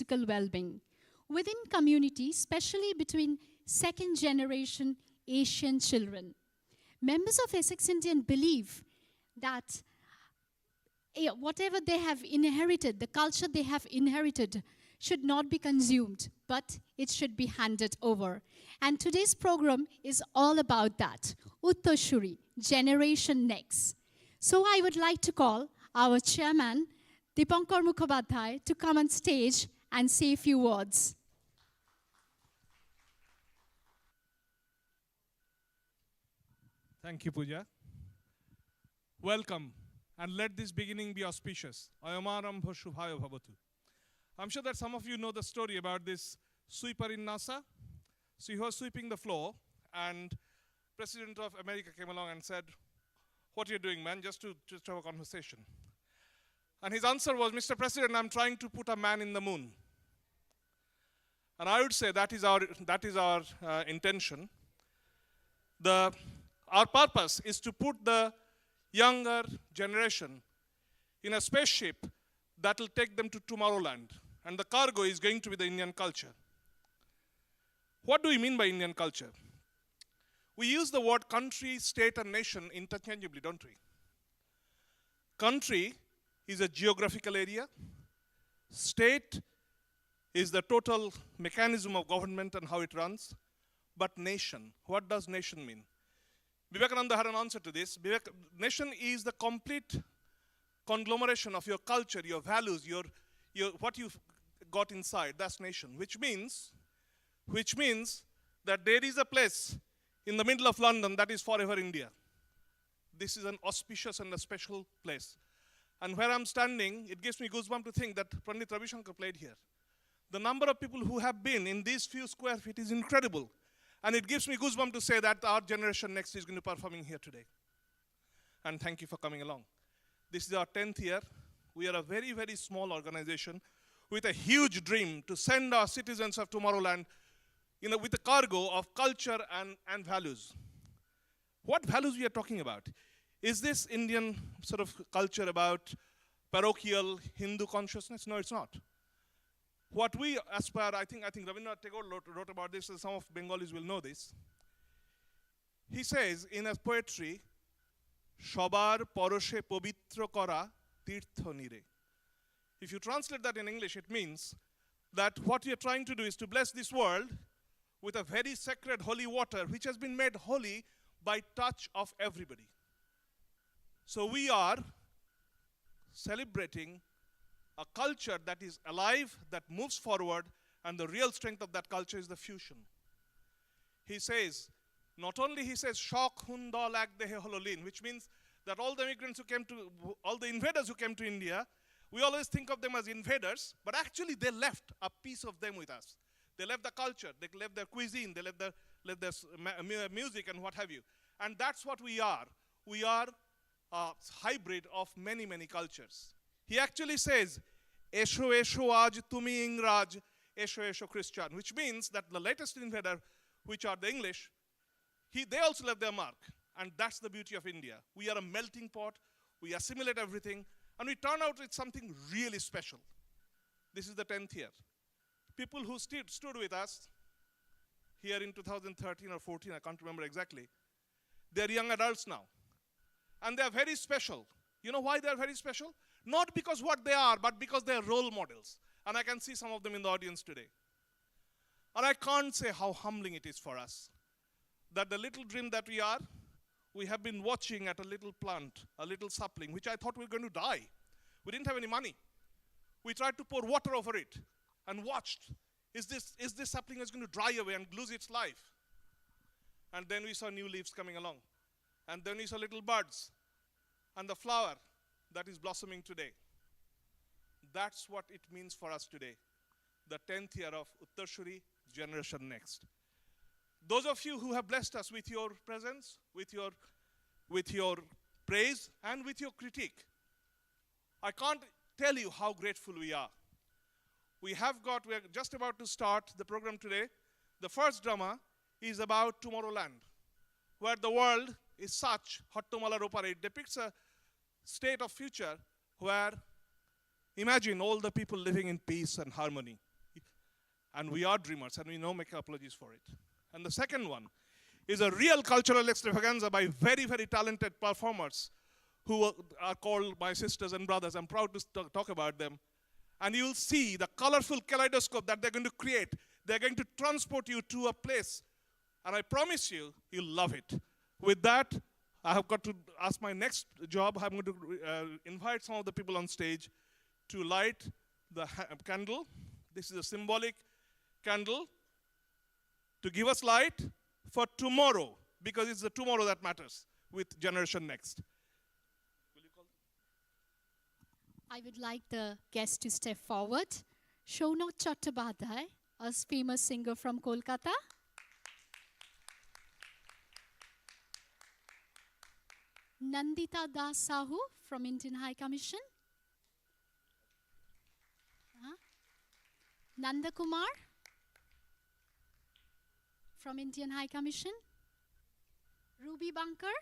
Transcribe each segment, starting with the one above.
physical well-being within communities, especially between second-generation Asian children. Members of Essex Indian believe that whatever they have inherited, the culture they have inherited, should not be consumed, but it should be handed over. And today's program is all about that. Uttorsuri, Generation Next. So I would like to call our chairman, Dipankar Mukhopadhyay, to come on stage and say a few words. Thank you, Pooja. Welcome, and let this beginning be auspicious. Ayamarambha Shubhaya Bhavatu. I'm sure that some of you know the story about this sweeper in NASA. So he was sweeping the floor, and President of America came along and said, "What are you doing, man?" Just to have a conversation. And his answer was, "Mr. President, I'm trying to put a man in the moon." And I would say that is our intention. Our purpose is to put the younger generation in a spaceship that will take them to Tomorrowland. And the cargo is going to be the Indian culture. What do we mean by Indian culture? We use the word country, state, and nation interchangeably, don't we? Country is a geographical area. State is the total mechanism of government and how it runs. But nation, what does nation mean? Vivekananda had an answer to this. Nation is the complete conglomeration of your culture, your values, what you've got inside. That's nation, which means that there is a place in the middle of London that is forever India. This is an auspicious and a special place. And where I'm standing, it gives me goosebumps to think that Pandit Ravi Shankar played here. The number of people who have been in these few square feet is incredible. And it gives me goosebumps to say that our generation next is going to be performing here today. And thank you for coming along. This is our 10th year. We are a very, very small organization with a huge dream to send our citizens of Tomorrowland with a cargo of culture and values. What values we are talking about? Is this Indian sort of culture about parochial Hindu consciousness? No, it's not. What we aspire, I think Rabindranath Tagore wrote about this, and some of Bengalis will know this. He says in a poetry, Shobar poroshe povitro kora tirtho nire. If you translate that in English, it means that what we are trying to do is to bless this world with a very sacred holy water, which has been made holy by touch of everybody. So we are celebrating a culture that is alive, that moves forward, and the real strength of that culture is the fusion. He says, not only he says, Shok hunda lag dehe hololin, which means that all the immigrants who came to, all the invaders who came to India, we always think of them as invaders, but actually they left a piece of them with us. They left the culture, they left their cuisine, they left their music and what have you. And that's what we are. We are a hybrid of many, many cultures. He actually says, Esho Esho Aj Tumi Ingraj, Esho Esho Christian, which means that the latest invader, which are the English, they also left their mark. And that's the beauty of India. We are a melting pot, we assimilate everything, and we turn out with something really special. This is the 10th year. People who stood with us here in 2013 or 14, I can't remember exactly, they're young adults now. And they're very special. You know why they're very special? Not because what they are, but because they're role models. And I can see some of them in the audience today. And I can't say how humbling it is for us that the little dream that we have been watching at a little plant, a little sapling, which I thought we were going to die. We didn't have any money. We tried to pour water over it and watched. Is this sapling is going to dry away and lose its life? And then we saw new leaves coming along. And then we saw little buds and the flower that is blossoming today. That's what it means for us today. The 10th year of Uttorsuri, Generation Next. Those of you who have blessed us with your presence, with your praise, and with your critique, I can't tell you how grateful we are. We're just about to start the program today. The first drama is about Tomorrowland, where the world is such, Hattomala Ropare, it depicts a state of future where imagine all the people living in peace and harmony. And we are dreamers, and we know make apologies for it. And the second one is a real cultural extravaganza by very, very talented performers who are called my sisters and brothers. I'm proud to talk about them. And you'll see the colorful kaleidoscope that they're going to create. They're going to transport you to a place. And I promise you, you'll love it. With that, I have got to ask my next job. I'm going to invite some of the people on stage to light the candle. This is a symbolic candle to give us light for tomorrow, because it's the tomorrow that matters with Generation Next. I would like the guests to step forward. Shaunak Chattopadhyay, a famous singer from Kolkata. Nandita Das Sahu from Indian High Commission. Nanda Kumar from Indian High Commission. Ruby Bankar.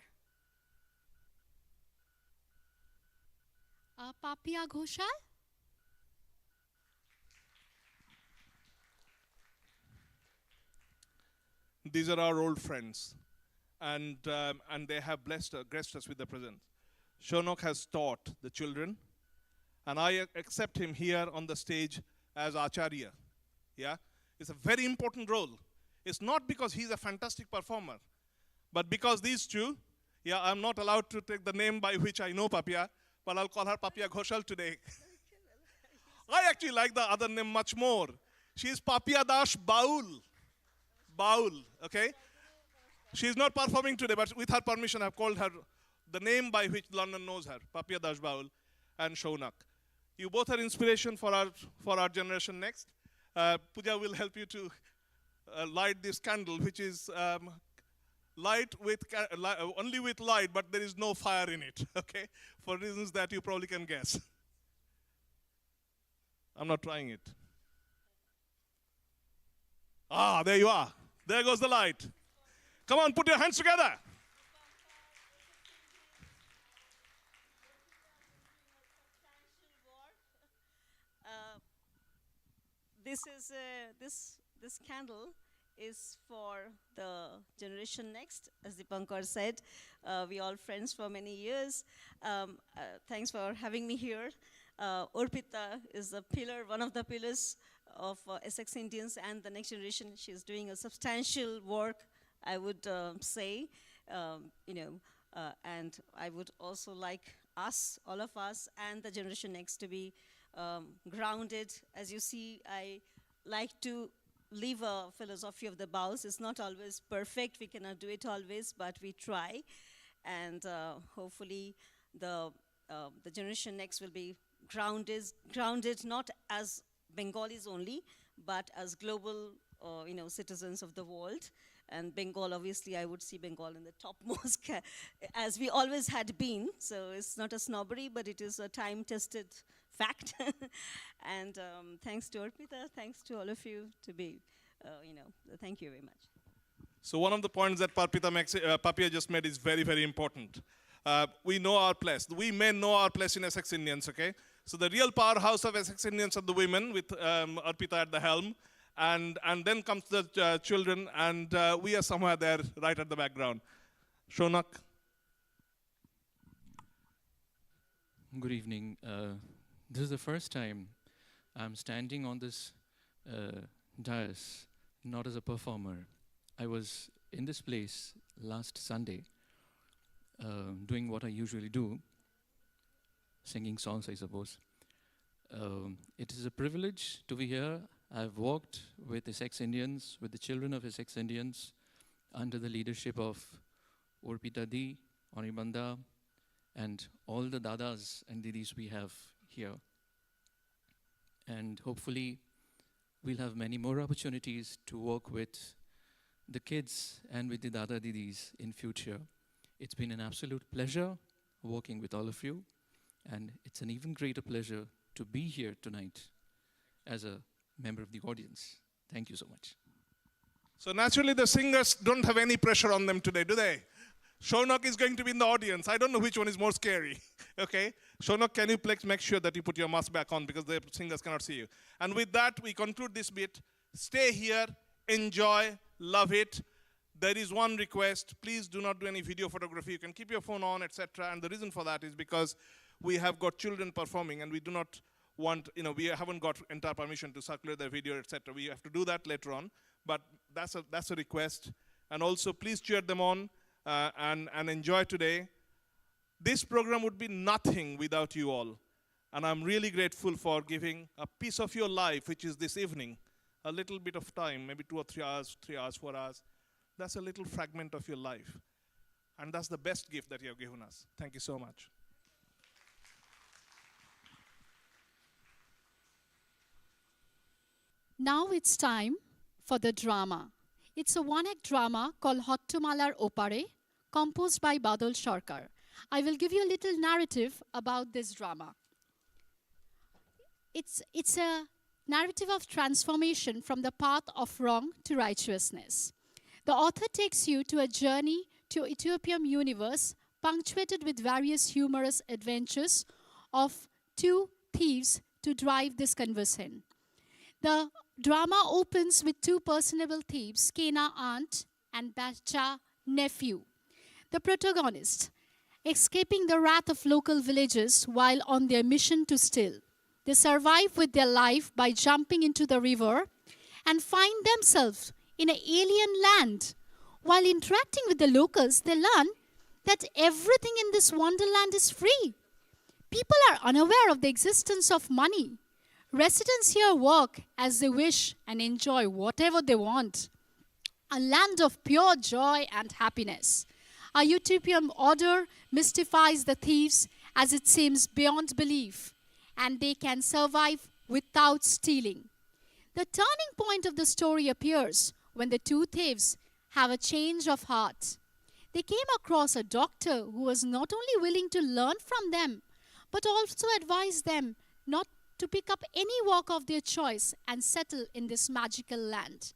Papia Ghoshal. These are our old friends, and they have graced us with their presence. Shaunak has taught the children, and I accept him here on the stage as Acharya. Yeah, it's a very important role. It's not because he's a fantastic performer, but because these two, yeah, I'm not allowed to take the name by which I know Papia, but I'll call her Papia Ghoshal today. I actually like the other name much more. She's Papia Das Baul. Baul, okay? She's not performing today, but with her permission, I've called her the name by which London knows her, Papia Das Baul and Shaunak. You both are inspiration for our Generation Next. Pooja will help you to light this candle, which is light with only with light, but there is no fire in it, okay? For reasons that you probably can guess. I'm not trying it. Ah, there you are. There goes the light. Come on, put your hands together. This candle is for the Generation Next, as Dipankar said. We all friends for many years. Thanks for having me here. Urpita is a pillar, one of the pillars of Essex Indians and the next generation. She's doing a substantial work, I would say, and I would also like us, all of us, and the Generation Next to be grounded. As you see, I like to live a philosophy of the bows. It's not always perfect. We cannot do it always, but we try. And hopefully the Generation Next will be grounded not as Bengalis only, but as global citizens of the world. And Bengal, obviously, I would see Bengal in the topmost, as we always had been. So it's not a snobbery, but it is a time-tested fact. And thanks to Arpita, thanks to all of you to be, thank you very much. So one of the points that Papia just made is very, very important. We know our place. We men know our place in Essex Indians, okay? So the real powerhouse of Essex Indians are the women, with Arpita at the helm. And then comes the children, and we are somewhere there, right at the background. Shaunak. Good evening. This is the first time I'm standing on this dais, not as a performer. I was in this place last Sunday, doing what I usually do, singing songs, I suppose. It is a privilege to be here. I've walked with Essex Indians, with the children of Essex Indians, under the leadership of Urpita Di, Onibanda, and all the dadas and didis we have here. And hopefully, we'll have many more opportunities to work with the kids and with the dada didis in future. It's been an absolute pleasure working with all of you, and it's an even greater pleasure to be here tonight as a member of the audience. Thank you so much. So naturally, the singers don't have any pressure on them today, do they? Shaunak is going to be in the audience. I don't know which one is more scary. Okay? Shaunak, can you please make sure that you put your mask back on, because the singers cannot see you. And with that, we conclude this bit Stay here, enjoy, love it. There is one request. Please do not do any video photography. You can keep your phone on, etc. And the reason for that is because we have got children performing and we do not want, we haven't got entire permission to circulate their video, etc. We have to do that later on. But that's a request. And also, please cheer them on and enjoy today. This program would be nothing without you all. And I'm really grateful for giving a piece of your life, which is this evening, a little bit of time, maybe 2 or 3 hours, 3 hours, 4 hours. That's a little fragment of your life. And that's the best gift that you have given us. Thank you so much. Now it's time for the drama. It's a one-act drama called Hottomalar Opare, composed by Badal Sarkar. I will give you a little narrative about this drama. It's a narrative of transformation from the path of wrong to righteousness. The author takes you to a journey to Ethiopian universe punctuated with various humorous adventures of two thieves to drive this conversation. The drama opens with two personable thieves, Kena aunt and Bacha nephew. The protagonist, escaping the wrath of local villagers while on their mission to steal. They survive with their life by jumping into the river and find themselves in an alien land. While interacting with the locals, they learn that everything in this wonderland is free. People are unaware of the existence of money. Residents here work as they wish and enjoy whatever they want. A land of pure joy and happiness. A utopian order mystifies the thieves as it seems beyond belief, and they can survive without stealing. The turning point of the story appears when the two thieves have a change of heart. They came across a doctor who was not only willing to learn from them, but also advised them not to pick up any work of their choice and settle in this magical land,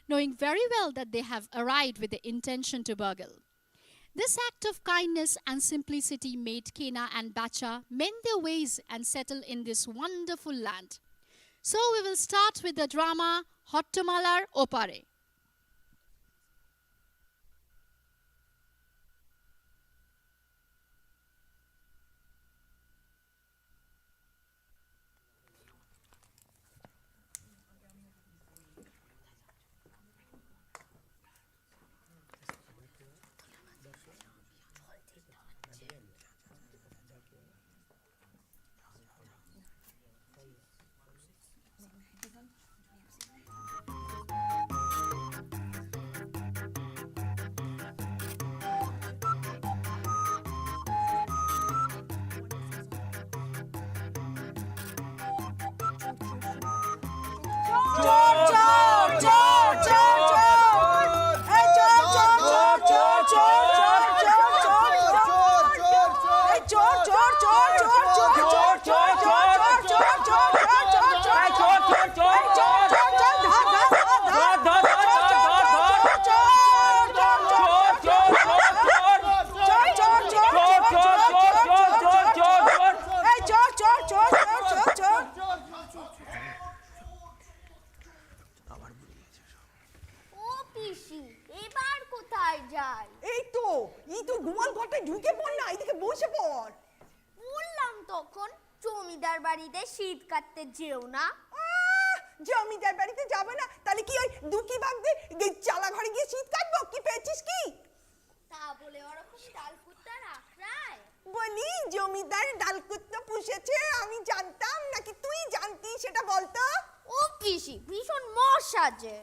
knowing very well that they have arrived with the intention to burgle. This act of kindness and simplicity made Kena and Bacha mend their ways and settle in this wonderful land. So we will start with the drama Hottomalar Opare. যেও না জমিদার বাড়িতে যাব না তাহলে কি ওই দুকি বাগদে চালা ঘরে গিয়ে শীত কাটবো কি পেয়েছিস কি তা বলে ওরকম ডালকুত্তা রাখরায় বলি জমিদার ডালকুত্তা পুষেছে আমি জানতাম নাকি তুই জানতি সেটা বলতো ও পিসি ভীষণ মশা যে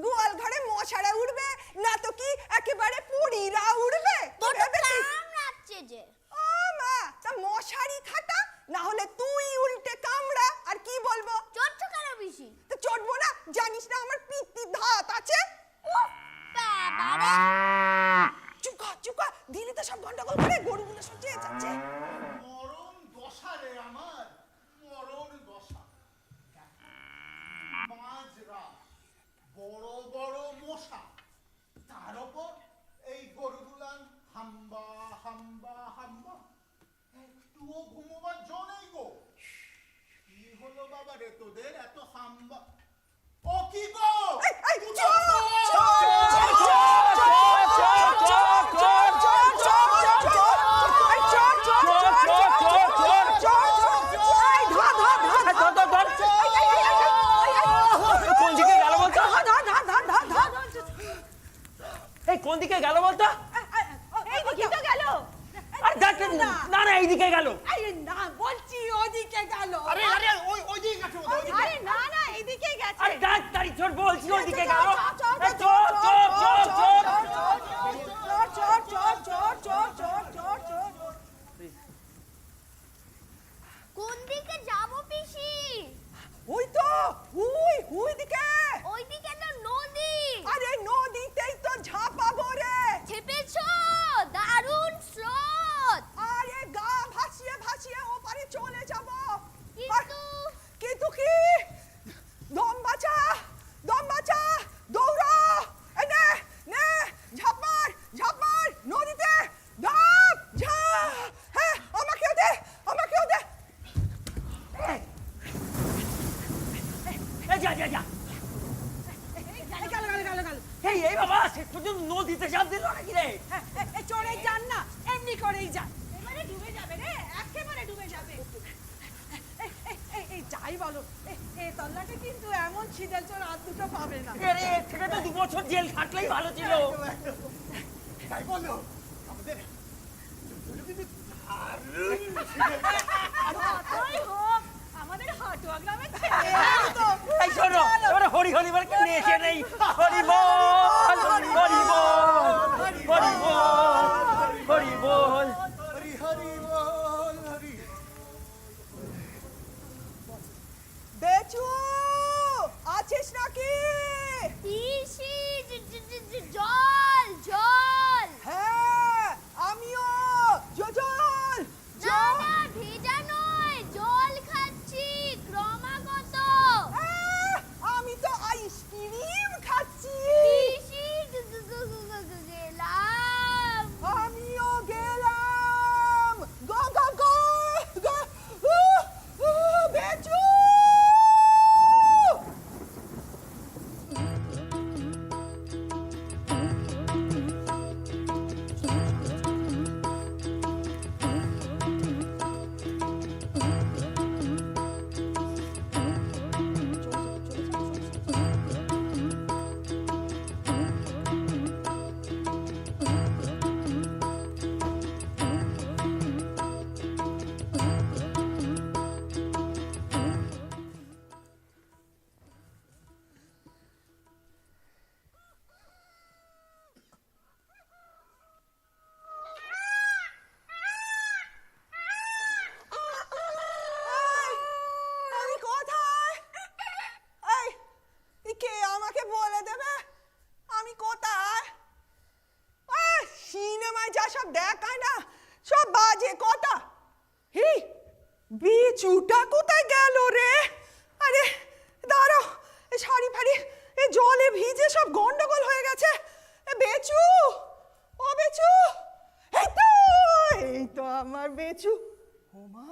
গোয়াল ঘরে মশারা উড়বে না তো কি একেবারে পুড়িরা উড়বে কামড়াচ্ছে যে ও মা তা মশারি খাটা না হলে তুই উল্টে কামড়া আর কি বলবো চটছো কেন বেশি তো চটবো না জানিস না আমার পিত্তি ধাত আছে ও বাবা রে চুকা দিলে তো সব গন্ডগোল করে গরুগুলো সব চেয়ে যাচ্ছে মরণ দশা রে আমার মরণ দশা মাজরা বড় বড় মশা তার উপর এই গরুগুলান কোন দিকে গেল বলতো? এই দিকে তো গেল। আর দেখ না না এইদিকে গেল। আরে না বলছি ওদিকে গেল। আরে আরে ওই দিকে গেছে ওদিকে। আরে না না এইদিকে গেছে। আরে দেখ তারি চোর বলছি ওইদিকে গেল। চোর চোর চোর চোর চোর চোর চোর চোর চোর চোর চোর চোর। কোন দিকে যাব পিসি? ওই তো ওই দিকে। ওইদিকে তো নদী। আরে নদীতেই তো ঝাঁপাবো রে। চেপেছো? দারুণ স্রোত। আরে গা ভাসিয়ে ভাসিয়ে ওপারে চলে যাব। কিন্তু কি দম বাঁচা দৌড়া। এই নে নে ঝাঁপ মার নদীতে ঝাঁপ হ্যাঁ আমাকেও দে। এই যা যা যা। গেল। এই বাবা শেষ পর্যন্ত নদীতে চাপ দিল নাকি রে? চড়েই যান না এমনি করেই যান। এবারে ডুবে যাবে রে একেবারে ডুবে যাবে। এই যাই বলো এই তল্লাটে কিন্তু এমন ছিদেল চোর আর দুটো পাবে না। আরে এর থেকে তো 2 বছর জেল খাটলেই ভালো ছিল। তাই বলো আমাদের যতই হোক আমাদের হাটুয়া গ্রামের ছেলে তো। এই শোনো এবারে হরি হরি বলে কি নেশে নেই। হরি বল হরি বল হরি বল হরি বল। হরি হরি বল হরি। বেচু আছিস নাকি? পিসি জল। হ্যাঁ আমিও জল না না ভেজা নয়, জল খাচ্ছি ক্রমাগত। আমি তো আইসক্রিম খাচ্ছি। পিসি গেলাম। আমিও গেলাম। গো বেচু। আমি কোথায়? এই কে আমাকে বলে দেবে আমি কোথায়? সিনেমায় যা সব দেখায় না সব বাজে কথা। হি বিচুটা কোথায় গেল রে? আরে দাঁড়াও এই শাড়ি ফাড়ি এই জলে ভিজে সব গন্ডগোল হয়ে গেছে। বেচু ও বেচু এই তো আমার বেচু। ও মা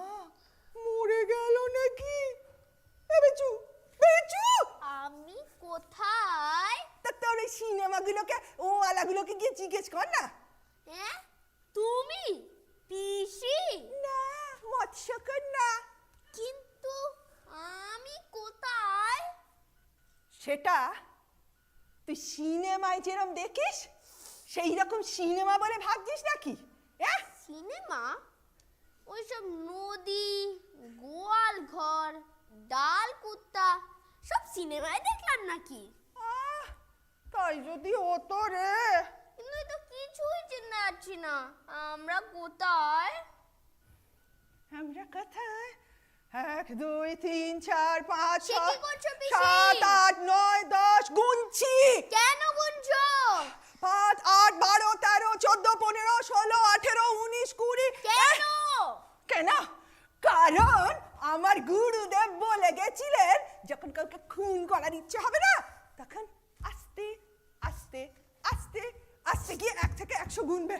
মরে গেল নাকি? বেচু আমি কোথায়? তা তোর এই সিনেমাগুলোকে ও আলাগুলোকে গিয়ে জিজ্ঞেস কর না। হ্যাঁ তুমি পিসি? না মৎস্যকন্যা। কিন্তু আমি কোথায়? সেটা তুই সিনেমায় যেরকম দেখিস সেই রকম সিনেমা বলে ভাবছিস নাকি? সিনেমা? ওইসব নদী, গোয়াল ঘর, ডাল কুত্তা সব সিনেমায় দেখলাম নাকি? তাই যদি হতো রে। কিন্তু তো কিছুই চিনতে পারছি না আমরা কোথায়। আমরা কোথায়? 1 2 3 4 5 সে কি করছো 6 পিসি? 7 8 9 10 গুনছি। কেন গুনছো? 5 8 12 13 14 15 16 18 19 20। কেন? কেন? কারণ আমার গুরুদেব বলে গেছিলেন যখন কাউকে খুন করার ইচ্ছে হবে না তখন আস্তে আস্তে আস্তে আস্তে গিয়ে 1 থেকে 100 গুনবে।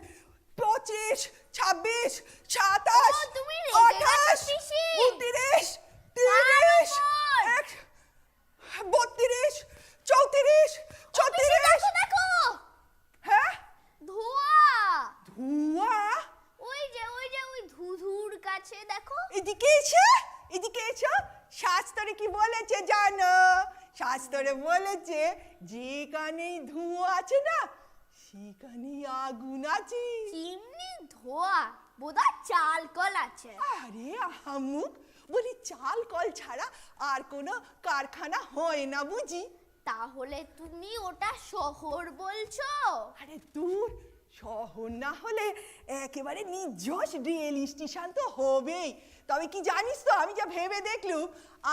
25 26 27 তুমি রেগে গেছো 28 পিসি? 29 30 32 34 36। দেখো হ্যাঁ ধোঁয়া। ধোঁয়া। ওই যে ওই ধুধুর কাছে দেখো। এদিকে এসো শাস্ত্রে কি বলেছে জানো? শাস্ত্রে বলেছে যেখানেই ধোঁয়া আছে না সেখানে আগুন আছে। চিমনি ধোয়া বোধহয় চাল কল আছে। আরে আহাম্মুক, বলি চাল কল ছাড়া আর কোনো কারখানা হয় না বুঝি? তাহলে তুমি ওটা শহর বলছো? আরে দূর, শহর না হলে একেবারে নির্জস রেল স্টেশন তো হবেই। তবে কি জানিস তো, আমি যা ভেবে দেখলুম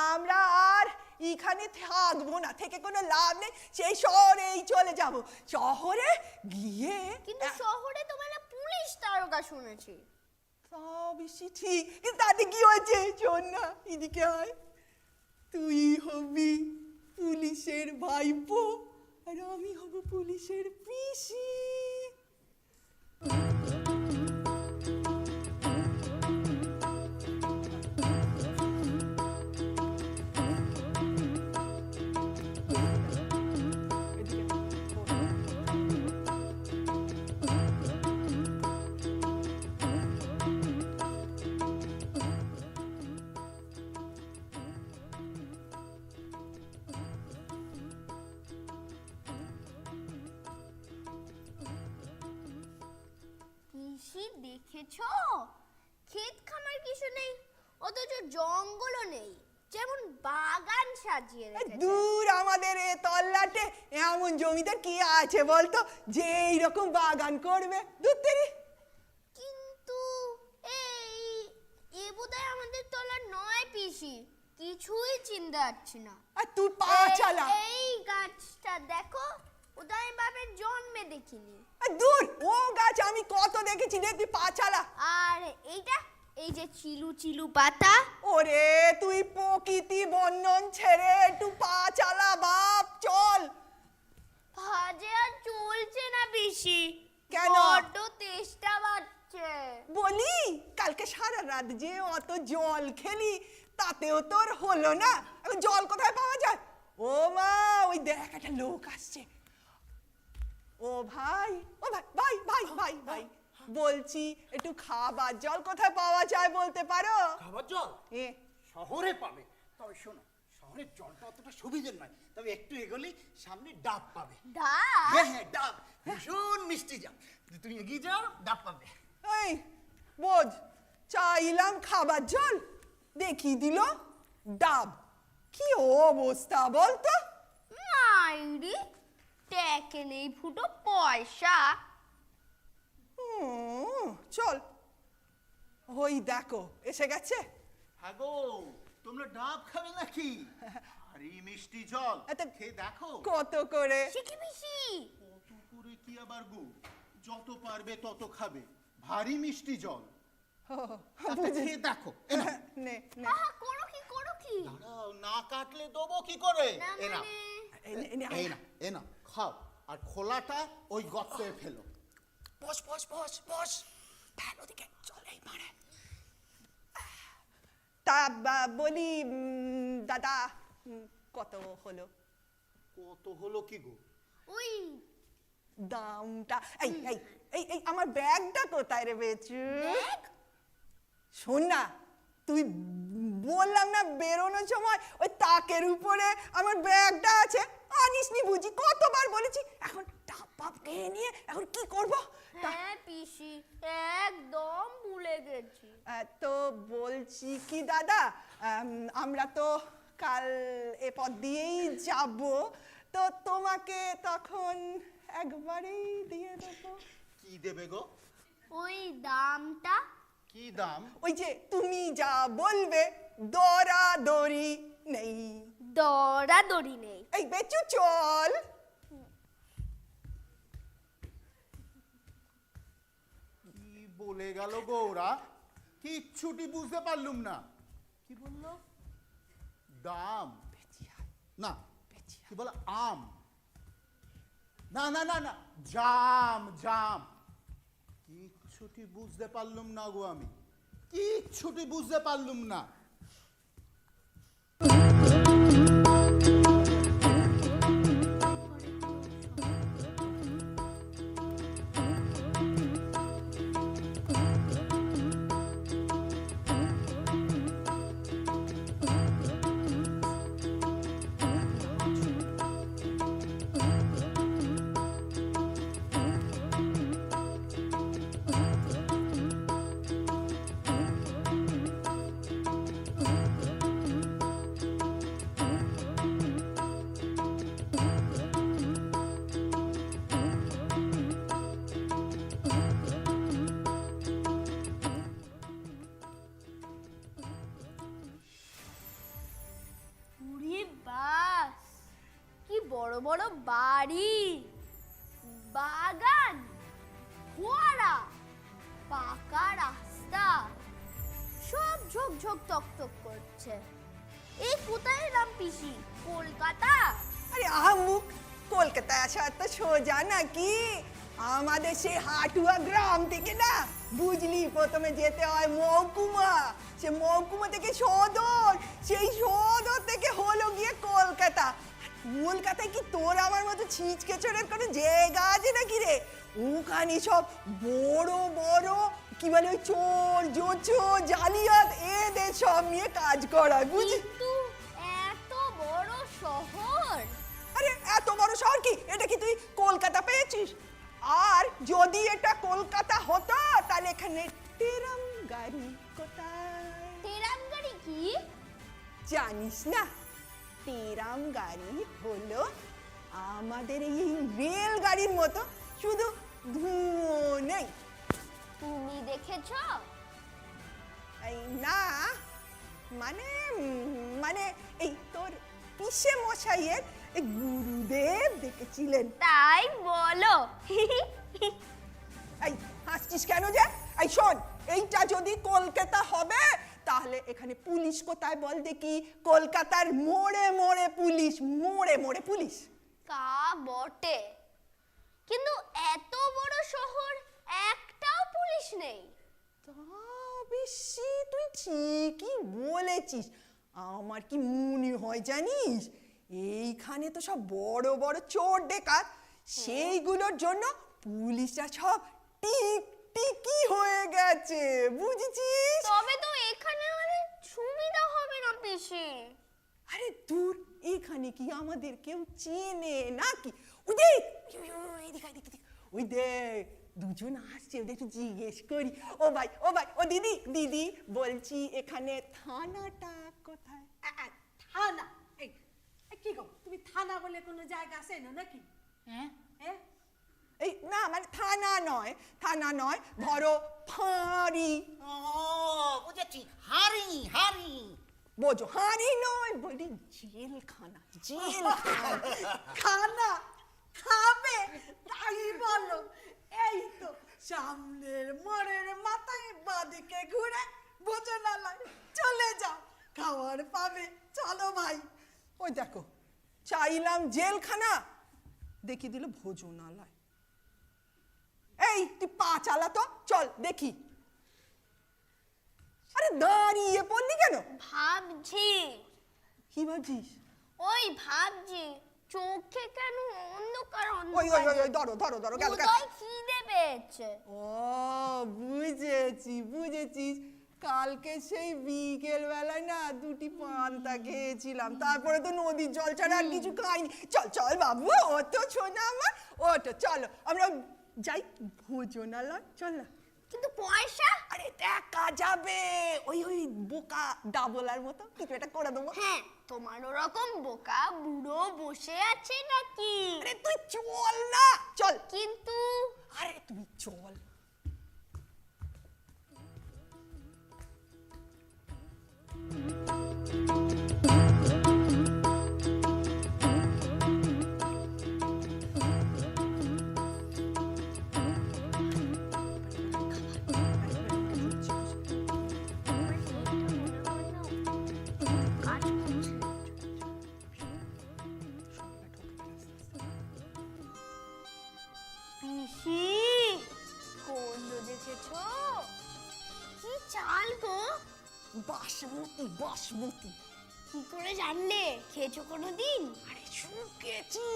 আমরা আর এখানে থাকবো না, থেকে কোনো লাভ নেই, সেই শহরেই চলে যাব। শহরে গিয়ে কিন্তু শহরে তো মানে পুলিশ তারকা শুনেছি। তা বেশি ঠিক, কিন্তু তাতে কি হয়েছে? শোন না, এদিকে আয়। তুই হবি পুলিশের ভাইপো আর আমি হব পুলিশের পিসি। পিসি দেখেছো, ক্ষেত খামার কিছু নেই, অথচ জঙ্গলও নেই, যেমন বাগান সাজিয়ে রেখেছে। দূর, আমাদের এ তল্লাটে এমন জমিদার কি আছে বলতো যে এইরকম বাগান করবে? দূর তেরি। কিন্তু এই এ বোধহয় আমাদের তলা নয় পিসি, কিছুই চিনতে পারছি না। আর তুই পা চালা। এই গাছটা দেখো, উদয় বাবের জন্মে দেখিনি। দূর, ও গাছ আমি কত দেখেছি রে, তুই পা চালা। আর এইটা, এই যে চিলু চিলু পাতা। ওরে তুই প্রকৃতি বর্ণন ছেড়ে একটু পা চালা বাপ, চল। ভাজে আর চলছে না পিসি, কেন? বড্ড তেষ্টা পাচ্ছে। বলি, কালকে সারা রাত যে অত জল খেলি তাতেও তোর হলো না, এখন জল কোথায় পাওয়া যায়? ও মা, ওই দেখ একটা লোক আসছে। ও ভাই, ও ভাই ভাই ভাই ভাই ভাই, বলছি একটু খাবার জল কোথায় পাওয়া যায় বলতে পারো? খাবার জল এ শহরে পাবে, তবে শোনো, শহরের জলটা অতটা সুবিধের নয়, তবে একটু এগোলেই সামনে ডাব পাবে। ডাব? হ্যাঁ হ্যাঁ, ডাব ভীষণ মিষ্টি ডাব, তুমি এগিয়ে যাও, ডাব পাবে। এই বোঝ, চাইলাম খাবার জল, দেখি দিল ডাব। কি অবস্থা বলতো? মাইরি, ট্যাকে নেই ফুটো পয়সা। চল, ওই দেখো এসে গেছে। হ্যাঁ গো, তোমরা ডাব খাবে নাকি? আরে মিষ্টি জল এত খেয়ে দেখো। কত করে? সে কি পিসি? কত করে কি আবার গো, যত পারবে তত খাবে, ভারী মিষ্টি জল। একটা খেয়ে দেখো। এ নাও। নে নে, আহা, করো কি করো কি? দাঁড়াও, না কাটলে দেবো কি করে? না এ নাও, মানে এই নে, এই নাও, এ নাও, খাও, আর খোলাটা ওই গর্তে ফেলো। বস বস বস বস, ভালো দিকে চল, এই মারে। তা বলি দাদা, কত হলো? কত হলো কি গো? ওই দামটা এই এই এই এই আমার ব্যাগটা কোথায় রে বেচু? শোন না, তুই বললাম না বেরোনোর সময় ওই তাকের উপরে আমার ব্যাগটা আছে, আনিসনি বুঝি, কতবার বলেছি। এখন টাপ পাপ খেয়ে নিয়ে এখন কি করব? হ্যাঁ পিসি, একদম ভুলে গেছি। তো বলছি কি দাদা, আমরা তো কাল এ পথ দিয়েই যাব, তো তোমাকে তখন একবারেই দিয়ে দেবো। কি দেবে গো? ওই দামটা। কি দাম? ওই যে তুমি যা বলবে, দরাদরি নেই। দরাদরি নেই। এই বেচু চল। কি বলে গেল গো ওরা? কিচ্ছুটি বুঝতে পারলুম না। কি বললো? দাম না, কি বলে? আম না না না না, জাম জাম। কিচ্ছুটি বুঝতে পারলুম না গো, আমি কিচ্ছুটি বুঝতে পারলুম না। বড় বাড়ি, বাগান, ফোয়ারা, পাকা রাস্তা, সব ঝকঝক তকতক করছে। এই কোথায় এলাম পিসি? কলকাতা? আরে আহমুক, কলকাতায় আসা তো সোজা নাকি? আমাদের সেই হাটুয়া গ্রাম থেকে না, বুঝলি, প্রথমে যেতে হয় মহকুমা, সে মহকুমা থেকে সদর, সেই সদর থেকে হলো গিয়ে কলকাতা। কলকাতায় কি তোর আমার মতো ছিচকে চড়ের কোনো জায়গা আছে নাকি রে? ওখানে সব বড় বড় কি বলে ওই চোর জোচোর জালিয়াত এদের সব নিয়ে কাজ করায়, বুঝলি? কিন্তু এত বড় শহর? আরে এত বড় শহর কি, এটা কি তুই কলকাতা পেয়েছিস? আর যদি এটা কলকাতা হতো তাহলে এখানে টেরাম গাড়ি কোথায়? টেরাম গাড়ি কি? জানিস না? টেরাম গাড়ি হলো আমাদের এই রেল গাড়ির মতো, শুধু ধুয়ো নেই। তুমি দেখেছো? এই না, মানে মানে এই তোর পিসে মশাইয়ের এই গুরুদেব দেখেছিলেন। তাই বলো। এই হাসছিস কেন যে? এই শোন, এইটা যদি কলকাতা হবে তাহলে এখানে পুলিশ কোথায় বল দেখি? কলকাতার মোড়ে মোড়ে পুলিশ, মোড়ে মোড়ে পুলিশ। কা বটে, কিন্তু এত বড় শহর একটাও পুলিশ নেই। তা বেশি তুই ঠিকই বলেছিস। আমার কি মনে হয় জানিস, এইখানে তো সব বড় বড় চোর ডাকাত, সেইগুলোর জন্য পুলিশরা সব টিকটিকি হয়ে গেছে, বুঝেছিস? তবে তো এখানে আমাদের সুবিধা হবে না পিসি। আরে দূর, এখানে কি আমাদের কেউ চেনে নাকি? ওই দেখ, এদিকে এদিকে এদিকে, ওই দেখ দুজন আসছে, ওদের একটু জিজ্ঞেস করি। ও ভাই, ও ভাই, ও দিদি, দিদি বলছি এখানে থানাটা কোথায়? থানা? এই কি গো, তুমি থানা বলে কোনো জায়গা আছে না নাকি? হ্যাঁ হ্যাঁ, এই না, মানে থানা নয়, থানা নয়, ধরো ফাঁড়ি। ও বুঝেছি, হাড়ি হাড়ি। বোঝো, হাঁড়ি নয়, বলি জেলখানা, জেলখানা। খানা খাবে তাই বলো? এই তো সামনের মোড়ের মাথায় বাদিকে ঘুরে ভোজনালয় চলে যাও, খাবার পাবে। চলো ভাই। ওই দেখো, চাইলাম জেলখানা, দেখি দিল ভোজনালয়। এই তুই পা চালা তো, চল দেখি। আরে দাঁড়িয়ে পড়লি কেন? ভাবছি। কি ভাবছিস? ওই ভাবছি চোখে কেন অন্ধকার ওই ওই ওই ওই, ধরো ধরো ধরো, গেল গেল। উদয় খিদে পেয়েছে। ও বুঝেছি, বুঝেছিস। কালকে সেই বিকেল বেলায় না দুটি পান্তা খেয়েছিলাম, তারপরে তো নদীর জল ছাড়া আর কিছু খাইনি। চল চল বাবু, ওটো শোনা আমার, ওটো চলো আমরা যাই ভোজনালয়, চল না। কিন্তু পয়সা? আরে দেখা যাবে, ওই ওই বোকা ডাবলার মতো কিছু একটা করে দেবো। হ্যাঁ, তোমার ওরকম বোকা বুড়ো বসে আছে নাকি? আরে তুই চল না, চল। কিন্তু আরে তুই চল। পিসি, কোন দেখেছো? কি চাল গো? বাসমতি, বাসমতি। কি করে জানলে? খেয়েছো কোনোদিন? আরে শুকেছি,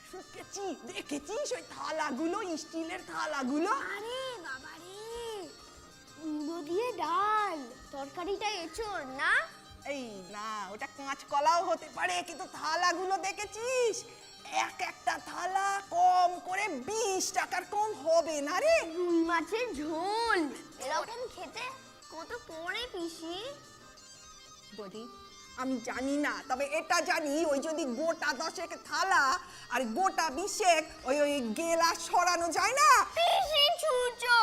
শুকেছি, দেখেছিস ওই থালাগুলো, স্টিলের থালাগুলো? আরে বাবারে, মুড়ো দিয়ে ডাল, তরকারিটা এঁচোড় না? এই না, ওটা কাঁচকলাও হতে পারে, কিন্তু থালাগুলো দেখেছিস? এক একটা থালা কম করে 20 টাকার কম হবে না রে। রুই মাছের ঝোল এরকম খেতে কত পড়ে পিসি? বলি, আমি জানি না, তবে এটা জানি, ওই যদি গোটা 10 থালা আর গোটা 20 ওই ওই গেলা সরানো যায় না। পিসি ছুঁচো।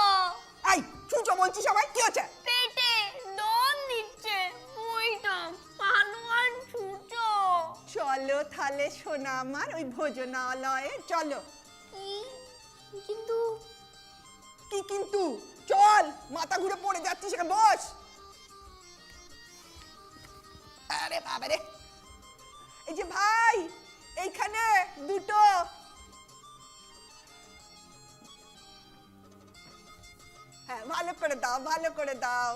এই চুচো বলছি, সবাই কি হচ্ছে? পেটে দম দিচ্ছে, ওইটা পালোয়ান ছুঁচো। চল চলো তাহলে সোনা আমার ওই ভোজনালয়ে চলো। কিন্তু কি কিন্তু? চল, মাথা ঘুরে পড়ে যাচ্ছিস, সেখানে বস। আরে বাবা রে, এই যে ভাই, এইখানে দুটো। হ্যাঁ, ভালো করে দাও, ভালো করে দাও।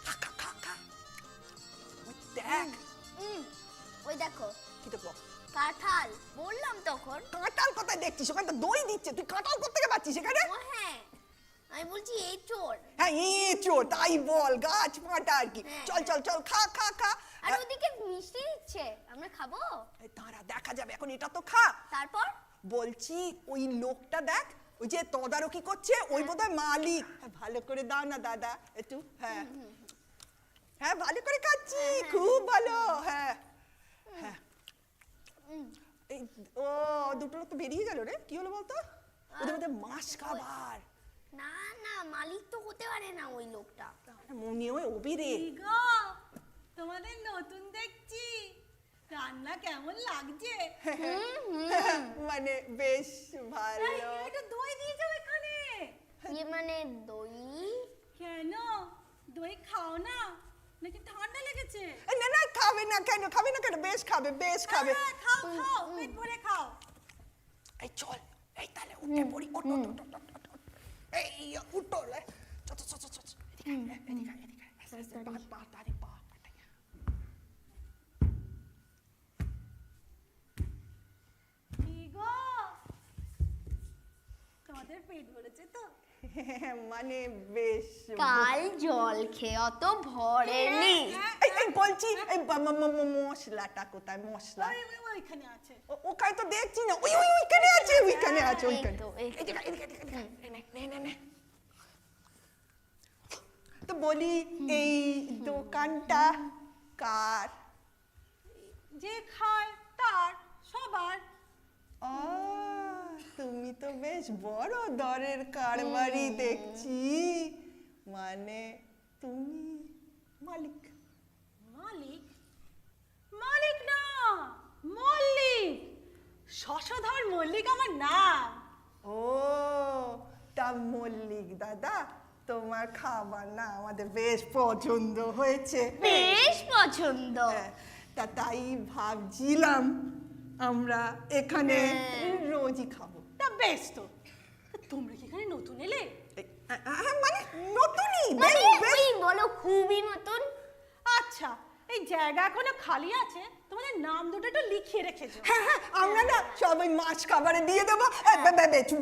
খা, খা, খা। ওই দেখ। ওই দেখো কি দেখবো? কাঁঠাল, বললাম তখন। কাঁঠাল কোথায় দেখছিস? ওখানে তো দই দিচ্ছে, তুই কাঁঠাল কোত্থেকে পাচ্ছিস এখানে? ও হ্যাঁ, আমি বলছি এঁচোড়। হ্যাঁ, এঁচোড়, তাই বল, গাছ পাটা আর কি। হ্যাঁ, চল চল চল, খা খা খা। আর ওদিকে মিষ্টি দিচ্ছে, আমরা খাবো? এই দাঁড়া, দেখা যাবে, এখন এটা তো খা। তারপর বলছি ওই লোকটা দেখ, ওই যে তদারকি করছে, ওই বোধহয় মালিক। হ্যাঁ, ভালো করে দাও না দাদা একটু। হ্যাঁ হ্যাঁ, ভালো করে খাচ্ছি, খুব ভালো। হ্যাঁ হ্যাঁ, এই ও দুটো লোক তো বেরিয়ে গেল রে, কি হলো বলতো? ওদের মধ্যে মাছ খাবার। না না, মালিক তো হতে পারে না ওই লোকটা। মনে হয় ওবি রে। কি গো, তোমাদের নতুন দেখছি, রান্না কেমন লাগছে? মানে বেশ ভালো। একটু দই দিয়ে যাও এখানে। ইয়ে মানে দই? কেন, দই খাও না নাকি ঠান্ডা লেগেছে? না না, খাবে না কেন, খাবে না কেন, বেশ খাবে, বেশ খাবে। হ্যাঁ, খাও খাও, পেট ভরে খাও। এই চল, এই তাহলে উঠে পড়ি। ওঠ ওঠ ওঠ ওঠ, ওঠ, ওঠ। এই উঠো রে, চল চল চল চল, এদিকে এদিকে এদিকে, তাড়াতাড়ি পা। কি গো, তোমাদের পেট ভরেছে তো? মানে বেশ। কাল জল খেয়ে অত ভরেনি। এই এই বলছি, এই মশলাটা কোথায়? মশলা ওইখানে আছে। ওখানে তো দেখছি না। ওই ওই ওইখানে আছে, ওইখানে আছে, ওইখানে। এদিকে এদিকে এদিকে, নে নে নে নে। তো বলি, এই দোকানটা কার? যে খায় তার, সবার। ও, তুমি তো বেশ বড় দরের কারবারি দেখছি। মানে তুমি মালিক? মালিক? মালিক না, মল্লিক। শশধর মল্লিক আমার নাম। ও, তা মল্লিক দাদা, তোমার খাবার না আমাদের বেশ পছন্দ হয়েছে। বেশ পছন্দ। হ্যাঁ, তা তাই ভাবছিলাম আমরা এখানে রোজই খাবো। তা বেশ তো, তোমরা কি এখানে নতুন এলে? মানে নতুনই, মানে বেশ। ওই বলো খুবই নতুন। আচ্ছা, এই জায়গা এখনো খালি আছে, তোমাদের নাম দুটো একটু লিখিয়ে রেখেছো। হ্যাঁ হ্যাঁ, আমরা না সবাই মাছ খাবারে দিয়ে দেবো।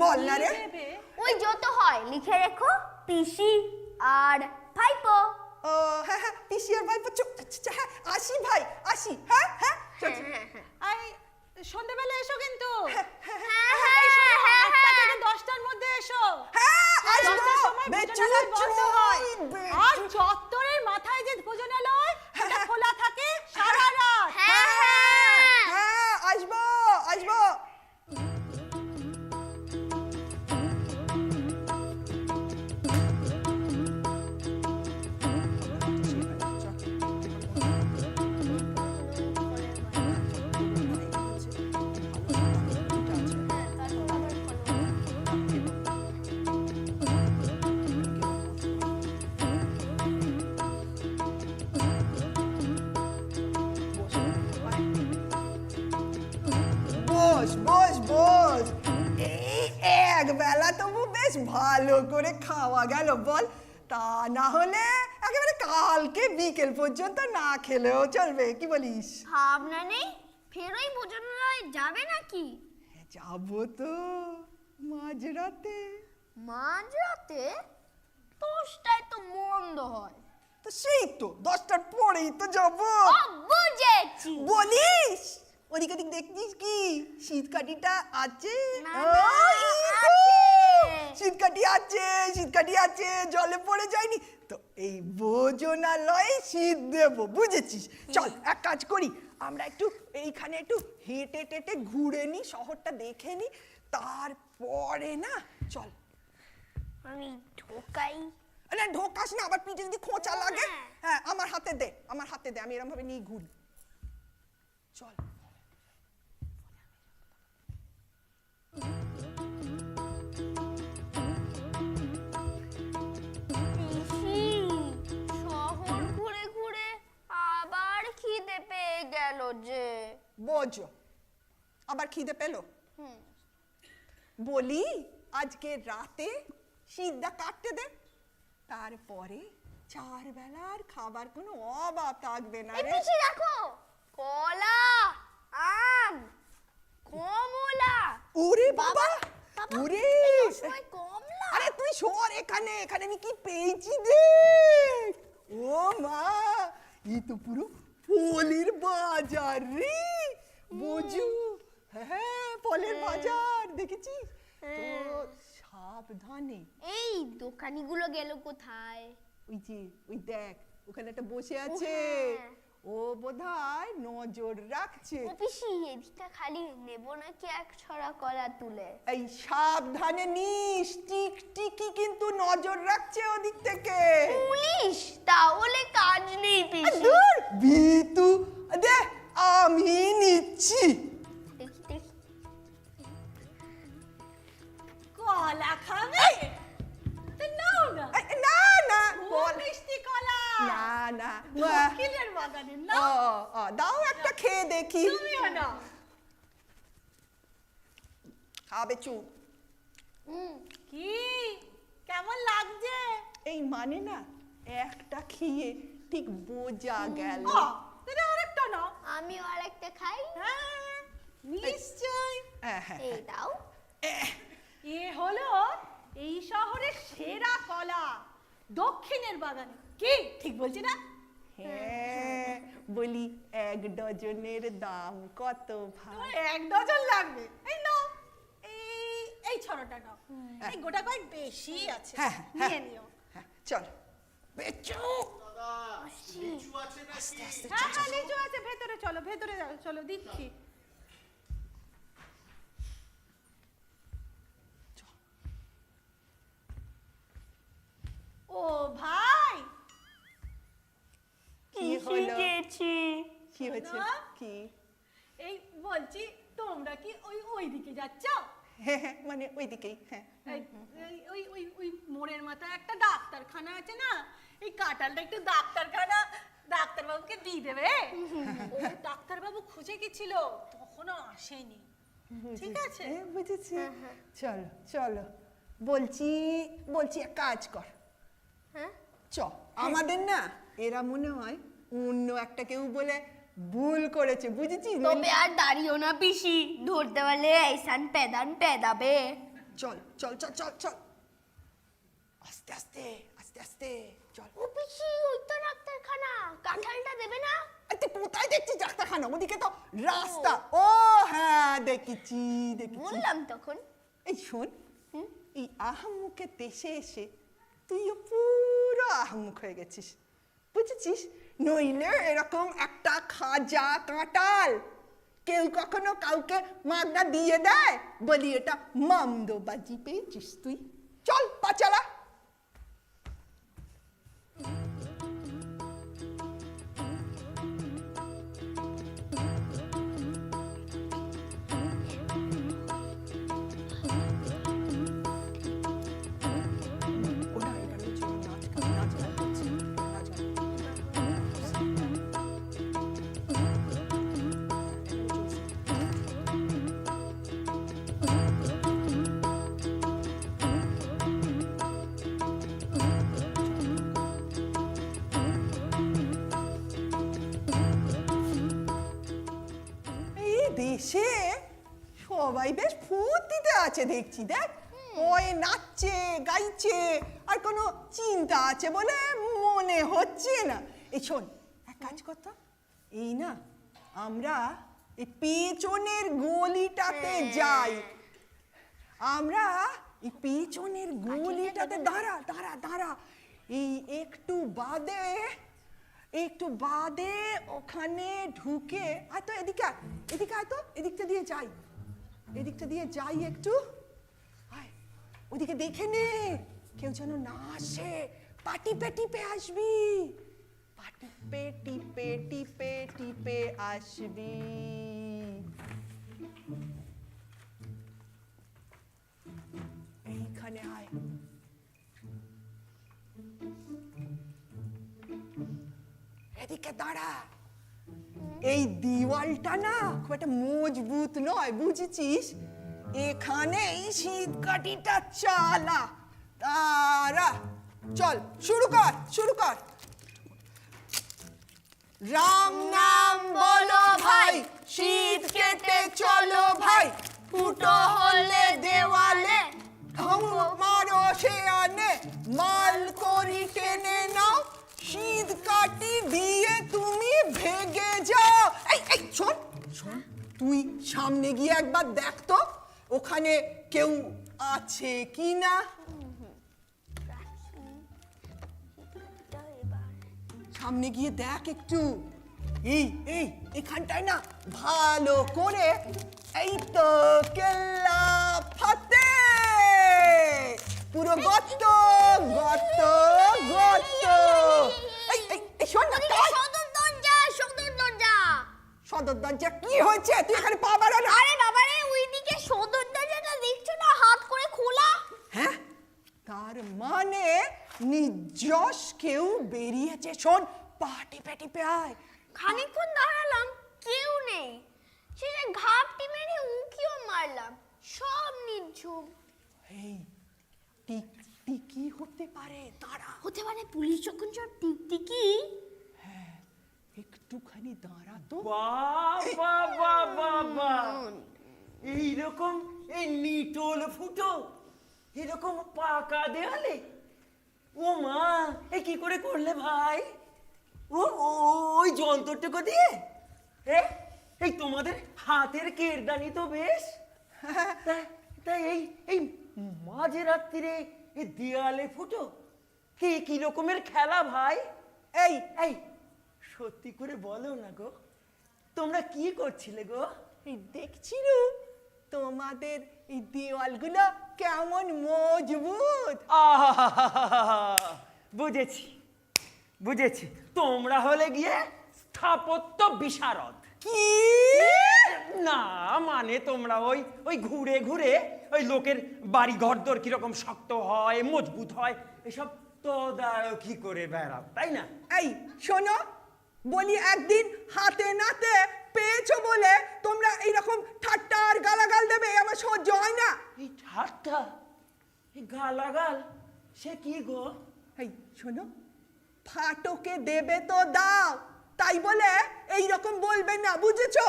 বল না রে। ওই যত হয় লিখে রেখো, পিসি আর ভাইপো। ও হ্যাঁ হ্যাঁ, পিসি আর ভাইপো। হ্যাঁ, আসি ভাই, আসি। হ্যাঁ হ্যাঁ, আর সন্ধ্যাবেলা এসো কিন্তু। হ্যাঁ, এই শোনো, হ্যাঁ, 8টা থেকে 10টার মধ্যে এসো। হ্যাঁ, আসবো। 10টার সময় ভোজনালয় বন্ধ হয়। আর চত্বরের মাথায় যে ভোজনালয়, সেটা খোলা থাকে সারা রাত। হ্যাঁ হ্যাঁ। হ্যাঁ, আসবো আসবো। বস বস বস, এই এক বেলা তবু বেশ ভালো করে খাওয়া গেল বল। তা না হলে একেবারে কালকে বিকেল পর্যন্ত না খেলেও চলবে, কি বলিস? ভাবনা নেই, ফের ওই ভোজনালয়ে যাবে নাকি? যাবো তো মাঝরাতে। মাঝরাতে 10টায় তো বন্ধ হয়। তো সেই তো 10টার পরেই তো যাবো। ও বুঝেছি। বলিস, ওদিক ওদিক দেখছিস কি শীতকাঠিটা আছে? না, ওই তো, আছে। শীতকাঠি আছে, শীতকাঠি আছে, জলে পড়ে যায়নি তো। এই ভোজনালয়ে শীত দেবো, বুঝেছিস? চল এক কাজ করি, আমরা একটু এইখানে একটু হেঁটে টেটে ঘুরে নি, শহরটা দেখে নি, তারপরে না চল। আমি ঢোকাই। না ঢোকাস না, আবার পিঠে যদি খোঁচা লাগে। হ্যাঁ, আমার হাতে দে, আমার হাতে কাটতে দে, আমি এরকম ভাবে নিয়ে ঘুরি। চল। শহর ঘুরে ঘুরে আবার খিদে পেয়ে গেল যে। বোঝো, আবার খিদে পেলো? বলি আজকে রাতে সিদ্ধা কাটতে দে, তারপরে 4 বেলার খাবার কোনো অভাব থাকবে না রে। পিসি দেখো, কলা, আম, কমলা। ওরে বাবা, বাবা, ওরে এই সময় কমলা। আরে তুই সর এখানে, এখানে আমি কি পেয়েছি দেখ। ও মা, এই তো পুরো ফলের বাজার রে, বোঝু। হ্যাঁ, ফলের বাজার দেখেছিস তো, সাবধানে। এই দোকানিগুলো গেল কোথায়? ওই যে, ওই দেখ ওখানে একটা বসে আছে, হ্যাঁ। ও বোধহয় নজর রাখছে। ও পিসি, এদিকটা খালি নেব নাকি এক ছড়া কলা তুলে? এই সাবধানে নিস, টিকটিকি কিন্তু নজর রাখছে ওদিক থেকে। পুলিশ? তাহলে কাজ নেই পিসি। দূর বিতু, দে আমি নিচ্ছি। দেখি দেখি। কলা খাবে? তো নাও না। না না, খুব মিষ্টি কলা। না না, দক্ষিণের বাগানের না। দাও একটা খেয়ে দেখি। তুমিও না। খাবে চুপ। কি কেমন লাগছে? এই মানে না, একটা খেয়ে ঠিক বোঝা গেল। তাহলে আরেকটা নাও। আমিও আরেকটা খাই। হ্যাঁ, নিশ্চয়। হ্যাঁ, এই দাও। এ হলো এই শহরের সেরা কলা, দক্ষিণের বাগানে। কি ঠিক বলছি না? হ্যাঁ, বলি 1 ডজনের দাম কত ভাই? তোমার 1 ডজন লাগবে। এই নাও, এই ছড়াটা নাও। এই গোটা কয়েক বেশি আছে, হ্যাঁ, নিয়ে নিও। হ্যাঁ, চল বেচু। হ্যাঁ হ্যাঁ, লিচু আছে, ভেতরে চলো, ভেতরে চলো, দিচ্ছি। ও ভাই, কি হলো? কি শোনো। হয়েছে? কি? এই বলছি, তোমরা কি ওই দিকে যাচ্ছ? হ্যাঁ হ্যাঁ, মানে ওইদিকেই। হ্যাঁ, ওই মোড়ের মাথায় একটা ডাক্তারখানা আছে না, এই কাঁঠালটা একটু ডাক্তারবাবুকে দিয়ে দেবে। ও ডাক্তারবাবু খুঁজে গেছিল, তখনও আসেনি। ঠিক আছে, বুঝেছি। চলো চলো, বলছি এক কাজ কর। হ্যাঁ? চ, আমাদের না এরা মনে হয় অন্য একটা কেউ বলে ভুল করেছে, বুঝেছিস? তবে আর দাঁড়িও না পিসি, ধরতে পারলে এইসান পেদান পেদাবে। চল চল চল চল চল, আস্তে আস্তে আস্তে আস্তে চল। ও পিসি, ওই তো ডাক্তারখানা, কাঁঠালটা দেবে না? তুই কোথায় দেখছিস ডাক্তারখানা? ওদিকে তো রাস্তা। ও হ্যাঁ, দেখেছি। বললাম তখন। এই শোন, এই আহাম্মুকের দেশে এসে তুইও পুরো আহাম্মুক হয়ে গেছিস, বুঝেছিস? নইলে এরকম একটা খাজা কাঁঠাল কেউ কখনো কাউকে মাগনা দিয়ে দেয়? বলি এটা মন্দবাজি পেয়েছিস তুই। চল পা চালা। দেশে সবাই বেশ ফুর্তিতে আছে দেখছি। দেখ, ওই নাচছে গাইছে, আর কোনো চিন্তা আছে বলে মনে হচ্ছে না। এই শোন, এক কাজ করতো, এই না আমরা এই পেছনের গলিটাতে যাই। আমরা এই পেছনের গলিটাতে দাঁড়া দাঁড়া দাঁড়া, এই একটু বাদে ওখানে ঢুকে আয় তো, এদিকে আয় তো, এদিকটা দিয়ে যাই একটু। আয়, ওদিকে দেখে নে কেউ যেন না আসে। পা টিপে আসবি, পা টিপে টিপে টিপে আসবি। এইখানে আয়। এদিকে দাঁড়া। এই দিওয়ালটা না খুব একটা মজবুত নয়, বুঝেছিস? এখানেই শীত কাঠিটা চালা। দাঁড়া, চল শুরু কর, শুরু কর। রাম নাম বলো ভাই, শীত কেটে চলো ভাই, ফুটো হলে দেওয়ালে ধমক মারো শেয়ালে, মাল করি টেনে নাও, শীত কাটি দিয়ে তুমি ভেগে যাও। এই এই শোন শোন, তুই সামনে গিয়ে একবার দেখ তো ওখানে কেউ আছে কি না। সামনে গিয়ে দেখ একটু। এই এই এখানটায় না ভালো করে, এই তো কেল্লা ফাতে, পুরো গর্ত গর্ত গর্ত। এই এই এই শোন না, সদর দরজা, সদর দরজা। সদর দরজা কি হয়েছে? তুই এখানে পা বাড়া না। আরে বাবা রে, ওইদিকে সদর দরজাটা দেখছো না, হাত করে খোলা। হ্যাঁ, তার মানে নির্যশ কেউ বেরিয়েছে। শোন, পা টিপে টিপে আয়। খানিকক্ষণ দাঁড়ালাম, কেউ নেই। শেষে ঘাপটি মেরে উঁকিও মারলাম, সব নিঝুম। এই টিকটিকি হতে পারে, দাঁড়া। হতে পারে পুলিশ যখন সব টিকটিকি। একটুখানি দাঁড়া তো। বাবা বাবা বাবা, এইরকম এই নিটোল ফুটো, এরকম পাকা দেয়ালে, ও মা, এ কি করে করলে ভাই? ও ওই যন্ত্রটুকু দিয়ে? এই তোমাদের হাতের কেরদানি তো বেশ। তাই এই এই মাঝে রাত্রিরে এই দেয়ালে ফুটো, কি রকমের খেলা ভাই? এই এই সত্যি করে বলো না গো, তোমরা কি করছিলে গো? এই দেখছিল তোমাদের এই দেওয়ালগুলো কেমন মজবুত। বুঝেছি বুঝেছি, তোমরা হলে গিয়ে স্থাপত্য বিশারদ। কি? না মানে তোমরা ওই ওই ঘুরে ঘুরে ওই লোকের বাড়ি ঘরদোর কিরকম শক্ত হয় মজবুত হয় এসব তদারকি করে বেড়াও, তাই না? এই শোনো, বলি একদিন হাতে নাতে পেয়েছো বলে তোমরা এইরকম ঠাট্টা আর গালাগাল দেবে, আমার সহ্য হয় না। এই ঠাট্টা, এই গালাগাল, সে কি গো? এই শোনো, ফাটকে দেবে তো দাও, তাই বলে এই রকম বলবে না, বুঝেছো?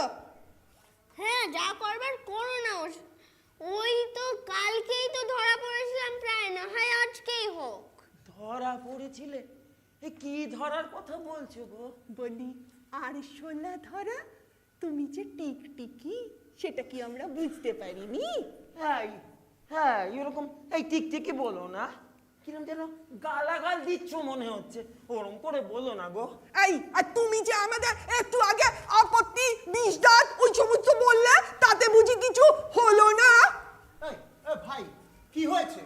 হ্যাঁ, যা করবার করো না। ওই তো কালকেই তো ধরা পড়েছিলাম, প্রায় না হয় আজকেই হোক। ধরা পড়েছিলে? এ কি ধরার কথা বলছো গো? বলি আর সোনা ধরা, তুমি যে টিকটিকি সেটা কি আমরা বুঝতে পারিনি? হ্যাঁ এরকম এই টিকটিকি বলো না, কিরম যেন গালাগাল দিচ্ছ মনে হচ্ছে, ওরম করে বলো না গো। এই আর তুমি যে আমাদের একটু আগে আপত্তি বিষ দাঁত ওই সমস্ত বললে, তাতে বুঝি কিছু হলো না? এই ভাই, কি হয়েছে?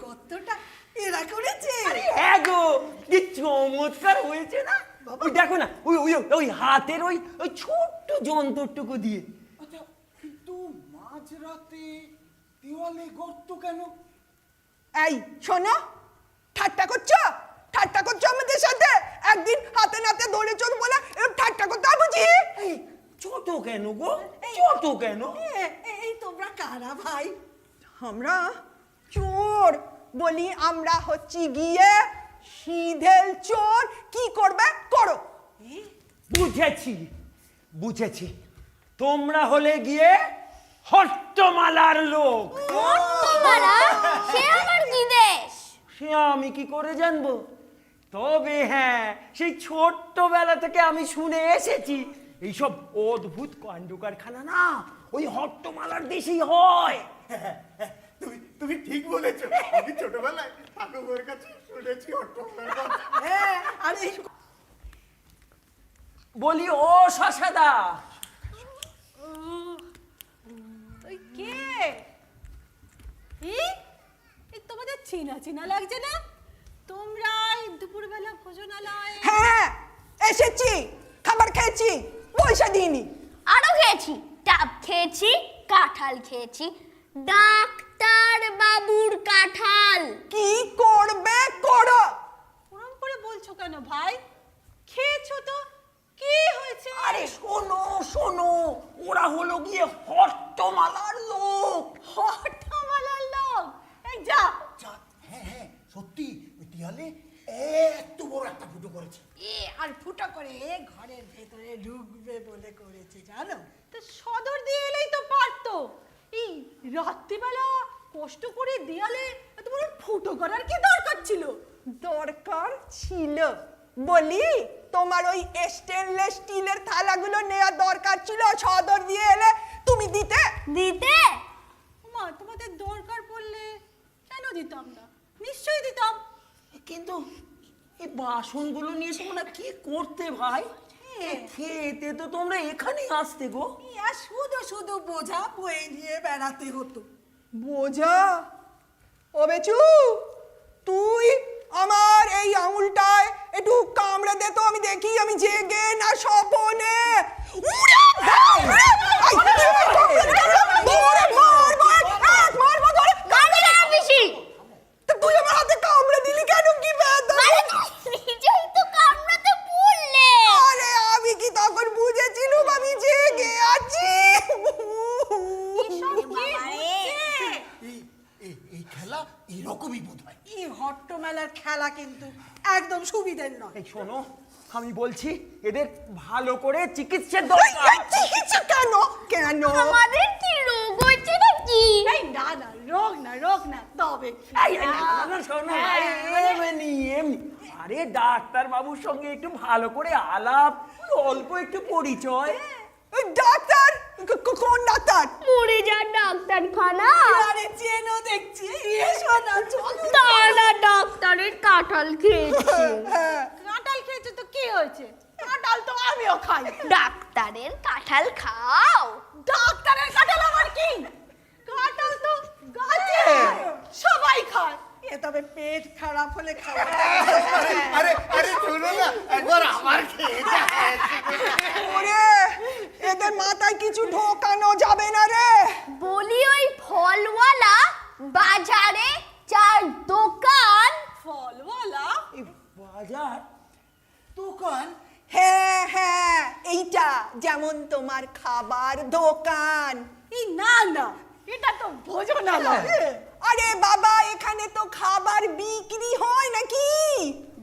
গর্তটা এরা করেছে। আরে হ্যাঁ গো, কি চমৎকার হয়েছে না? ওই দেখো না, ওই ওই ওই হাতের ওই ওই ছোট্ট যন্ত্রটুকু দিয়ে। আচ্ছা, কিন্তু মাঝরাতে দেওয়ালে গর্ত কেন? এই শোনো, ঠাট্টা করছো? ঠাট্টা করছো আমাদের সাথে? একদিন হাতে নাতে ধরেছো বলে এরকম ঠাট্টা করতে হয় বুঝি? এই ছোট কেন গো, ছোট কেন? এই তোমরা কারা ভাই? আমরা চোর। বলি আমরা হচ্ছি গিয়ে সিধেল চোর। কি করবে করো। বুঝেছি বুঝেছি, তোমরা হলে গিয়ে হট্টমালার লোক। সে আবার কি দেশ? সে আমি কি করে জানবো? তবে হ্যাঁ, সেই ছোট্টবেলা থেকে আমি শুনে এসেছি এইসব অদ্ভুত কাণ্ড কারখানা না ওই হট্টমালার দেশেই হয়। তুমি তুমি ঠিক বলেছো, আমি ছোটবেলায় ঠাকুরের কাছে শুনেছি হট্টগোলের কথা। আরে বলি ও শশাদা, ওই কে? এই তোমাদের চেনা চেনা লাগছে না? তোমরা এই দুপুরবেলা ভোজনালয়? হ্যাঁ, এই এসেছি, খাবার খেয়েছি, পয়সা দিইনি। আরো খেয়েছি, ডাব খেয়েছি, কাঁঠাল খেয়েছি, ডাক্তার বাবুর কাঁঠাল। কি করবে করো। ওরম করে বলছো কেন ভাই? খেয়েছো তো, কি হয়েছে? আরে শোনো শোনো, ওরা হলো গিয়ে হট্টমালার লোক। হট্টমালার লোক? এই যা। হ্যাঁ হ্যাঁ সত্যি, ওই দেয়ালে এত বড় একটা ফুটো করেছে। আর ফুটো করে ঘরের ভেতরে ঢুকবে বলে করেছে, জানো? তো সদর দিয়ে এলেই তো পারতো। এই রাত্রিবেলা কষ্ট করে দেয়ালে এত বড় ফুটো করার কি দরকার ছিল? দরকার ছিল বলি তোমার ওই স্টেনলেস স্টিলের থালাগুলো নেওয়া দরকার ছিল, সদর দিয়ে এলে তুমি দিতে। দিতে? মা, তোমাদের দরকার পড়লে কেন দিতাম না? নিশ্চয়ই দিতাম। কিন্তু এই বাসনগুলো নিয়ে তোমরা কি করতে ভাই? খেতে তো তোমরা এখানেই আসতে গো। আর শুধু শুধু বোঝা বয়ে নিয়ে বেড়াতে হতো। বোঝা? ও বেচু, তুই আমার এই আঙুলটায় একটু কামড়ে দে তো, আমি দেখি আমি জেগে না স্বপনে। উড়ে ভাই, আই, মারবো ধরে। কানে না বেশি। তা তুই আমার হাতে কামড়ে দিলি কেন? কি বেদনা! নিজেই তো কামড়াতে বললে। আরে আমি কি তখন বুঝেছিলাম আমি জেগে আছি? এই খেলা এরকমই বোধ হয়। এই হট্টমেলার খেলা কিন্তু একদম সুবিধের নয়। এই শোনো, আমি বলছি এদের ভালো করে চিকিৎসার দরকার। চিকিৎসা কেন? কেন? আমাদের কি রোগ হয়েছে নাকি? এই না না, রোগ না, তবে শোনো ভাই, এমনি এমনি। আরে ডাক্তার বাবুর সঙ্গে একটু ভালো করে আলাপ, অল্প একটু পরিচয়। ডাক্তার? কোন ডাক্তার? মরে যান ডাক্তারখানা। আরে চেনো দেখছি, এসো না, চলো। তারা ডাক্তারের কাঁঠাল খেয়েছে। কাঁঠাল খেয়েছো তো কি হয়েছে? কাঁঠাল তো আমিও খাই। ডাক্তারের কাঁঠাল খাও? ডাক্তারের কাঁঠাল আমার কি? কাঁঠাল তো গাছে সবাই খায়। এ তবে পেট খারাপ হলে খাওয়া। আরে আরে শোনো না, একবার আমার খেয়ে দেখ। ওরে, এদের মাথায় কিছু ঢোকানো যাবে না রে। বলি ওই ফলওয়ালা বাজারে চার দোকান। ফলওয়ালা? বাজার? দোকান? হ্যাঁ হ্যাঁ, এইটা যেমন তোমার খাবার দোকান। এই না না, এটা তো ভোজনালয়। আরে বাবা, এখানে তো খাবার বিক্রি হয় নাকি?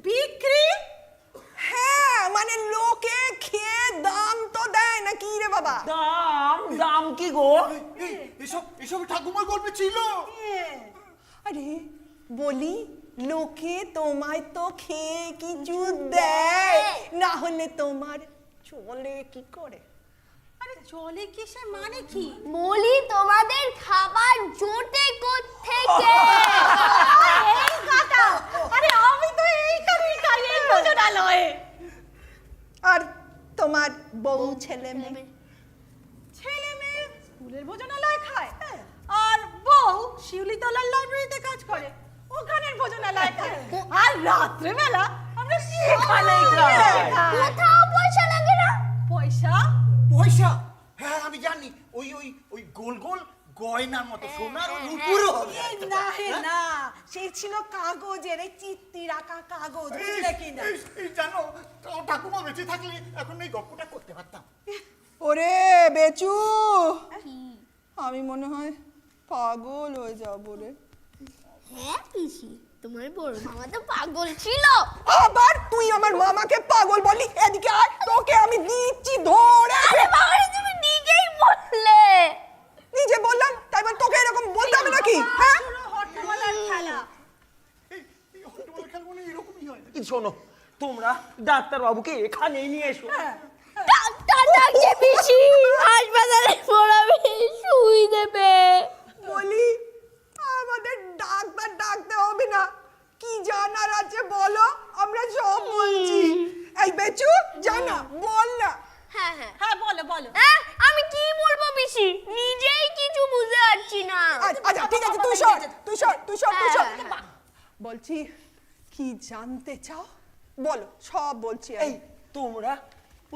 বিক্রি? হ্যাঁ, মানে লোকে খেয়ে দাম তো দেয় নাকি রে বাবা? দাম? দাম কি গো? এসব ঠাকুমার গল্পে ছিল। আরে বলি, লোকে তোমায় তো খেয়ে কিছু দেয়, না হলে তোমার চলে কি করে? আরে চলে কিসে মানে কি? বলি তোমাদের খাবার জোটে কোত্থেকে? এই কাটা, আরে আমি তো এই কারি খাই এই ভোজনালয়ে। আর তোমার বউ ছেলে মেয়ে? ছেলে মেয়ে স্কুলের ভোজনালয় খায়, আর বউ শিউলিতলার লাইব্রেরিতে কাজ করে, ওখানের ভোজনালয় খায়। আর রাত্রেবেলা আমরা সেখানেই খাই। কোথাও পয়সা লাগে না? পয়সা? পয়সা? হ্যাঁ আমি জানি, ওই ওই ওই গোল গোল গয়নার মতো সোনার উপরও হবে। না হে না, সেই ছিল কাগজের, এই চিত্তি রাখা কাগজ, বুঝলে কি না? এই জানো, ঠাকুমা বেঁচে থাকলে এখন এই গল্পটা করতে পারতাম। ওরে বেচু, আমি মনে হয় পাগল হয়ে যাবো রে। হ্যাঁ পিসি, তোমার বড় মামা তো পাগল ছিল। আবার তুই আমার মামাকে পাগল বলি? এদিকে আয়, তোকে আমি দিচ্ছি ধরে। আরে বাবা, তুমি নিজেই বললে। নিজে বললাম, তাই বল তোকে এরকম বলতে হবে নাকি? হ্যাঁ, হট্টমালার খেলা। এই হট্টগোল খেলা মানে এরকমই হয়। এই শোনো, তোমরা ডাক্তার বাবুকে এখানেই নিয়ে এসো। ডাক্তার ডাকছে পিসি, হাসপাতালে পড়াবে, সুই দেবে। বলি আমাদের ডাক্তার ডাকতে হবে না, কি জানার আছে বলো, আমরা সব বলছি। এই বেচু, জানা বল না। হ্যাঁ হ্যাঁ হ্যাঁ বলো বলো। আমি কি বলবো পিসি, নিজেই কিছু বুঝতে পারছি না। আচ্ছা ঠিক আছে, তুই সর তুই সর তুই সর তুই সর। বলছি, কি জানতে চাও বলো, সব বলছি এই আমি। তোমরা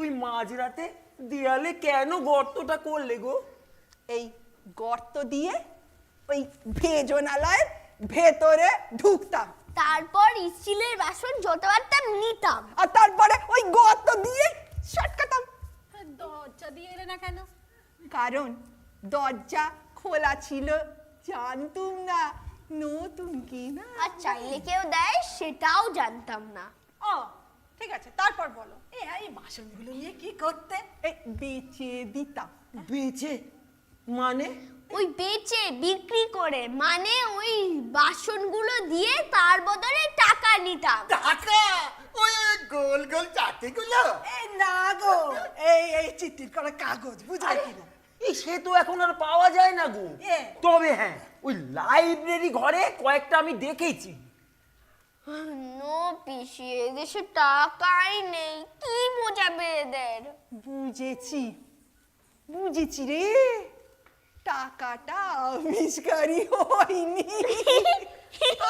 ওই মাঝরাতে দেয়ালে কেন গর্তটা করলে গো? এই গর্ত দিয়ে ওই ভেজনালয়ের ভেতরে ঢুকতাম, তারপর স্টিলের বাসন যত পারতাম নিতাম। আর তারপরে ওই গর্ত দিয়ে সটকাতাম। দরজা দিয়ে এলে না কেন? কারণ দরজা খোলা ছিল, জানতুম না নতুন কি না। আর চাইলে কেউ দেয় সেটাও জানতাম না। ও ঠিক আছে, তারপর বলো। এই বাসনগুলো নিয়ে কি করতে? এই বেচে দিতাম। বেচে মানে? ওই বেচে বিক্রি করে, মানে ওই বাসনগুলো দিয়ে তার বদলে টাকা নিতাম। টাকা? ওই গোল গোল চাটিগুলো? এই না গো, এই চিঠির করা কাগজ, বুঝলে কিনা? এই সে তো এখন আর পাওয়া যায় না গো। তবে হ্যাঁ, ওই লাইব্রেরি ঘরে কয়েকটা আমি দেখেছি। নো পিসি, এদেশে টাকাই নেই, কি বোঝাবে এদের? বুঝেছি বুঝেছি রে, টাকাটা আবিষ্কারই হয়নি।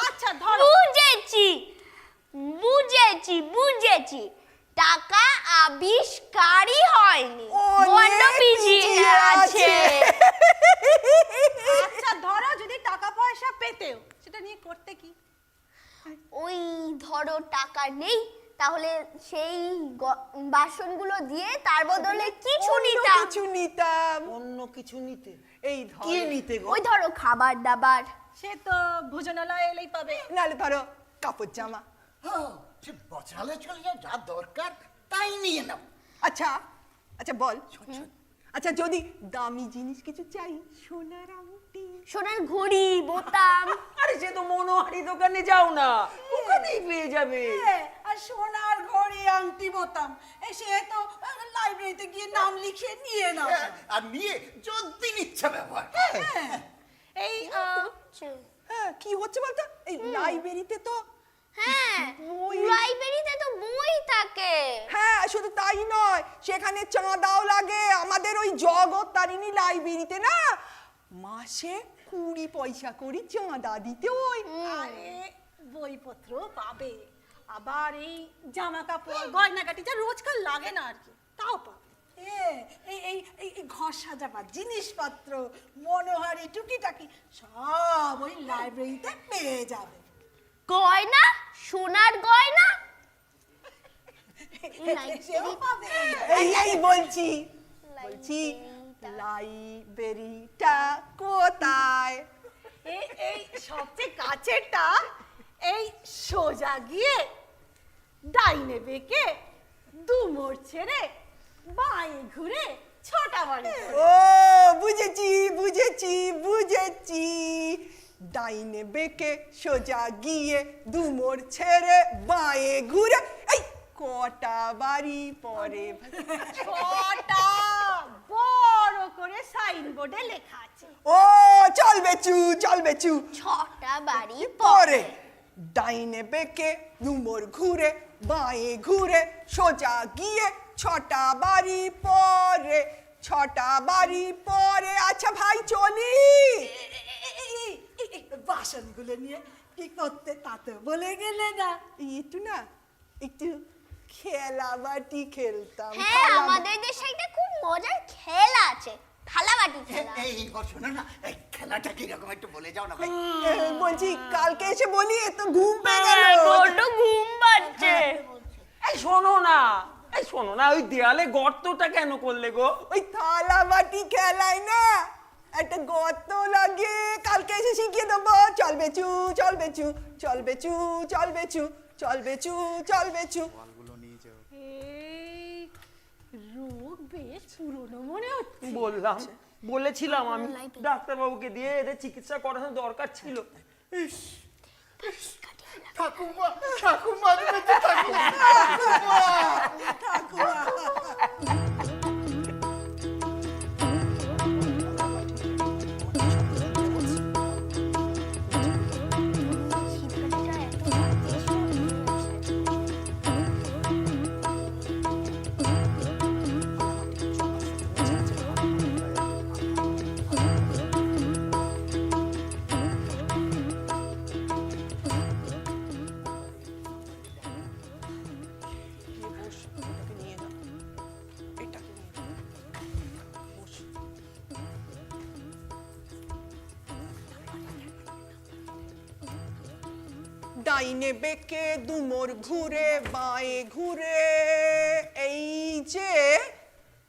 আচ্ছা ধরো। বুঝেছি বুঝেছি বুঝেছি, টাকা আবিষ্কারই হয়নি, বড্ড পিছিয়ে আছে। আচ্ছা ধরো যদি টাকা পয়সা পেতেও, সেটা নিয়ে করতে কি? ওই ধরো টাকা নেই, তাহলে সেই বাসনগুলো দিয়ে তার বদলে কিছু নিতাম। কিছু নিতাম। অন্য কিছু নিতে? এই কি নিতে গো? ওই ধরো খাবার দাবার। সে তো ভোজনালয় এলেই পাবে। নালে ধরো কাপড় জামা। সে বছালে চলে যাও, যা দরকার তাই নিয়ে নাও। আচ্ছা আচ্ছা বল, আচ্ছা যদি দামি জিনিস কিছু চাই, সোনার আংটি, সোনার ঘড়ি, বোতাম। আরে সে তো মনোহারি দোকানে যাও না, ওখানেই পেয়ে যাবে। আর সোনার ঘড়ি, আংটি, বোতাম সে তো লাইব্রেরিতে গিয়ে নাম লিখিয়ে নিয়ে নাও। আর নিয়ে যতদিন ইচ্ছা ব্যবহার। এই হ্যাঁ কি হচ্ছে বলতো, এই লাইব্রেরিতে তো হ্যাঁ, লাইব্রেরিতে তো বই থাকে। হ্যাঁ শুধু তাই নয়, সেখানে চাঁদাও লাগে। আমাদের ওই জগৎ তারিণী লাইব্রেরিতে না মাসে 20 পয়সা করে চাঁদা দিতে হয়। আরে বইপত্র পাবে, আবার এই জামা কাপড় গয়নাগাটি যা রোজকার লাগে না আর কি, তাও পাবে। এই ঘর সাজাবার জিনিসপত্র, মনোহারি, টুকিটাকি সব ওই লাইব্রেরিতে পেয়ে যাবে। গয়না, সোনার গয়না সেও পাবে। এই বলছি লাইব্রেরিটা কোথায়? এই সবচেয়ে কাছেরটা, এই সোজা গিয়ে ডাইনে বেঁকে দু মোড় ছেড়ে বাঁয়ে ঘুরে ছোটা বাড়ি। ও বুঝেছি বুঝেছি বুঝেছি, ডাইনে বেঁকে সোজা গিয়ে দু মোড় ছেড়ে বাঁয়ে ঘুরে। এই কটা বাড়ি পরে? ছোটা বড় করে সাইনবোর্ডে লেখা আছে। ও চলবে চু 6টা বাড়ি পরে। ডাইনে বেঁকে দু মোড় ঘুরে বাঁয়ে ঘুরে সোজা গিয়ে 6টা বাড়ি পরে, 6টা বাড়ি পরে। আচ্ছা ভাই চলি। বাসনগুলো নিয়ে কি করতে তা তো বলে গেলে না। একটু খেলাবাটি খেলতাম। হ্যাঁ, আমাদের দেশে একটা খুব মজার খেলা আছে, থালাবাটি খেলা। এই শোনো না, এই খেলাটা কিরকম একটু বলে যাও না ভাই। বলছি কালকে এসে বলি, তো ঘুম পেয়ে গেল। বড্ড ঘুম পাচ্ছে। এই শোনো না, ওই দেয়ালে গর্তটা কেন করলে গো? ওই থালাবাটি খেলায় না একটা গর্ত লাগে, কালকে এসে শিখিয়ে দেবো। চলবে চু চলবে চু চলবে চু চলবে চু চলবে চু চলবে চু। এই রোগ বেশ পুরনো মনে হচ্ছে। বলেছিলাম আমি ডাক্তারবাবুকে দিয়ে এদের চিকিৎসা করানোর দরকার ছিল। ঠাকুমা ঠাকুমা বেঁচে থাকুন। বস, এটাকে নিয়ে নাও, এটাকে নিয়ে নাও, বস। ডাইনে বেঁকে দুমোর ঘুরে বাঁয়ে ঘুরে, এই যে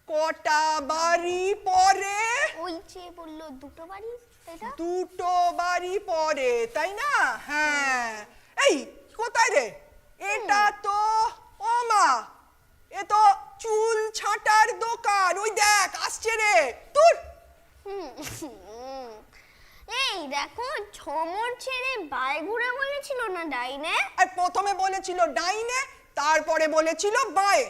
কটা বাড়ি পরে, ওই যে বললো দুটো বাড়ি, এটা দুটো বাড়ি পরে, তাই না? হ্যাঁ। এই কোথায় রে? এটা তো, ও মা, এ তো চুল ছাঁটার দোকান, ওই দেখ আসছে রে। তোর এই দেখো ছমর ছেড়ে বায় ঘুরে বলেছিল না ডাইনে? আর প্রথমে বলেছিল ডাইনে, তারপরে বলেছিল বাঁয়ে।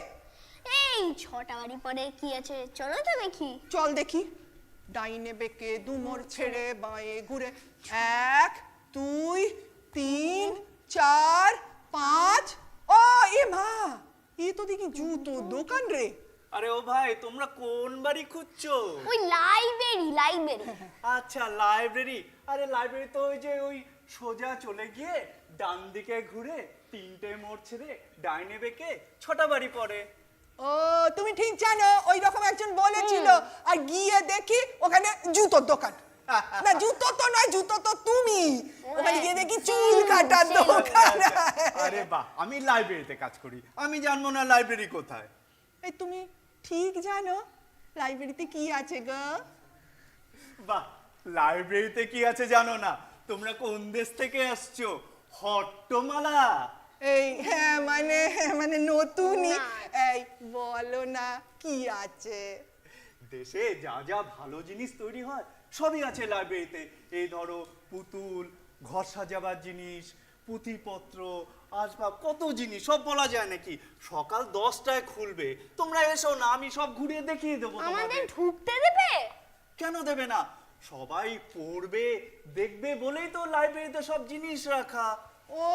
এই ছটা বাড়ি পরে কি আছে চলো তো দেখি। চল দেখি। ডাইনে বেঁকে দুমোর ছেড়ে বাঁয়ে ঘুরে, 1 2 3 4 5। ও এ মা, এ তো দেখি জুতোর দোকান রে। আরে ও ভাই, তোমরা কোন বাড়ি খুঁজছো? ওই লাইব্রেরি। আচ্ছা, লাইব্রেরি। আরে লাইব্রেরি তো ওই যে ওই সোজা চলে গিয়ে ডান দিকে ঘুরে 3টে মোড় ছেড়ে ডাইনে বেঁকে 6টা বাড়ি পড়ে। ও তুমি ঠিক জানো, ওই রকম একজন বলেছিল। আর গিয়ে দেখি ওখানে জুতোর দোকান। না জুতো তো নয়, জুতো তো তুমি। ওখানে গিয়ে দেখি চুল কাটার দোকান। আরে বাহ, আমি লাইব্রেরিতে কাজ করি, আমি জানবো না লাইব্রেরি কোথায়? এই তুমি ঠিক জানো লাইব্রেরিতে কি আছে গো? বাহ, লাইব্রেরিতে কি আছে জানো না? তোমরা কোন দেশ থেকে আসছো? হট্টমালা। এই হ্যাঁ মানে নতুনই। এই বলো না কি আছে? দেশে যা যা ভালো জিনিস তৈরি হয় সবই আছে লাইব্রেরিতে। এই ধরো পুতুল, ঘর সাজাবার জিনিস, পুঁথিপত্র, আসবাব, কত জিনিস, সব বলা যায় নাকি? সকাল 10টায় খুলবে, তোমরা এসো না, আমি সব ঘুরিয়ে দেখিয়ে দেবো আমাদের তোমাদের। ঢুকতে দেবে? কেন দেবে না? সবাই পড়বে দেখবে বলেই তো লাইব্রেরিতে সব জিনিস রাখা। ও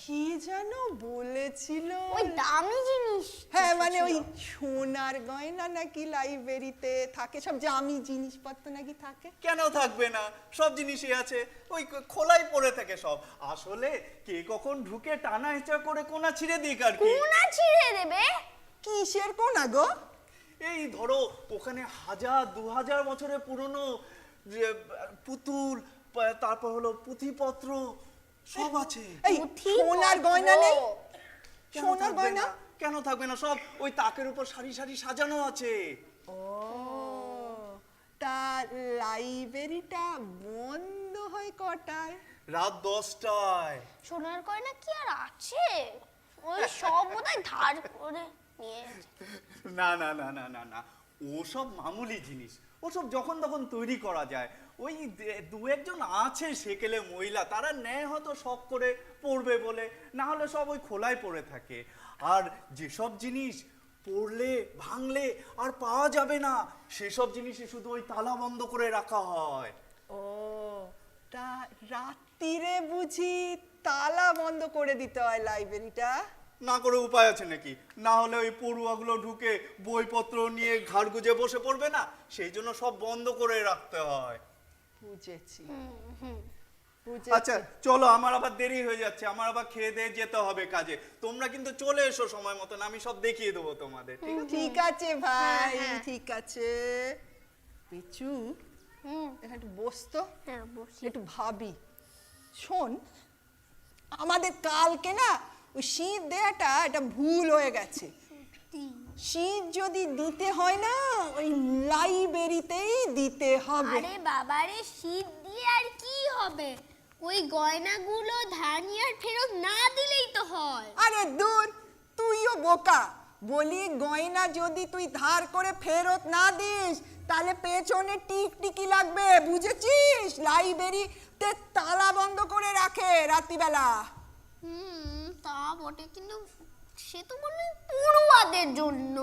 কি যেন বলেছিল? ওই দামি জিনিস। হ্যাঁ মানে ওই সোনার গয়না নাকি লাইব্রেরিতে থাকে, সব দামি জিনিসপত্র নাকি থাকে। কেন থাকবে না? সব জিনিসই আছে, ওই খোলাই পড়ে থাকে সব। আসলে কে কখন ঢুকে টানা হেঁচা করে কোনা ছিঁড়ে দিক আর কি। কোনা ছিঁড়ে দেবে? কিসের কোনা গো? এই ধরো ওখানে 1000-2000 বছরের পুরনো যে পুতুল, তারপর হলো পুঁথিপত্র, সব আছে। এই সোনার গয়না নেই? কেন সোনার থাকবে গয়না? না? কেন থাকবে না? সব ওই তাকের উপর সারি সারি সাজানো আছে। ও তা লাইব্রেরিটা বন্ধ হয় কটায়? রাত 10টায়। সোনার গয়না কি আর আছে? ওই সব বোধহয় ধার করে নিয়ে গেছে। না না না না না না, ওসব মামুলি জিনিস, ওসব যখন তখন তৈরি করা যায়। ওই দু একজন আছে সেকেলে মহিলা, তারা নেয় হয়তো শখ করে পড়বে বলে, না হলে সব ওই খোলায় পড়ে থাকে। আর যেসব জিনিস পড়লে ভাঙলে আর পাওয়া যাবে না, সেসব জিনিসই শুধু ওই তালা বন্ধ করে রাখা হয়। ও তা রাত্রিরে বুঝি তালা বন্ধ করে দিতে হয় লাইব্রেরিটা? না করে উপায় আছে নাকি? না হলে ওই পড়ুয়াগুলো ঢুকে বইপত্র নিয়ে ঘাড় গুজে বসে পড়বে না, সেই জন্য সব বন্ধ করে রাখতে হয়। বুঝেছি। আচ্ছা চলো, আমার আবার দেরি হয়ে যাচ্ছে, আমার আবার খেয়ে দিয়ে যেতে হবে কাজে। তোমরা কিন্তু চলে এসো সময় মতন, আমি সব দেখিয়ে দেবো তোমাদের। ঠিক আছে ভাই, ঠিক আছে। পিচু এখানে একটু বসতো, হ্যাঁ বসি। একটু ভাবি। শোন, আমাদের কালকে না ওই শীত দেয়াটা এটা ভুল হয়ে গেছে। শীত যদি দিতে হয় না ওই লাইব্রেরিতেই দিতে হবে। আরে বাবারে, শীত দিয়ে আর কি হবে? ওই গয়নাগুলো ধার নিয়ে আর ফেরত না দিলেই তো হয়। আরে দূর, তুইও বোকা। বলি গয়না যদি তুই ধার করে ফেরত না দিস তাহলে পেছনে টিকটিকি লাগবে, বুঝেছিস? লাইব্রেরিতে তালা বন্ধ করে রাখে রাত্রিবেলা। তা বটে, কিন্তু সে তো বললো পড়ুয়াদের জন্য।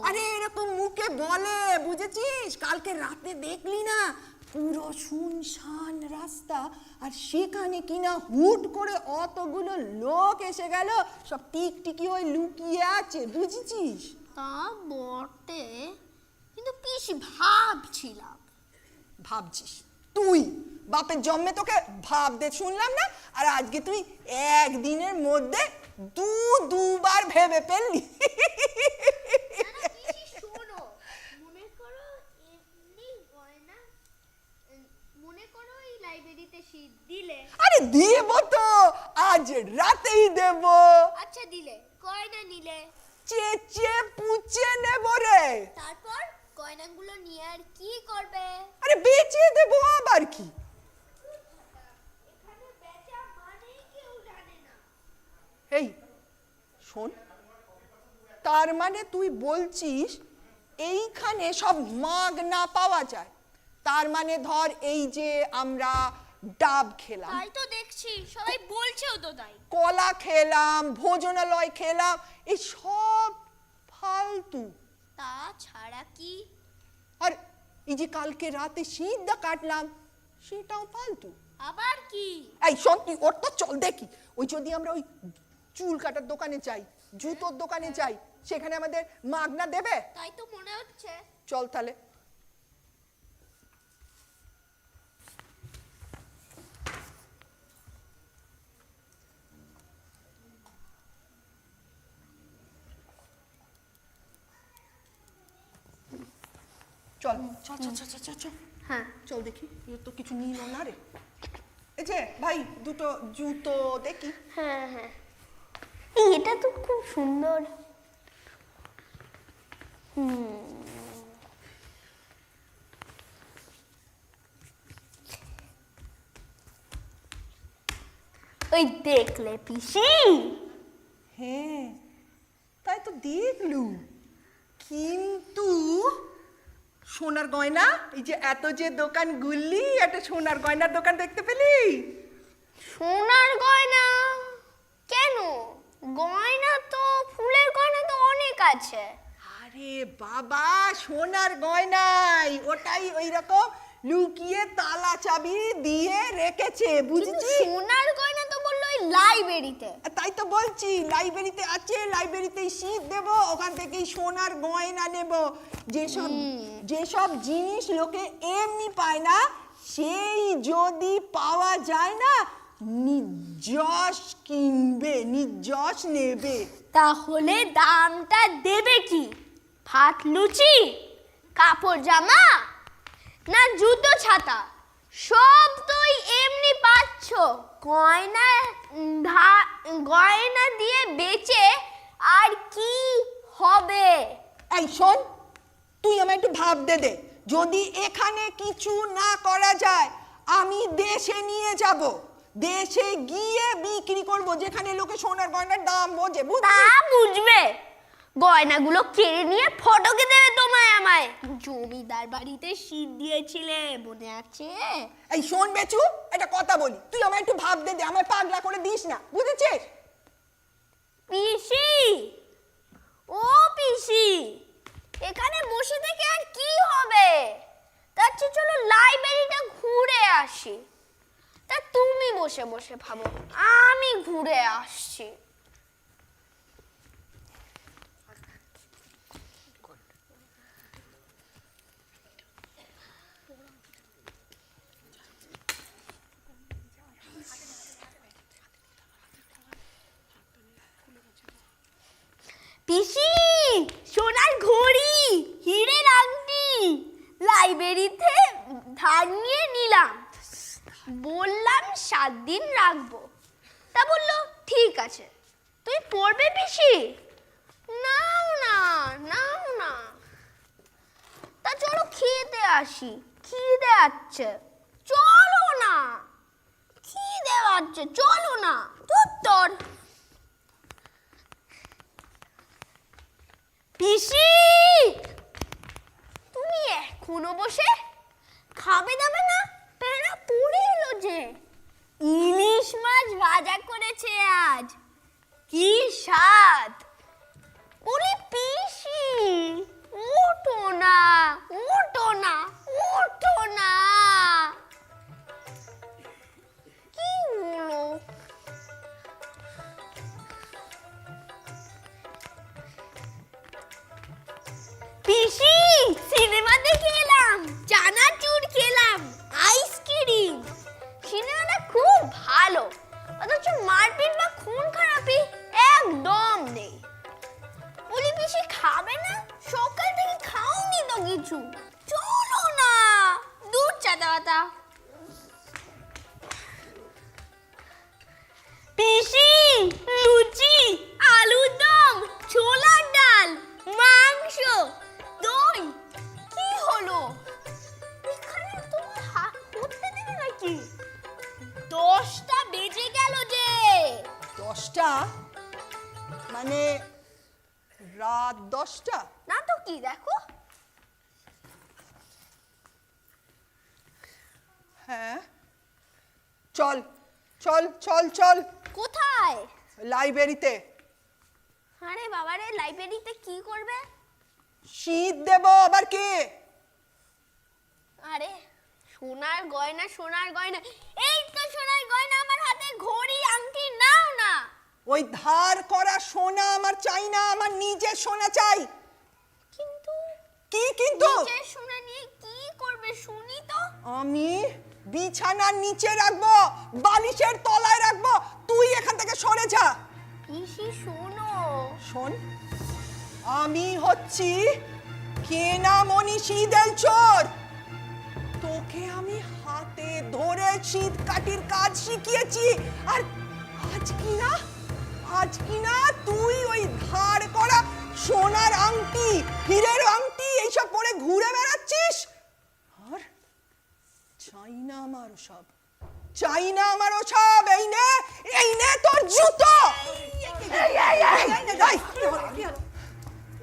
আরে এরকম মুখে বলে, বুঝেছিস? কালকে রাতে দেখলি না পুরো শুনশান রাস্তা, আর সেখানে কিনা হুট করে অতগুলো লোক এসে গেল, সব টিকটিকি হয়ে লুকিয়ে আছে, বুঝেছিস? তা বটে, কিন্তু পিসি ভাবছিলাম। ভাবছিস তুই? বাপের জন্মে তোকে ভাবতে শুনলাম না, আর আজকে তুই একদিনের মধ্যে দুবার ভেবে ফেললি। শোনো, মনে করো এমনি গয়না, মনে করো এই লাইব্রেরিতে শীত দিলে। আরে দেব তো, আজ রাতেই দেব। আচ্ছা দিলে, গয়না নিলে, চেঁচে পুচে নেব রে। তারপর গয়নাগুলো নিয়ে আর কি করবে? আরে বেচে দেব আবার কি। এখানে বেচা মানেই কেউ জানে না। এই শোন, তার মানে তুই বলছিস এইখানে সব মাগনা পাওয়া যায়? তার মানে ধর এই যে আমরা ডাব খেলাম, তাই তো দেখছি, সবাই বলছেও তো তাই। কলা খেলাম, ভোজনালয় খেলাম, এই সব ফালতু। তাছাড়া কি? আর এই যে কালকে রাতে শীতটা কাটলাম, সেটাও ফালতু। আবার কি? এই শোন, তুই ওর তো চল দেখি, ওই যদি আমরা ওই চুল কাটার দোকানে যাই, জুতোর দোকানে যাই, সেখানে আমাদের মাগনা দেবে? তাই তো মনে হচ্ছে। চল তাহলে। চল চল চল চল চল চল। হ্যাঁ চল দেখি, এ তো কিছু নিল না রে। এই যে ভাই, দুটো জুতো দেখি। হ্যাঁ হ্যাঁ, এটা তো খুব সুন্দর। ওই দেখলে পিসি? হ্যাঁ তাই তো দেখলু, কিন্তু সোনার গয়না, এই যে এত যে দোকান ঘুরলি, একটা সোনার গয়নার দোকান দেখতে পেলি? সোনার গয়না কেন? গয়না তো, ফুলের গয়না তো অনেক আছে। আরে বাবা, সোনার গয়নাই, ওটাই ওই রকম লুকিয়ে তালা চাবি দিয়ে রেখেছে, বুঝেছিস? সোনার গয়না তো বললো ওই লাইব্রেরিতে। তাই তো বলছি, লাইব্রেরিতে আছে, লাইব্রেরিতেই শীত দেব, ওখান থেকেই সোনার গয়না নেব। যেসব যেসব জিনিস লোকে এমনি পায় না, সেই যদি পাওয়া যায় না, নির্যশ কিনবে, নির্যশ নেবে। তাহলে দামটা দেবে কি? ভাত লুচি, কাপড় জামা, না জুতো ছাতা? সব তুই এমনি পাচ্ছ। গয়না গয়না দিয়ে বেচে আর কি হবে? এই শোন, তুই আমায় একটু ভাবতে দে, যদি এখানে কিছু না করা যায়, আমি দেশে নিয়ে যাব, দেশে গিয়ে বিক্রি করব, যেখানে লোকে সোনার গয়নার দাম বোঝে। তা বুঝবে, গয়নাগুলো কেড়ে নিয়ে ফটকে দেবে তোমায় আমায়। জমিদার বাড়িতে শীত দিয়েছিলে, মনে আছে? এই শোন বেচু, একটা কথা বলি, তুই আমায় একটু ভাবতে দে, আমায় পাগলা করে দিস না, বুঝেছিস? পিসি, ও পিসি, এখানে বসে থেকে আর কি হবে? তার চেয়ে চলো লাইব্রেরিটা ঘুরে আসি। তা তুমি বসে বসে ভাবো, আমি ঘুরে আসছি। পিসি, সোনার ঘড়ি, হীরের আংটি লাইব্রেরিতে ধার নিয়ে নিলাম। বললাম 7 দিন রাখবো, তা বললো ঠিক আছে। তুই পড়বে পিসি? নাও না, নাও না। তা চলো খেতে আসি, খিদে আসছে। চলো না, খিদে আসছে, চলো না। তোর পিসি, তুমি এখনো বসে খাবে দাবে না? পেড়া পড়ে এলো যে। ইলিশ মাছ ভাজা করেছে আজ, কি স্বাদ! ওরে পিসি, ওঠো না, ওঠো না, ওঠো না। কি হলো? পিসি, সিনেমা দেখে এলাম, চানাচুর খেলাম, আইসক্রিম। সিনেমাটা খুব ভালো, অথচ মারপিট বা খুন খারাপি কিছু। চলো না, দূর চাঁদা পাতা। পিসি, লুচি, আলুর দম, ছোলার ডাল, মাংস, দই। কি হলো এখানে? তোমার হাত করতে দেবে নাকি? 10টা বেজে গেল যে। 10টা মানে রাত 10টা? না তো কি, দেখো। হ্যাঁ, চল চল চল চল। কোথায়? লাইব্রেরিতে। আরে বাবারে, লাইব্রেরিতে কি করবে? শীত দেব আবার কে? আরে সোনার গয়না, সোনার গয়না। এই তো সোনার গয়না আমার হাতে, ঘড়ি, আংটি। নাও না। ওই ধার করা সোনা আমার চাই না, আমার নিজের সোনা চাই। কিন্তু কি কিন্তু? নিজের সোনা নিয়ে কি করবে শুনি তো? আমি বিছানার নিচে রাখবো, বালিশের তলায় রাখবো। তুই এখান থেকে সরে যা। পিসি শোনো। শোন, আমি হচ্ছি কেনা মনি শীতের চোর। তোকে আমি হাতে ধরে শীত কাটির কাজ শিখিয়েছি। আর আজ কিনা তুই ওই ধার করা সোনার আংটি, হীরের আংটি এইসব পরে ঘুরে বেড়াচ্ছিস। আর চাই না আমার ওসব, চাই না আমার ওসব। এই নে তোর জুতো।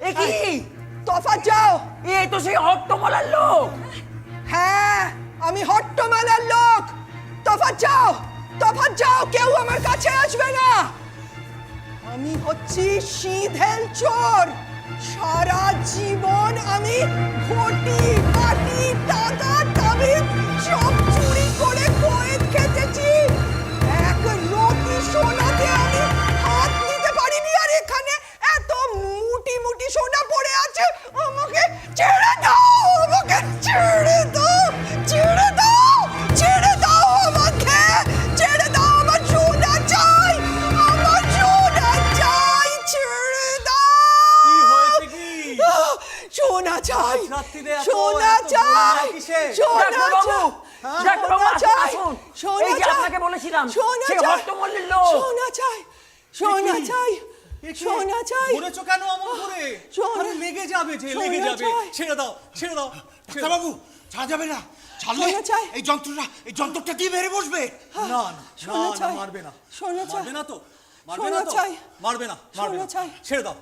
এ কি? তফাৎ যাও। এ তো সেই হট্টমালার লোক। হ্যাঁ, আমি হট্টমালার লোক। তফাৎ যাও, তফাৎ যাও, কেউ আমার কাছে আসবে না। আমি হচ্ছি শীধেল চোর। সারা জীবন আমি ঘটি বাটি টাকা তাবিজ সব চুরি করে কয়েদ খেতেছি। এক রতি সোনাতে আমি হাত দিতে পারিনি, আর এখানে এত মুটি মুটি সোনা পড়ে আছে। আমাকে ছেড়ে দাও, আমাকে ছেড়ে দাও, ছেড়ে দাও, ছেড়ে দাও আমাকে, ছেড়ে দাও। আমার সোনা চাই, আমার সোনা চাই, ছেড়ে দাও। কি হয়েছে কি? সোনা চাই, রাত্রিরে এত সোনা এত চাই, গোলমাল কিসের? সোনা ডাক্তারবাবু, চাই, ডাক্তারবাবু, সোনা আসুন, চাই, আসুন। সোনা এই যে চাই, আপনাকে বলেছিলাম, সোনা সেই চাই, হট্টমল্লির লোক। সোনা চাই, সোনা চাই, সোনা চাই। ধরেছো কেন অমন করে? সোনা- আরে লেগে যাবে যে, সোনা লেগে যাবে। চাই। ছেড়ে দাও, ছেড়ে দাও। ডাক্তারবাবু, ছাড়া যাবে না। ছাড়লে সোনা চাই। এই যন্ত্রটা দিয়ে মেরে বসবে। না না সোনা না, না, চাই, মারবে না। সোনা চাই, মারবে না তো? মারবে সোনা না তো? চাই, মারবে না, মারবে সোনা না। চাই। ছেড়ে দাও।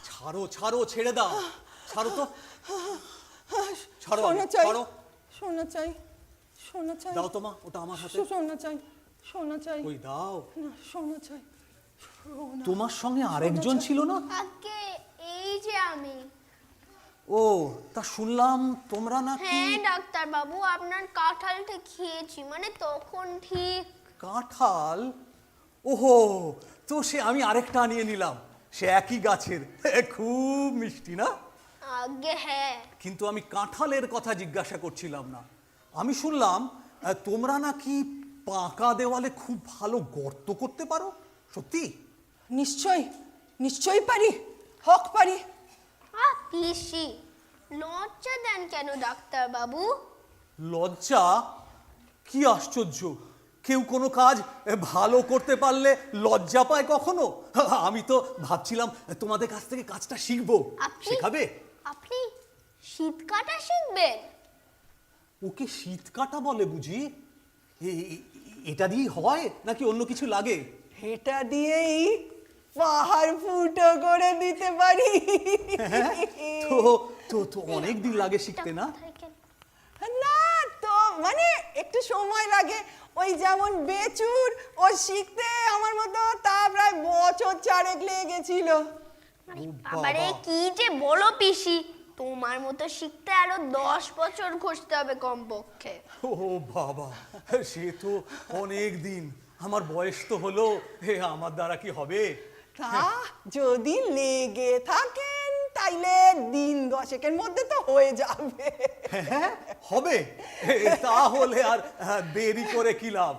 ছাড়ো, ছাড়ো, ছেড়ে দাও। ছাড়ো তো। ছাড়ো, সোনা চাই, ছাড়ো। সোনা চাই, সোনা চাই, দাও তো মা, ওটা আমার হাতে। সোনা চাই, সোনা চাই, ওই দাও। না সোনা চাই, সোনা। তোমার সঙ্গে আরেকজন ছিল না? আগে এই যে আমি। ও, তা শুনলাম তোমরা নাকি হ্যাঁ ডাক্তার বাবু, আপনার কাঁঠালটা খেয়েছি, মানে তখন ঠিক। কাঁঠাল? ওহো, তো সে আমি আরেকটা নিয়ে নিলাম, সে একই গাছের। খুব মিষ্টি না? আগে হ্যাঁ। কিন্তু আমি কাঁঠালের কথা জিজ্ঞাসা করছিলাম না। আমি শুনলাম তোমরা নাকি পাকা দেওয়ালে খুব ভালো গর্ত করতে পারো। সত্যি? নিশ্চয়, নিশ্চয়ই পারি, হক পারি। পিসি, লজ্জা দেন কেন ডাক্তার বাবু? লজ্জা? কি আশ্চর্য! কেউ কোনো কাজ ভালো করতে পারলে লজ্জা পায় কখনো? আমি তো ভাবছিলাম তোমাদের কাছ থেকে কাজটা শিখবো। শেখাবে? আপনি শীত কাটা শিখবেন? ওকে শীত কাটা বলে বুঝি? এটা দিয়ে হয় নাকি অন্য কিছু লাগে? এটা দিয়েই পাহাড় ফুটো করে দিতে পারি। তো তো তো অনেক দিন লাগে শিখতে না? না তো, মানে একটু সময় লাগে। ওই যেমন বেচুর, ও শিখতে আমার মতো তা প্রায় বছর 4 লেগেছিল। আরে কি যে বলো পিসি, তোমার মতো শিখতে আরো 10 বছর ঘষতে হবে কমপক্ষে। ও বাবা, সে তো অনেক দিন। আমার বয়স তো হলো, আমার দ্বারা কি হবে? তা যদি লেগে থাকেন তাইলে দিন 10 মধ্যে তো হয়ে যাবে। হ্যাঁ, হবে। তাহলে আর দেরি করে কি লাভ?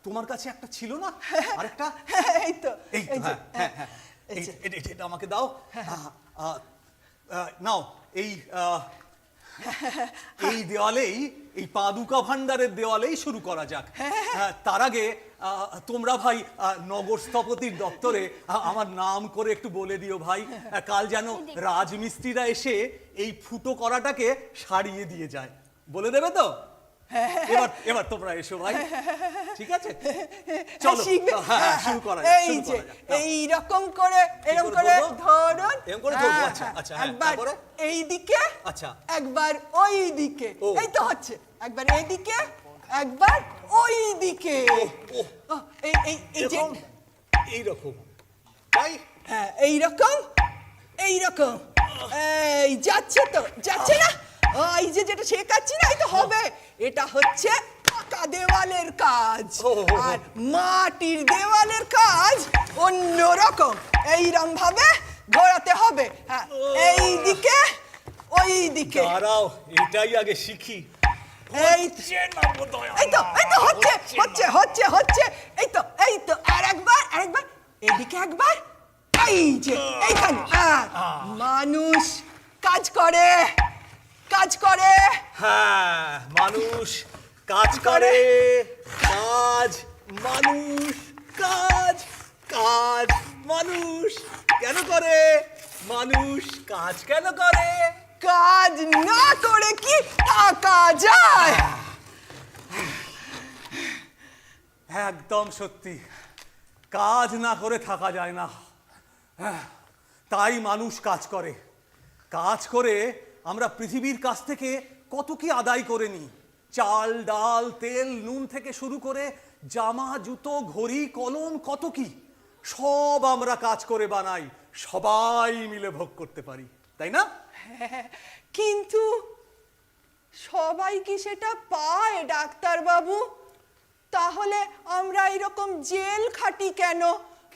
তোমার কাছে একটা ছিল না আরেকটা? এই তো, এই তো, এই যে, হ্যাঁ, হ্যাঁ, হ্যাঁ। এটা আমাকে দাও। নাও এই এই দেওয়ালেই, এই পাদুকা ভান্ডারের দেওয়ালেই শুরু করা যাক। তার আগে তোমরা ভাই নগর স্থপতির দপ্তরে আমার নাম করে একটু বলে দিও ভাই, কাল যেন রাজমিস্ত্রিরা এসে এই ফুটো করাটাকে সারিয়ে দিয়ে যায়। বলে দেবে তো? এবার এবার তোমরা এসো ভাই, ঠিক আছে? চলো শুরু করা যাক। এই যে এইরকম করে এরকম করে ধরুন, এরকম করে ধরবো। আচ্ছা আচ্ছা, একবার এইদিকে, আচ্ছা একবার ওই দিকে, এই তো হচ্ছে। একবার এইদিকে, একবার ওই দিকে। এই এই এই যে এইরকম ভাই, হ্যাঁ এইরকম এইরকম, এই যাচ্ছে তো, যাচ্ছে না? এই যে যেটা শেখাচ্ছি না, এই তো হবে। এটা হচ্ছে পাকা দেওয়ালের কাজ, আর মাটির দেওয়ালের কাজ অন্যরকম। এইরকম ভাবে ঘোরাতে হবে। হ্যাঁ, এই দিকে ওই দিকে। দাঁড়াও, এটাই আগে শিখি। এই এই তো হচ্ছে হচ্ছে হচ্ছে হচ্ছে, এই তো এই তো। আর একবার আরেকবার, এদিকে একবার, এই যে এইখানে। হ্যাঁ, মানুষ কাজ করে, কাজ করে। হ্যাঁ, মানুষ কাজ করে, কাজ মানুষ, কাজ কাজ মানুষ কেন করে? মানুষ কাজ কেন করে? কাজ না করে কি থাকা যায়? একদম সত্যি, কাজ না করে থাকা যায় না। তাই মানুষ কাজ করে। কাজ করে আমরা পৃথিবীর কাছ থেকে কত কি আদায় করে নিই। চাল ডাল তেল নুন থেকে শুরু করে জামা জুতো ঘড়ি কলম কত কি সব আমরা কাজ করে বানাই, সবাই মিলে ভোগ করতে পারি, তাই না? কিন্তু সবাই কি সেটা পায় ডাক্তার বাবু? তাহলে আমরা এরকম জেল খাটি কেন,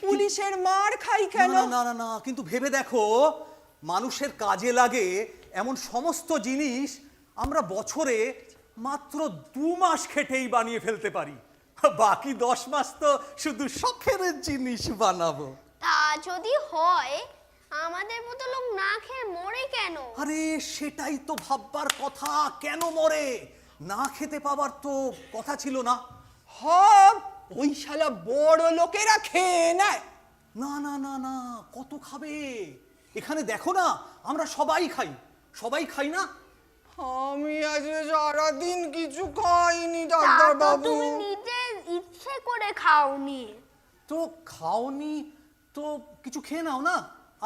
পুলিশের মার খাই কেন? না না না না, কিন্তু ভেবে দেখো, মানুষের কাজে লাগে এমন সমস্ত জিনিস আমরা বছরে মাত্র 2 মাস খেটেই বানিয়ে ফেলতে পারি। বাকি 10 মাস তো শুধু শখের জিনিস বানাবো। তা যদি হয়, আমাদের মতো লোক না খেয়ে মরে কেন? আরে সেটাই তো ভাববার কথা, কেন মরে? না খেতে পাবার তো কথা ছিল না। হব, ওই শালা বড় লোকেরা খেয়ে নেয়। না না না না, কত খাবে? এখানে দেখো না, আমরা সবাই খাই, সবাই খাই না? আমি আজ সারাদিন কিছু খাইনি তা ডাক্তার তো বাবু। তুমি নিজে ইচ্ছে করে খাওনি। তো খাওনি তো কিছু খেয়ে নাও না,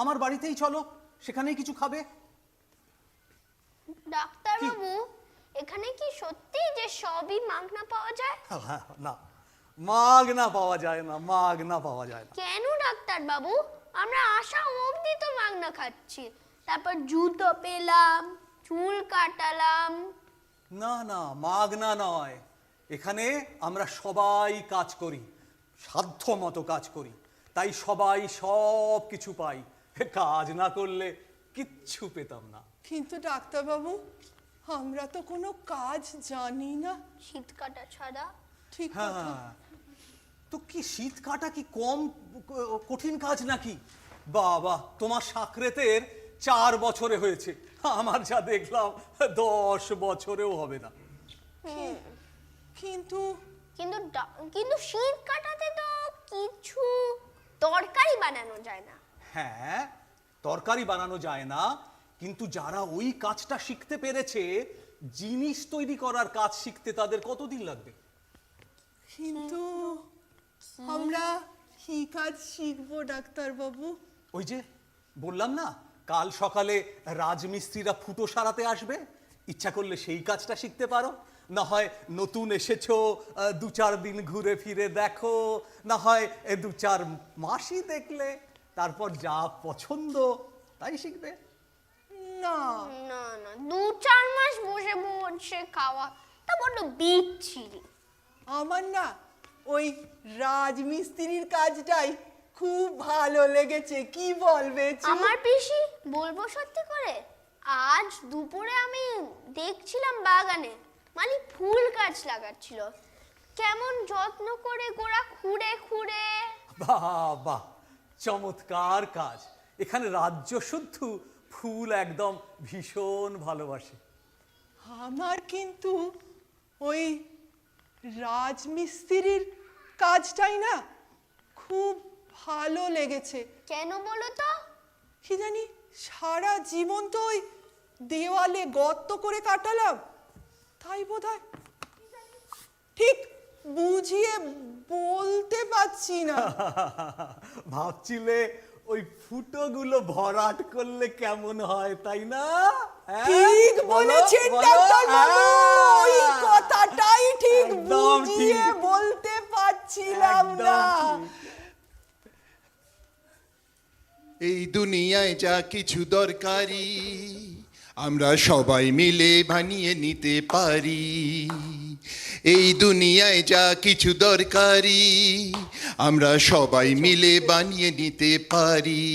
আমার বাড়িতেই চলো, সেখানেই কিছু খাবে। ডাক্তার বাবু, এখানে কি সত্যি যে সবই মাগনা পাওয়া যায়? না, মাগনা পাওয়া যায় না, মাগনা পাওয়া যায় না। কেন ডাক্তার বাবু? আমরা আসা অবধি তো মাগনা খাচ্ছি, তারপর জুতো পেলাম, চুল কাটালাম। না না, মাগনা নয়, এখানে আমরা সবাই কাজ করি, সাধ্য মতো কাজ করি, তাই সবাই সব কিছু পাই। কাজ না করলে কিচ্ছু পেতাম না। কিন্তু ডাক্তার বাবু, আমরা তো কোনো কাজ জানি না। শীত কাটা ছাড়া। ঠিক কথা। হ্যাঁ, তো কি শীত কাটা কি কম কঠিন কাজ নাকি? বাবা, তোমার সাকরেতের 4 বছরে হয়েছে, আমার যা দেখলাম 10 বছরেও হবে না। কিন্তু কিন্তু কিন্তু শীত কাটাতে তো কিছু তরকারি বানানো যায় না। হ্যাঁ, তরকারি বানানো যায় না, কিন্তু যারা ওই কাজটা শিখতে পেরেছে, জিনিস তৈরি করার কাজ শিখতে তাদের কতদিন লাগবে? কিন্তু আমরা কি কাজ শিখবো ডাক্তার বাবু? ওই যে বললাম না, কাল সকালে রাজমিস্ত্রিরা ফুটো সারাতে আসবে, ইচ্ছা করলে সেই কাজটা শিখতে পারো। না হয় নতুন এসেছো, 2-4 দিন ঘুরে ফিরে দেখো, না হয় 2-4 মাসই দেখলে, তারপর যা পছন্দ তাই শিখবে। না না না, 2-4 মাস বসে বসে খাওয়া তা বড্ড বিচ্ছিরি। আমার না ওই রাজমিস্ত্রির কাজটাই খুব ভালো লেগেছে, কি বলবে? আমার পিসি, বলবো সত্যি করে, আজ দুপুরে আমি দেখছিলাম বাগানে মালি ফুল গাছ লাগাচ্ছিল, কেমন যত্ন করে গোড়া খুঁড়ে খুঁড়ে। বাহ বাহ, চমৎকার কাজ। এখানে রাজ্য শুদ্ধ ফুল একদম ভীষণ ভালোবাসে। আমার কিন্তু ওই রাজমিস্ত্রির কাজটাই না খুব ভালো লেগেছে। কেন বলো তো? কি জানি সারা জীবন তো ওই দেওয়ালে গর্ত করে কাটালাম, তাই বোধহয় ঠিক বুঝিয়ে বলতে পারছি না। ভাবছিলে ওই ফুটোগুলো ভরাট করলে কেমন হয়, তাই না? হ্যাঁ? ঠিক বলো, বলেছেন বলো। ডাক্তার বাবু, ওই হ্যাঁ। কথাটাই ঠিক একদম বুঝিয়ে ঠিক। বলতে পারছিলাম একদম না। ঠিক। এই দুনিয়ায় যা কিছু দরকারি আমরা সবাই মিলে বানিয়ে নিতে পারি। এই দুনিয়ায় যা কিছু দরকারি আমরা সবাই মিলে বানিয়ে নিতে পারি।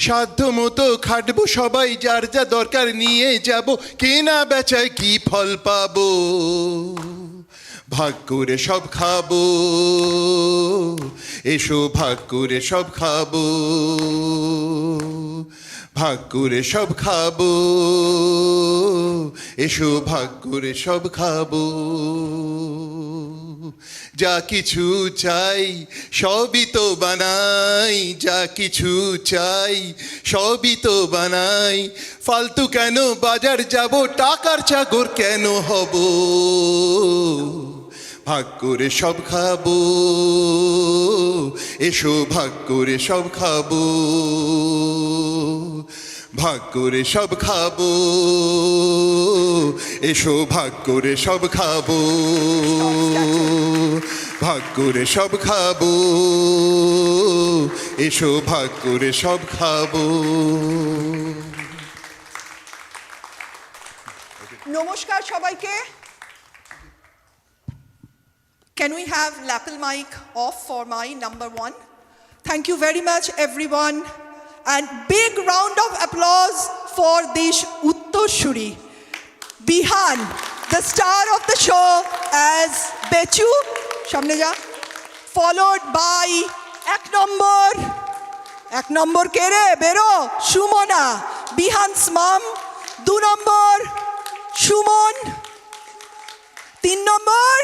সাধ্য মতো খাটবো সবাই, যার যা দরকার নিয়ে যাব, কেনা বেচায় কি ফল পাবো, ভাগ করে সব খাবো, এসো ভাগ করে সব খাবো, ভাগ করে সব খাবো, এসো ভাগ করে সব খাবো। যা কিছু চাই সবই তো বানাই, যা কিছু চাই সবই তো বানাই, ফালতু কেন বাজার যাব, টাকার চাকর কেন হব, ভাগ করে সব খাবো, এসো ভাগ করে সব খাবো, ভাগ করে সব খাবো, এসো ভাগ করে সব খাবো, ভাগ করে সব খাবো, এসো ভাগ করে সব খাবো। নমস্কার সবাইকে। Can we have lapel mic off for my number one? Thank you very much, everyone. And big round of applause for this Uttorsuri. Bihan, the star of the show as Bechu, Shamne ja, followed by এক নম্বর কে রে বেরো, সুমনা, বিহানস মাম, 2 নম্বর সুমন, 3 নম্বর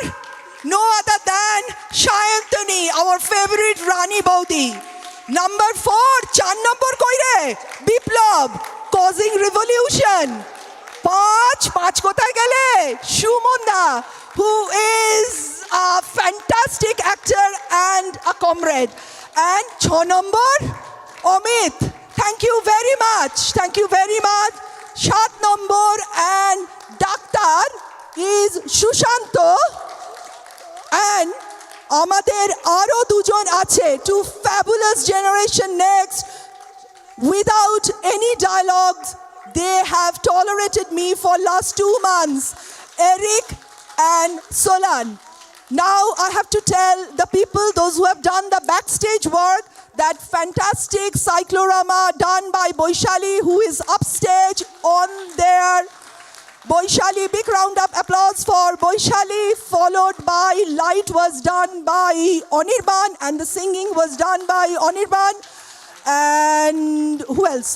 no other than Shayantani, our favorite Rani Baudi. Number 4, 4 number koi re, Biplab, causing revolution. 5 kothay gele, Shumonda, who is a fantastic actor and a comrade. And 6 number, Amit. Thank you very much. Thank you very much. 7 number and Daktar is Shushanto. And আমাদের আরো দুজন আছে, two fabulous generation next. Without any dialogues, they have tolerated me for last 2 months, Eric and Solan. Now I have to tell the people, those who have done the backstage work, that fantastic cyclorama done by Boishali, who is upstage on their Boishali, big round of applause for Boishali, followed by light was done by Onirban and the singing was done by Onirban. And who else?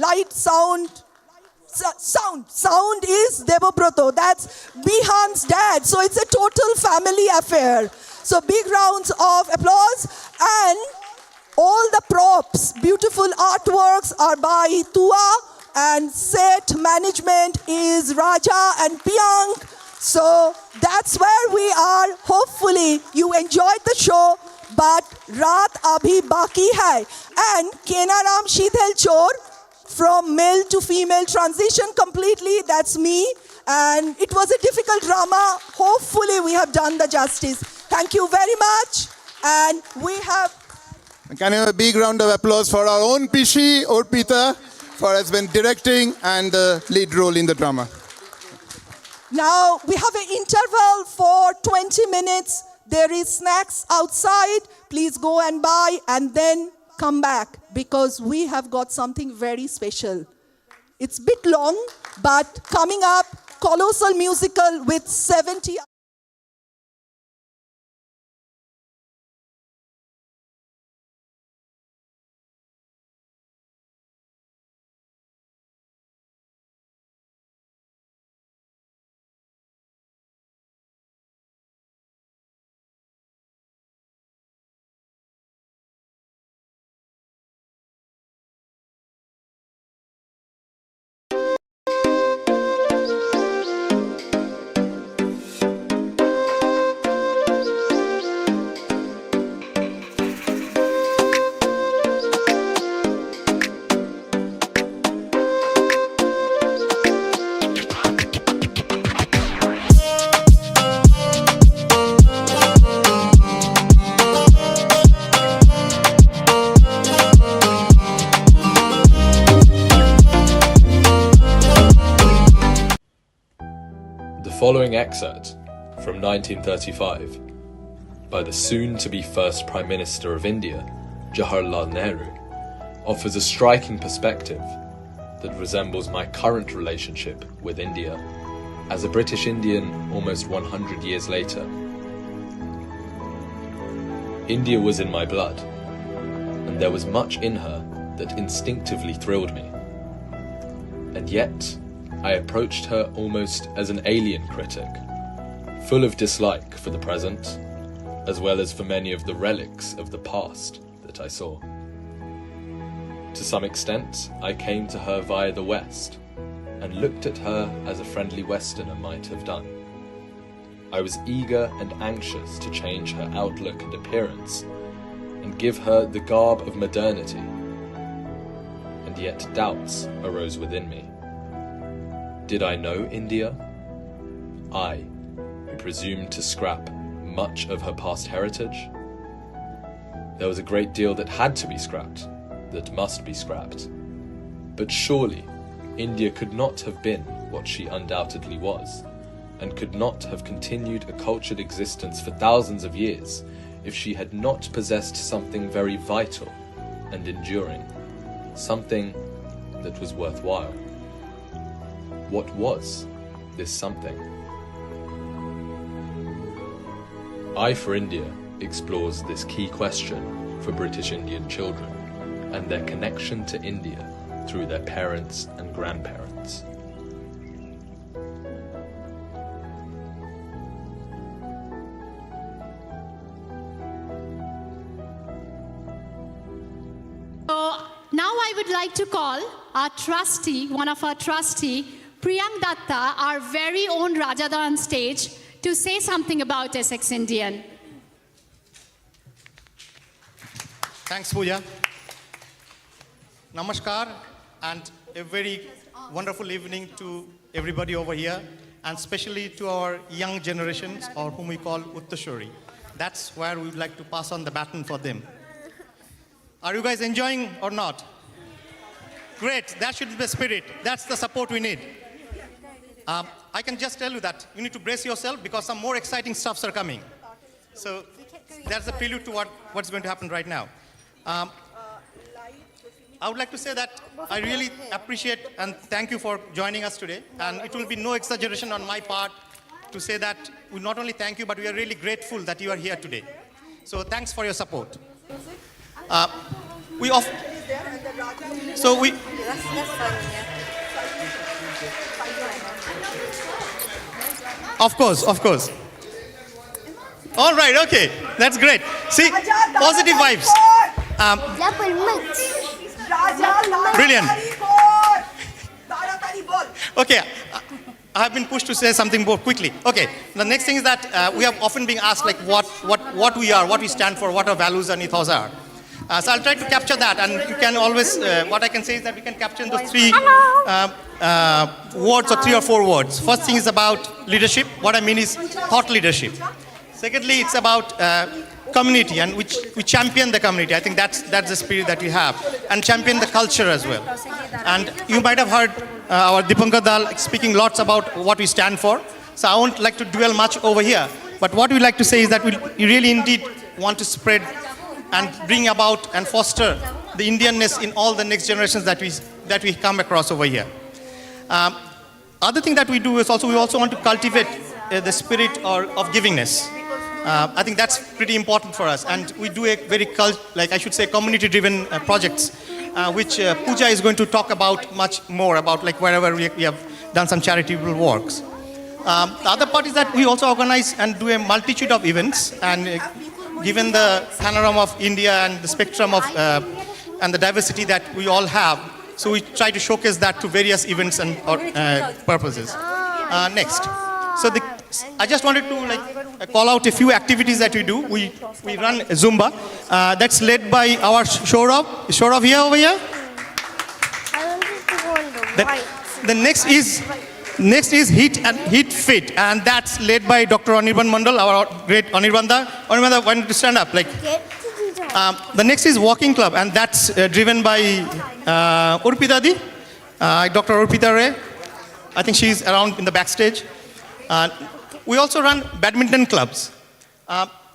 Light, sound is Devobroto. That's Bihan's dad. So it's a total family affair. So big rounds of applause. And all the props, beautiful artworks are by Tua. And set management is Raja and Piyank. So that's where we are. Hopefully you enjoyed the show, but Raat abhi baki hai. And Kenaram Shidhel Chor, from male to female transition completely, that's me. And it was a difficult drama. Hopefully we have done the justice. Thank you very much. And we have... Can you have a big round of applause for our own Pishi, Orpita, for has been directing and the lead role in the drama. Now we have an interval for 20 minutes. There is snacks outside. Please go and buy and then come back because we have got something very special. It's a bit long, but coming up, colossal musical with 70 following excerpt from 1935 by the soon-to-be first Prime Minister of India, Jawaharlal Nehru, offers a striking perspective that resembles my current relationship with India as a British Indian almost 100 years later. India was in my blood, and there was much in her that instinctively thrilled me. And yet, I approached her almost as an alien critic, full of dislike for the present, as well as for many of the relics of the past that I saw. To some extent, I came to her via the West, and looked at her as a friendly Westerner might have done. I was eager and anxious to change her outlook and appearance, and give her the garb of modernity. And yet doubts arose within me. Did I know India? I, who presumed to scrap much of her past heritage? There was a great deal that had to be scrapped, that must be scrapped. But surely, India could not have been what she undoubtedly was, and could not have continued a cultured existence for thousands of years if she had not possessed something very vital and enduring, something that was worthwhile. What was this something? I for India explores this key question for British Indian children and their connection to India through their parents and grandparents. So now I would like to call our trustee, one of our trustee, Priyam Datta, our very own Rajada on stage, to say something about Essex Indian. Thanks, Pooja. Namaskar, and a very wonderful evening to everybody over here, and especially to our young generations, or whom we call Uttorsuri. That's where we'd like to pass on the baton for them. Are you guys enjoying or not? Great, that should be the spirit. That's the support we need. I can just tell you that you need to brace yourself because some more exciting stuffs are coming. So that's the prelude to what's going to happen right now. I would like to say that I really appreciate and thank you for joining us today. And it will be no exaggeration on my part to say that we not only thank you, but we are really grateful that you are here today. So thanks for your support. Of course. All right, okay, that's great. See, positive vibes. Brilliant. Okay, I have been pushed to say something more quickly. Okay, the next thing is that we have often been asked like what we are, what we stand for, what our values and ethos are. So I'll try to capture that, and you can always, what I can say is that we can capture in those three words or 3 or 4 words. First thing is about leadership. What I mean is thought leadership. Secondly, it's about community, and we champion the community. I think that's the spirit that we have, and champion the culture as well. And you might have heard our Dipankar Dal speaking lots about what we stand for. So I won't like to dwell much over here. But what we like to say is that we really indeed want to spread and bring about and foster the Indianness in all the next generations that we come across over here. Other thing that we do is we also want to cultivate the spirit of givingness. I think that's pretty important for us, and we do a very community-driven projects, which Pooja is going to talk about much more about, like wherever we have done some charitable works. The other part is that we also organize and do a multitude of events, and given the panorama of India and the spectrum of and the diversity that we all have, so we try to showcase that to various events and purposes. Next, so I just wanted to call out a few activities that we do. We run Zumba. That's led by our Shorav. Is Shorav here over here? The next is Hit Fit, and that's led by Dr. Anirban Mandal, our great Anirbanda. Anirbanda, why don't you stand up? The next is Walking Club, and that's driven by Urpita Di, Dr. Urpita Ray. I think she's around in the backstage. We also run badminton clubs.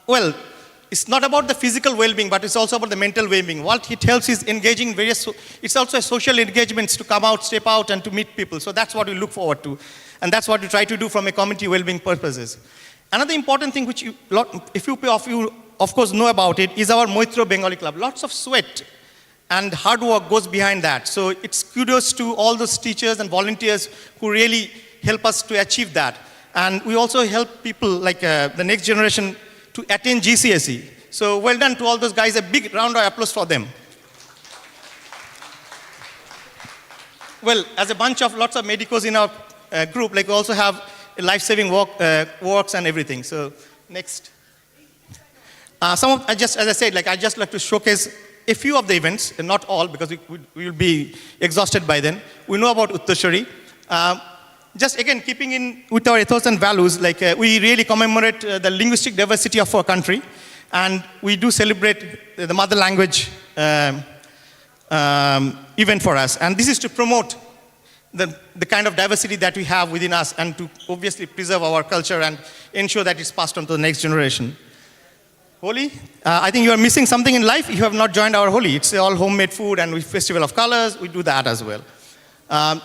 Well, it's not about the physical well-being, but it's also about the mental well-being. What it helps is engaging various, it's also a social engagements to come out, step out, and to meet people. So that's what we look forward to. And that's what we try to do from a community well-being purposes. Another important thing which if you of course know about it, is our Moitro Bengali Club. Lots of sweat and hard work goes behind that. So it's kudos to all those teachers and volunteers who really help us to achieve that. And we also help people like the next generation to attain GCSE. So well done to all those guys. A big round of applause for them. Well, as a bunch of lots of medicos in our group, like we also have life-saving works and everything. So next. As I said, like I just like to showcase a few of the events, and not all, because we will be exhausted by then. We know about Uttorsuri. Just again, keeping in with our ethos and values, like we really commemorate the linguistic diversity of our country, and we do celebrate the mother language event for us. And this is to promote the kind of diversity that we have within us, and to obviously preserve our culture and ensure that it's passed on to the next generation. Holi, I think you are missing something in life. You have not joined our Holi. It's all homemade food, and we Festival of Colors, we do that as well.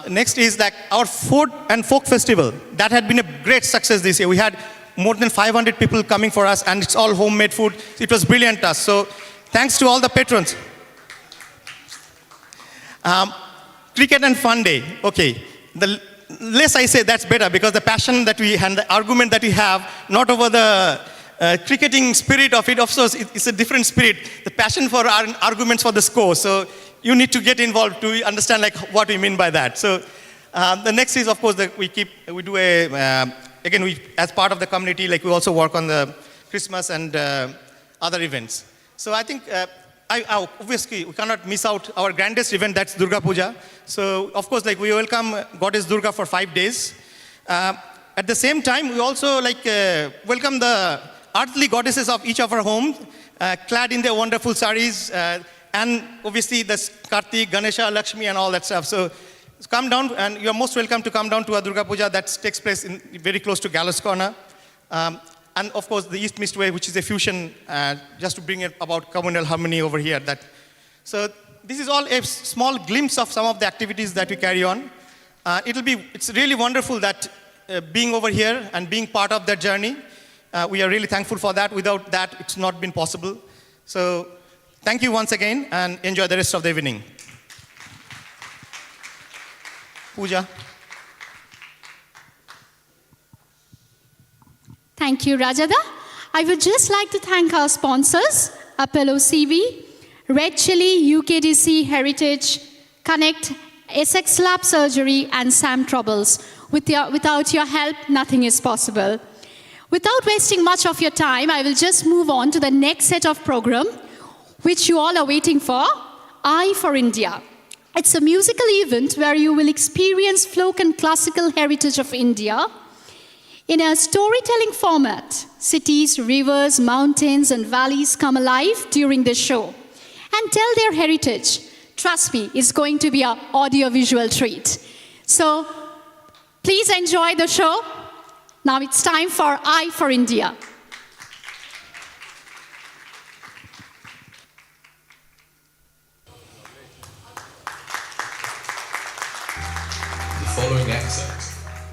Next is that our food and folk festival. That had been a great success this year. We had more than 500 people coming for us, and it's all homemade food. It was brilliant to us. So thanks to all the patrons. Cricket and Fun Day. Okay, the less I say, that's better, because the passion that we and the argument that we have, not over the cricketing spirit of it, of course, it's a different spirit. The passion for our arguments for the score. So you need to get involved to understand like what we mean by that. So the next is, of course, that we do again, as part of the community, like we also work on the Christmas and other events. So I think, obviously, we cannot miss out our grandest event, that's Durga Puja. So, of course, like we welcome Goddess Durga for 5 days. At the same time, we also welcome the earthly goddesses of each of our homes, clad in their wonderful saris, and obviously the Kartik, Ganesha, Lakshmi, and all that stuff. So come down, and you're most welcome to come down to a Durga Puja that takes place very close to Gallows Corner. And of course, the East Mist Way, which is a fusion, just to bring it about communal harmony over here. So this is all a small glimpse of some of the activities that we carry on. It's really wonderful that being over here and being part of that journey, we are really thankful for that. Without that, it's not been possible. So thank you once again, and enjoy the rest of the evening. Pooja. Thank you, Rajada. I would just like to thank our sponsors, Apollo CV, Red Chili, UKDC Heritage, Connect, Essex Lab Surgery, and Sam Troubles. Without your help, nothing is possible. Without wasting much of your time, I will just move on to the next set of program, which you all are waiting for, I for India. It's a musical event where you will experience folk and classical heritage of India in a storytelling format. Cities, rivers, mountains, and valleys come alive during this show and tell their heritage. Trust me, it's going to be an audio-visual treat. So please enjoy the show. Now it's time for I for India. The following excerpt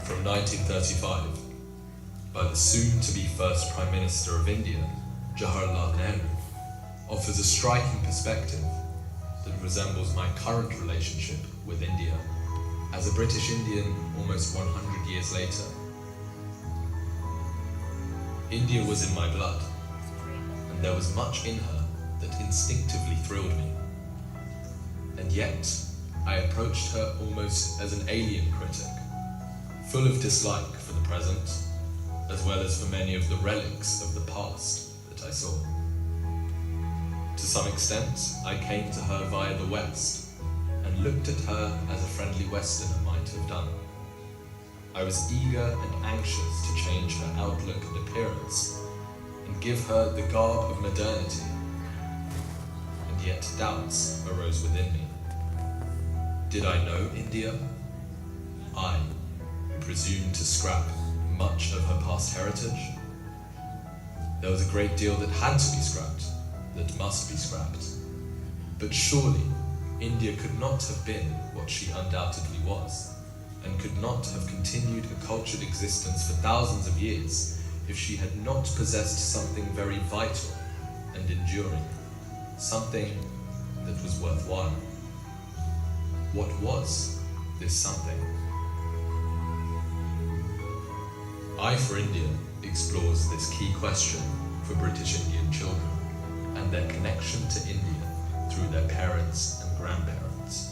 from 1935 by the soon-to-be first Prime Minister of India, Jawaharlal Nehru, offers a striking perspective that resembles my current relationship with India as a British Indian almost 100 years later. India was in my blood, and there was much in her that instinctively thrilled me. And yet, I approached her almost as an alien critic, full of dislike for the present, as well as for many of the relics of the past that I saw. To some extent, I came to her via the West, and looked at her as a friendly Westerner might have done. I was eager and anxious to change her outlook and appearance, and give her the garb of modernity. And yet doubts arose within me. Did I know India? I, who presumed to scrap much of her past heritage. There was a great deal that had to be scrapped, that must be scrapped. But surely, India could not have been what she undoubtedly was, and could not have continued a cultured existence for thousands of years if she had not possessed something very vital and enduring, something that was worthwhile. What was this something? I for India explores this key question for British Indian children and their connection to India through their parents and grandparents.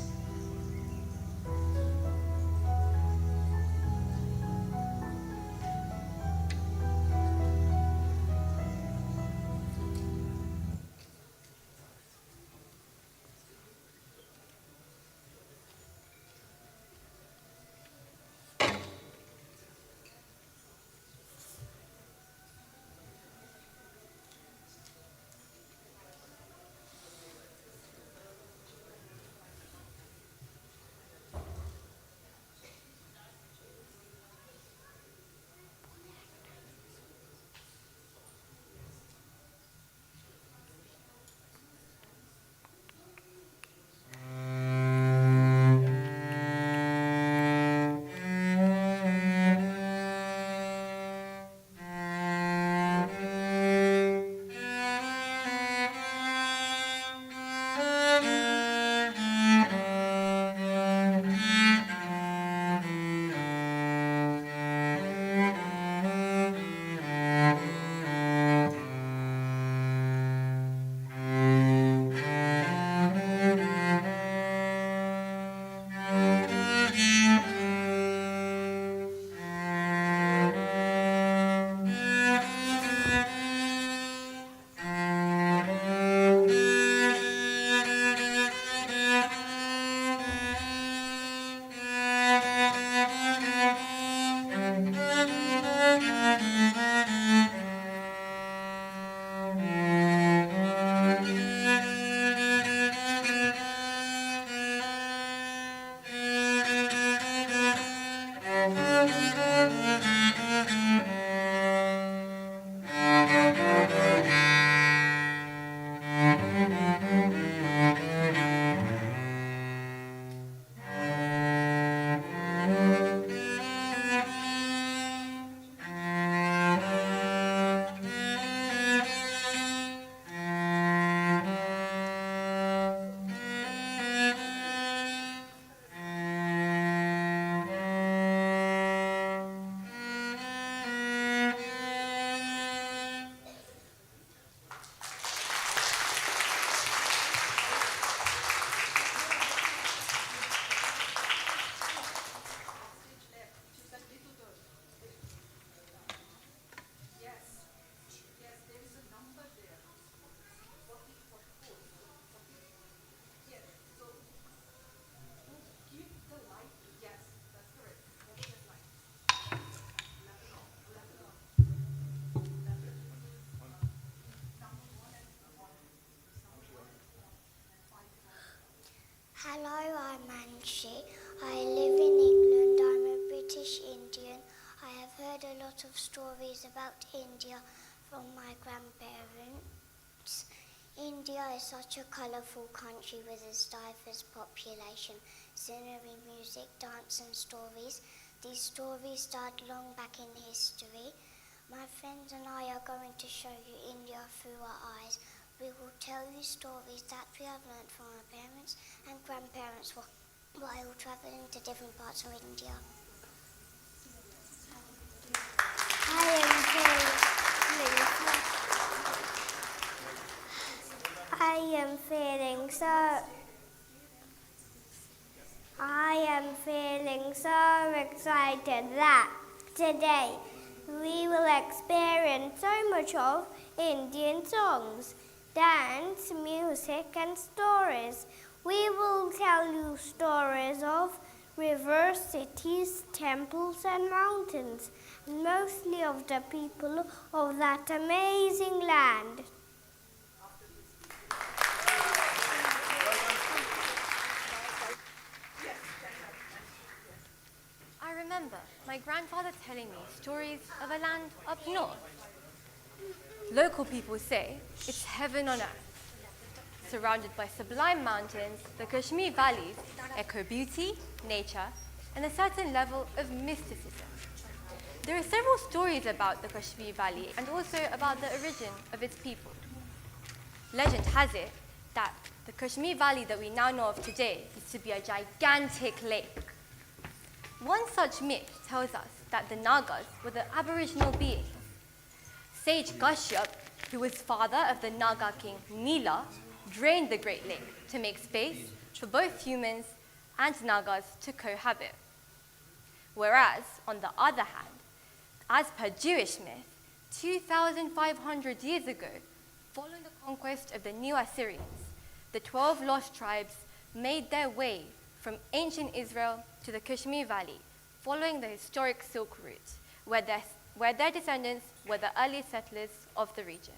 Hello, I'm Manshi. I live in England. I'm a British Indian. I have heard a lot of stories about India from my grandparents. India is such a colourful country with its diverse population, scenery, music, dance and stories. These stories start long back in history. My friends and I are going to show you India through our eyes. We will tell you stories that we have learned from our parents and grandparents while travelling to different parts of India. I am feeling so excited that today we will experience so much of Indian songs, dance, music and stories. We will tell you stories of rivers, cities, temples and mountains, and mostly of the people of that amazing land. I remember my grandfather telling me stories of a land up north. Local people say it's heaven on earth. Surrounded by sublime mountains, the Kashmir valleys echo beauty, nature, and a certain level of mysticism. There are several stories about the Kashmir Valley and also about the origin of its people. Legend has it that the Kashmir Valley that we now know of today used to be a gigantic lake. One such myth tells us that the Nagas were the aboriginal beings. Sage Kashyap, who was father of the Naga king Nila, drained the Great Lake to make space for both humans and Nagas to cohabit. Whereas, on the other hand, as per Jewish myth, 2,500 years ago, following the conquest of the New Assyrians, the 12 lost tribes made their way from ancient Israel to the Kashmir Valley, following the historic Silk Route, where their descendants were the early settlers of the region.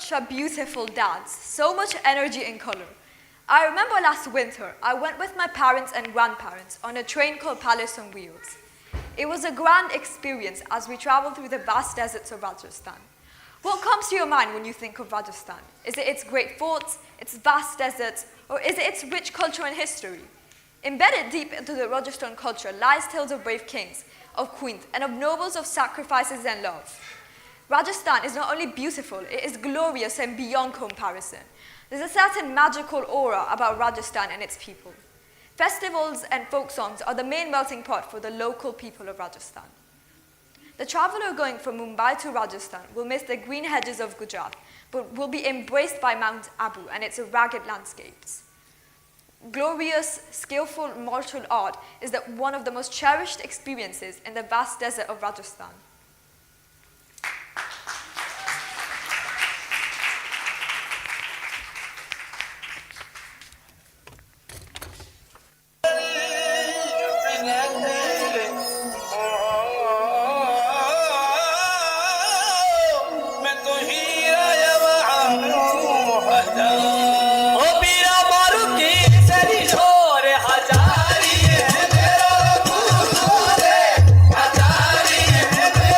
such a beautiful dance, so much energy and color. I remember last winter, I went with my parents and grandparents on a train called Palace on Wheels. It was a grand experience as we traveled through the vast deserts of Rajasthan. What comes to your mind when you think of Rajasthan? Is it its great forts, its vast deserts, or is it its rich culture and history? Embedded deep into the Rajasthan culture lies tales of brave kings, of queens, and of nobles of sacrifices and love. Rajasthan is not only beautiful, it is glorious and beyond comparison. There's a certain magical aura about Rajasthan and its people. Festivals and folk songs are the main melting pot for the local people of Rajasthan. The traveler going from Mumbai to Rajasthan will miss the green hedges of Gujarat, but will be embraced by Mount Abu and its rugged landscapes. Glorious, skillful martial art is one of the most cherished experiences in the vast desert of Rajasthan. हजार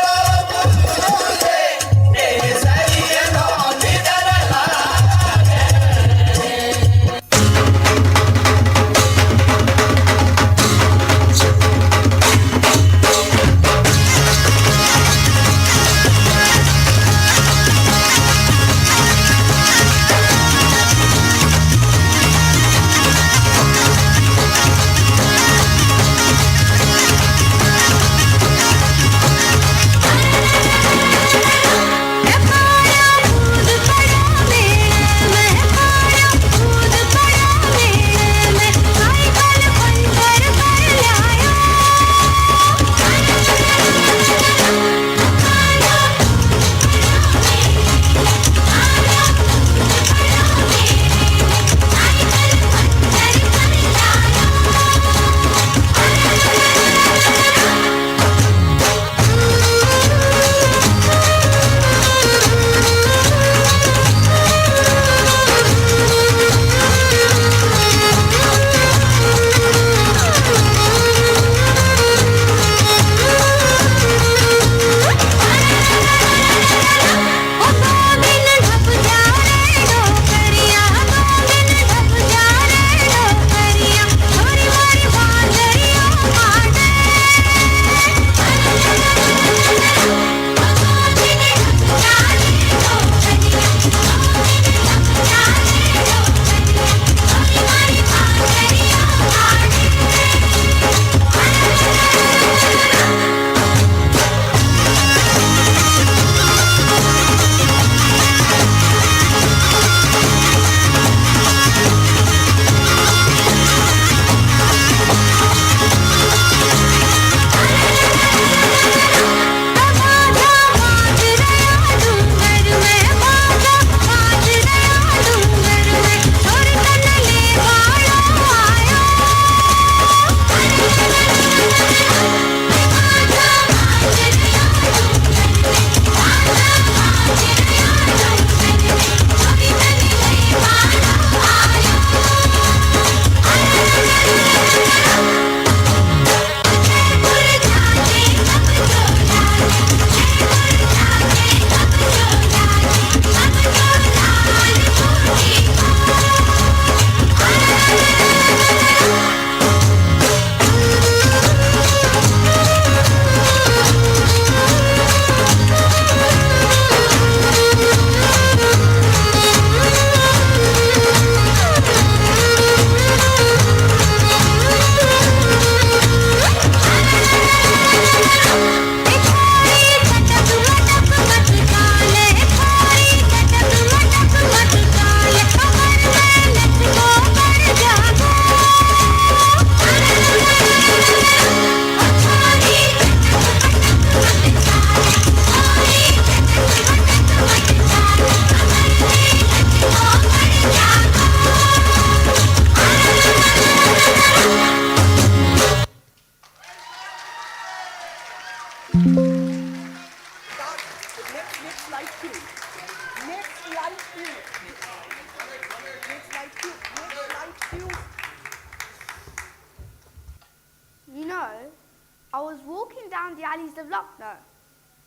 I was walking down the alleys of Lucknow.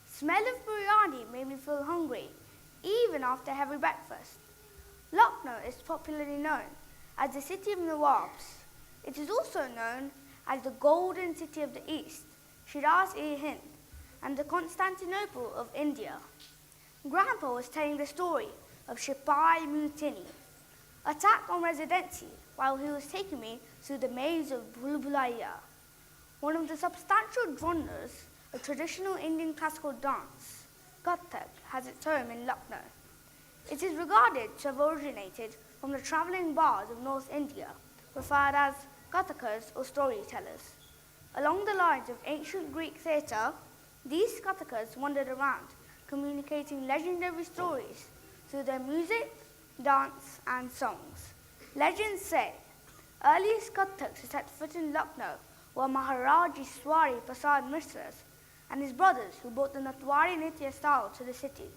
Smell of biryani made me feel hungry, even after heavy breakfast. Lucknow is popularly known as the city of Nawabs. It is also known as the Golden City of the East, Shiraz-e-Hind, and the Constantinople of India. Grandpa was telling the story of Sipai Mutiny, attack on Residency, while he was taking me through the maze of Bhul-Bhulaiya, one of the substantial genres of traditional Indian classical dance. Kathak has its home in Lucknow. It is regarded to have originated from the travelling bards of North India, referred as Kathakas or storytellers. Along the lines of ancient Greek theatre, these Kathakas wandered around, communicating legendary stories through their music, dance, and songs. Legends say earliest Kathaks to set foot in Lucknow were Maharaji Swari Prasad Mishras and his brothers, who brought the Natwari Nitya style to the city.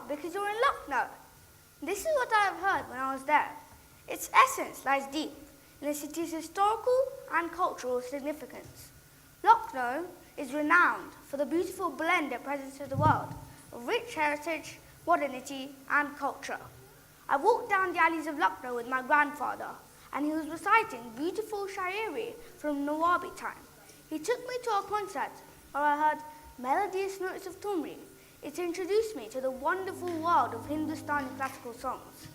because you're in Lucknow. This is what I have heard when I was there. Its essence lies deep in the city's historical and cultural significance. Lucknow is renowned for the beautiful blend it presents to the world of rich heritage, modernity, and culture. I walked down the alleys of Lucknow with my grandfather, and he was reciting beautiful shairi from Nawabi time. He took me to a concert where I heard melodious notes of Tumri. It introduced me to the wonderful world of Hindustani classical songs.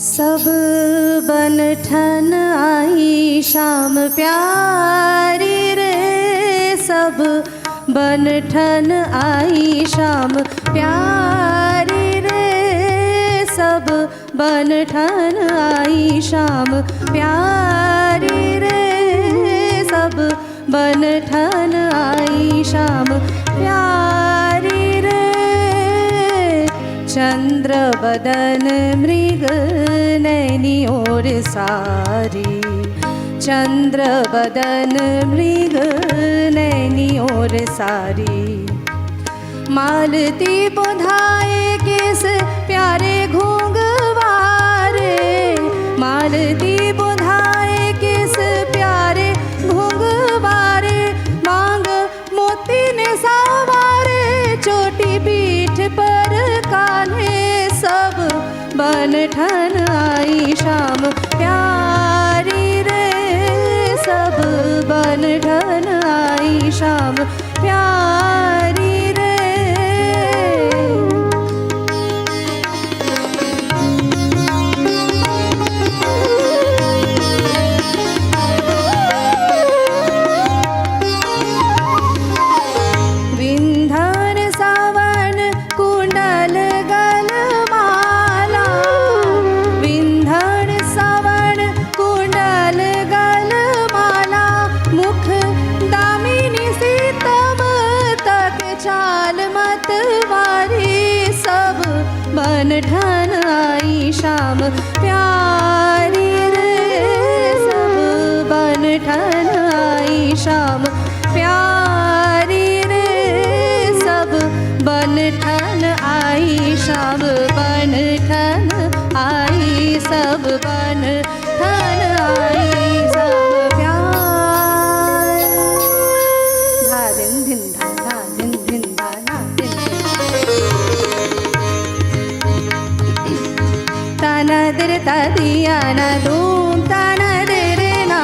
सब बन ठन आई शाम प्यारी रे, सब बन ठन आई शाम प्यारी रे, सब बन ठन आई शाम प्यारी रे, सब बन ठन आई शाम प्यारी रे। चंद्र बदन मृग नैनी और सारी, चंद्र बदन मृग नैनी और सारी। मालती बुधाए किस प्यारे घूंघवारे, मालती बुधाए किस प्यारे घूंघवारे। मांग मोती ने सावारे, चोटी पीठ पर कान्हे, सब बन ठन आई शाम प्यारी रे, सब बन ठन आई शाम प्यारी रे। विंधन सावन कुंडल गलमाला, विंधन सावन कुंडल गलमाला। मुख दामिनी सीतम तक चाल मतवारी, सब बन ठन आई शाम प्यारी रे, सब बन ठन आई शाम प्यारी रे, सब बन ठन आई शाम बन ठन आई, सब बन ठन आई सब प्यार। धा दिन धिन धा धा दिन धिन धा ना दिन तना दिर तदिया ना धूम तना दिर ना,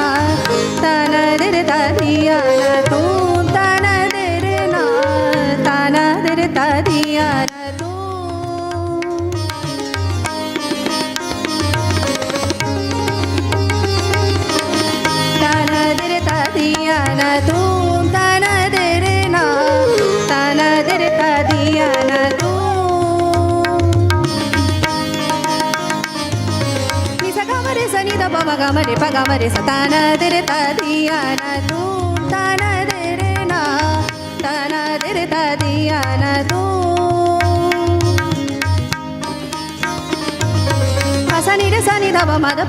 तना दिर तदिया ना धूम तना दिर ना, तना दिर तदिया ना धूम। तना दिर तदिया ना धूम तना दिर ना, तना दिर तदिया ना धूम। Ni da ba ma ga ma re pa ga ma re sa ta na de re ta di ya na tu ta na de re na, ta na de re ta di ya na tu. Sa ni re sa ni da ba ma ga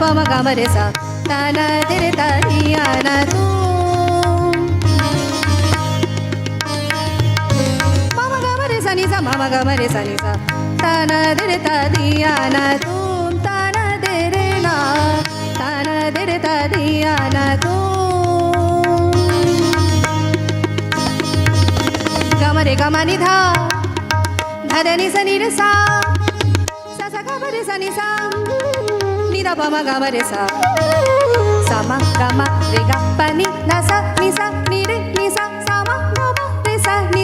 ma re sa ta na de re ta di ya na tu. Ma ma ga ma re sa ni sa ma ma ga ma re sa ni sa ta na de re ta di ya na tu. ताना दिर तदिया ना तू। गमरे गमनि धा धनि सनि रे सा सा सा गमरे सनि सा नि दा पमा गमरे सा सा मा गम रे ग प नि दा सा नि रे नि सा मा गम रे सा नि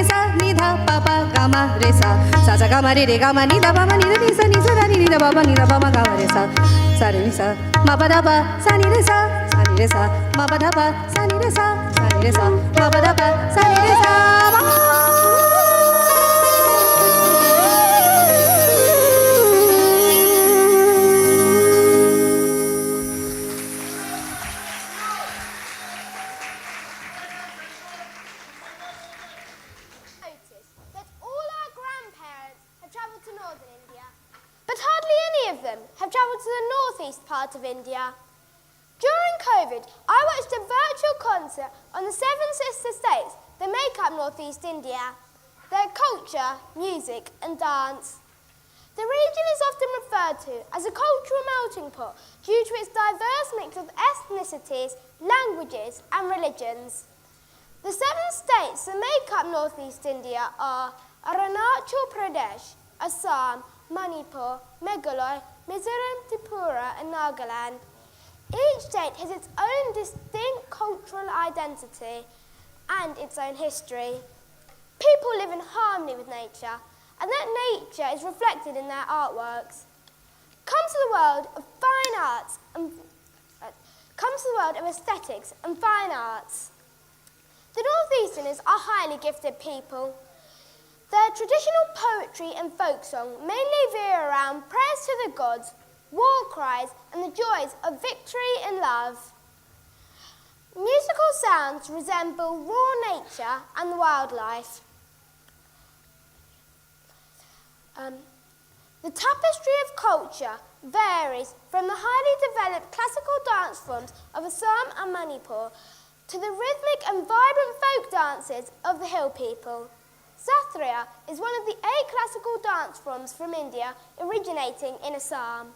धा प प गम रे सा सा सा गमरे रे गम नि दा पमा नि रे नि सा दा नि दा पमा नि दा पमा गमरे सा सा रे नि सा ma pa da pa sa ni re sa ma pa da pa sa ni re sa ma pa da pa sa ni re sa ma. That all our grandparents to the northeast part of India. During COVID, I watched a virtual concert on the Seven Sister States that make up northeast India. Their culture, music and dance. The region is often referred to as a cultural melting pot due to its diverse mix of ethnicities, languages and religions. The 7 states that make up northeast India are Arunachal Pradesh, Assam, Manipur, Meghalaya, Mizoram, Tripura and Nagaland. Each state has its own distinct cultural identity and its own history. People live in harmony with nature, and that nature is reflected in their artworks. Come to the world of fine arts and come to the world of aesthetics and fine arts. The Northeasterners are highly gifted people. Their traditional poetry and folk song mainly veer around prayers to the gods, war cries, and the joys of victory and love. Musical sounds resemble raw nature and the wildlife. The tapestry of culture varies from the highly developed classical dance forms of Assam and Manipur to the rhythmic and vibrant folk dances of the hill people. Satriya is one of the 8 classical dance forms from India originating in Assam.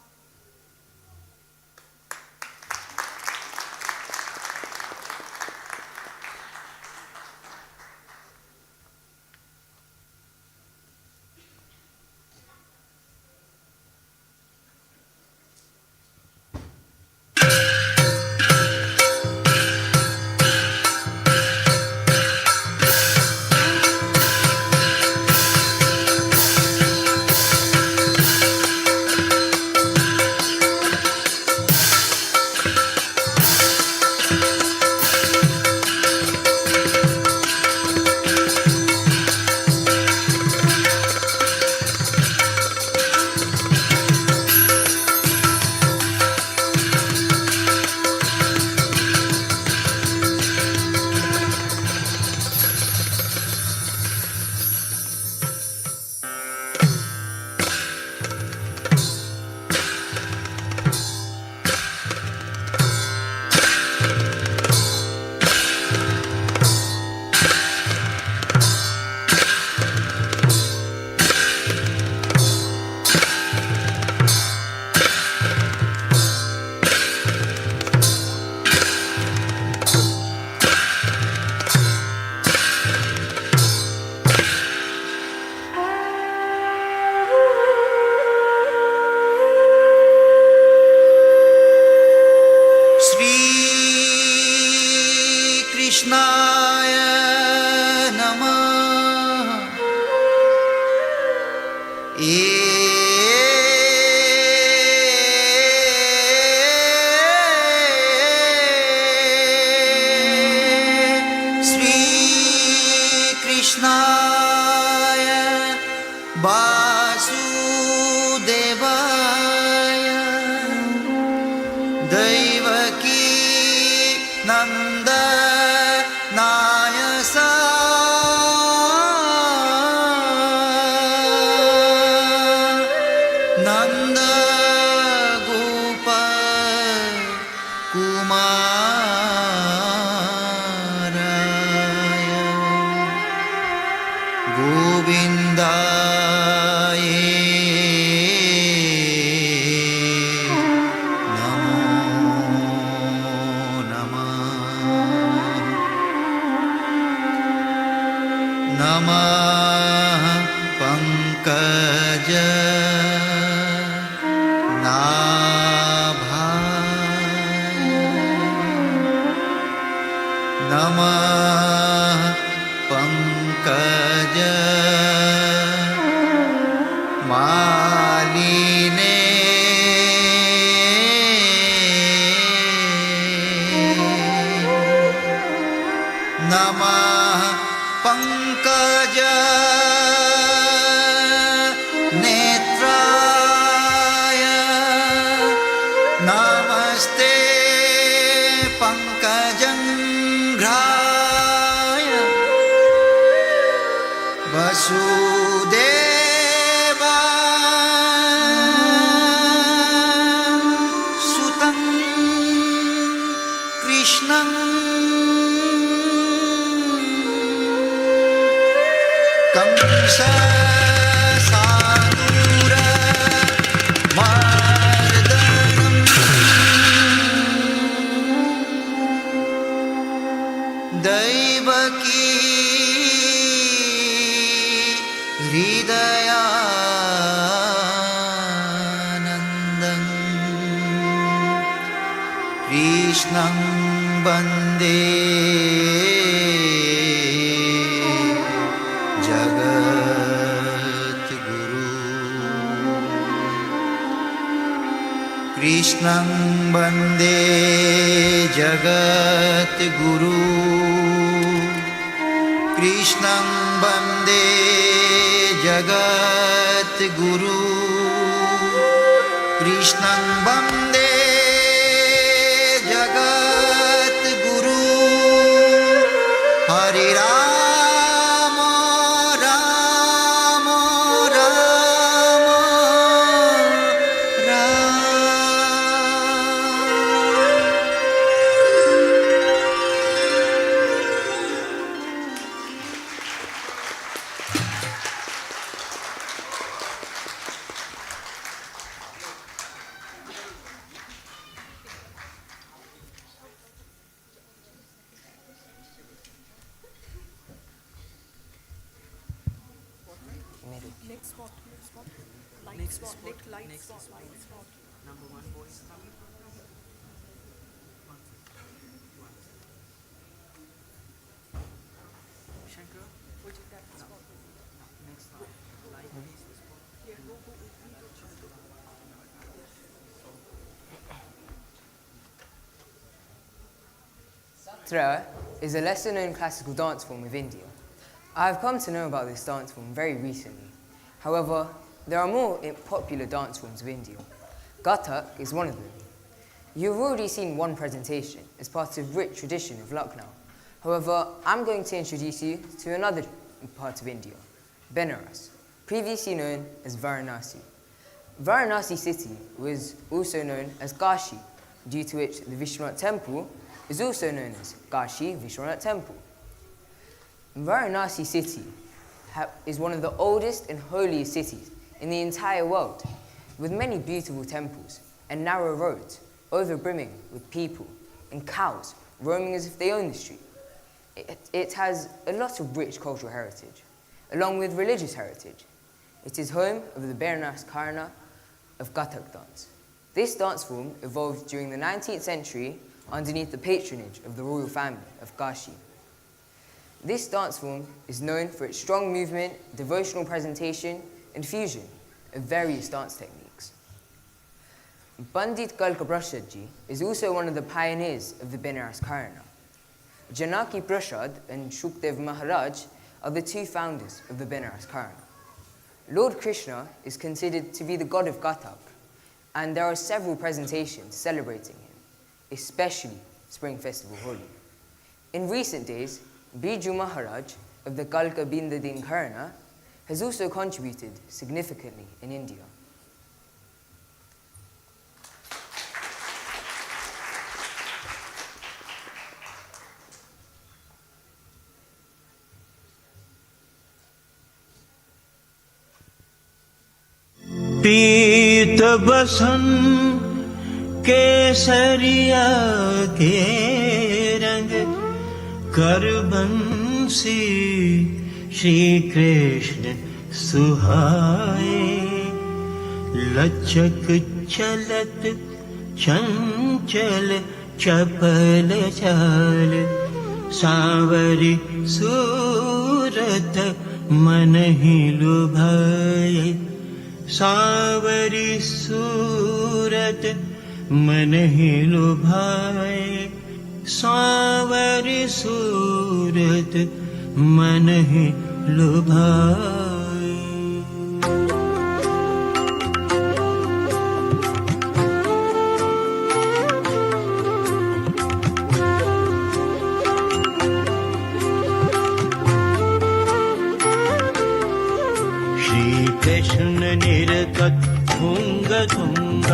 कृष्णं कंससानूर मर्दनं दैवकी हृदयानन्दं कृष्णं वन्दे जगद्गुरु कृष्णं वन्दे जगद्गुरु कृष्णं वन्दे जगद्गुरु कृष्णं वन्दे जगद्गुरु हरे Ram Ram Ram Satra is a lesser known classical dance form of India. I have come to know about this dance form very recently. However, there are more popular dance forms of India. Kathak is one of them. You've already seen one presentation as part of rich tradition of Lucknow. However, I'm going to introduce you to another part of India, Benares, previously known as Varanasi. Varanasi city was also known as Kashi, due to which the Vishwanath temple is also known as Kashi Vishwanath Temple. Varanasi city is one of the oldest and holiest cities in the entire world, with many beautiful temples and narrow roads overbrimming with people and cows roaming as if they own the street. It has a lot of rich cultural heritage, along with religious heritage. It is home of the Benares Karna of Kathak dance. This dance form evolved during the 19th century underneath the patronage of the royal family of Kashi. This dance form is known for its strong movement, devotional presentation, and fusion of various dance techniques. Pandit Kalka Prasad ji is also one of the pioneers of the Benares Karna. Janaki Prasad and Shukdev Maharaj are the two founders of the Benares Karna. Lord Krishna is considered to be the god of Kathak, and there are several presentations celebrating him, especially Spring Festival Holi. In recent days, Biju Maharaj of the Kalka Bindadin Karna has also contributed significantly in India. पीत बसन केसरिया के रंग कर बंसी श्री कृष्ण सुहाए लचक चलत चंचल चपल चाल सांवरी सूरत मन ही लुभाए सांवरी सूरत मन ही लुभाए सांवरी सूरत मन ही लुभाए कृष्ण निरतत भुंग धुंग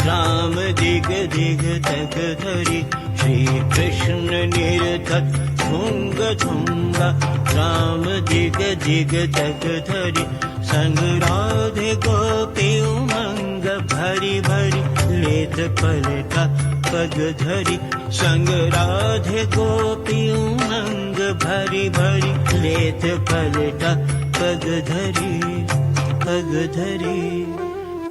राम दिग दिग तक धरि श्रीकृष्ण निर्धत भुंग भुंगा राम दिग दिग जग धरि संग राधे गोपी उमंग भरी भरी लेत पलटा पग धरि संग राधे गोपी उमंग भरी भरी लेत पलटा पग धरि पग धरि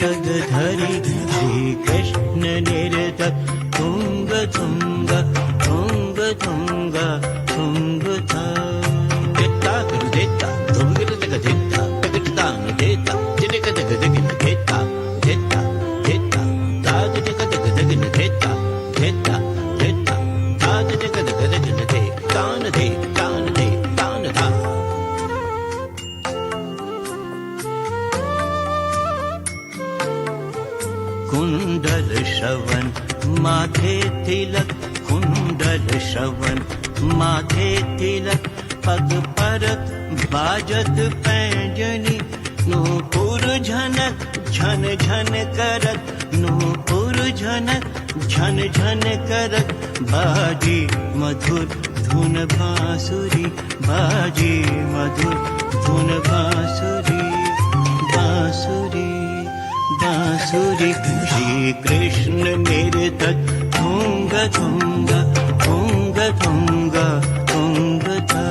पग धरि श्री कृष्ण निर्धत तुंग तुंग तुंग तुंग तुंग था देता देता तुंग देता देता देता देता देता देता देता देता ताज देता देता देता देता देता ताज देता देता तान दे तान दे तान था कुंडल श्रवण माथे तिलक कुंडल श्रवण माथे तिलक पग परत बाजत पैंजनी नूपुर झनक झन झन करत नूपुर झनक झन झन करत बाजी मधुर धुन बांसुरी बाजी मधुर धुन बांसुरी बांसुरी बांसुरी श्री कृष्ण निर्धत तुंग तुंग तुंग तुंग तुंग था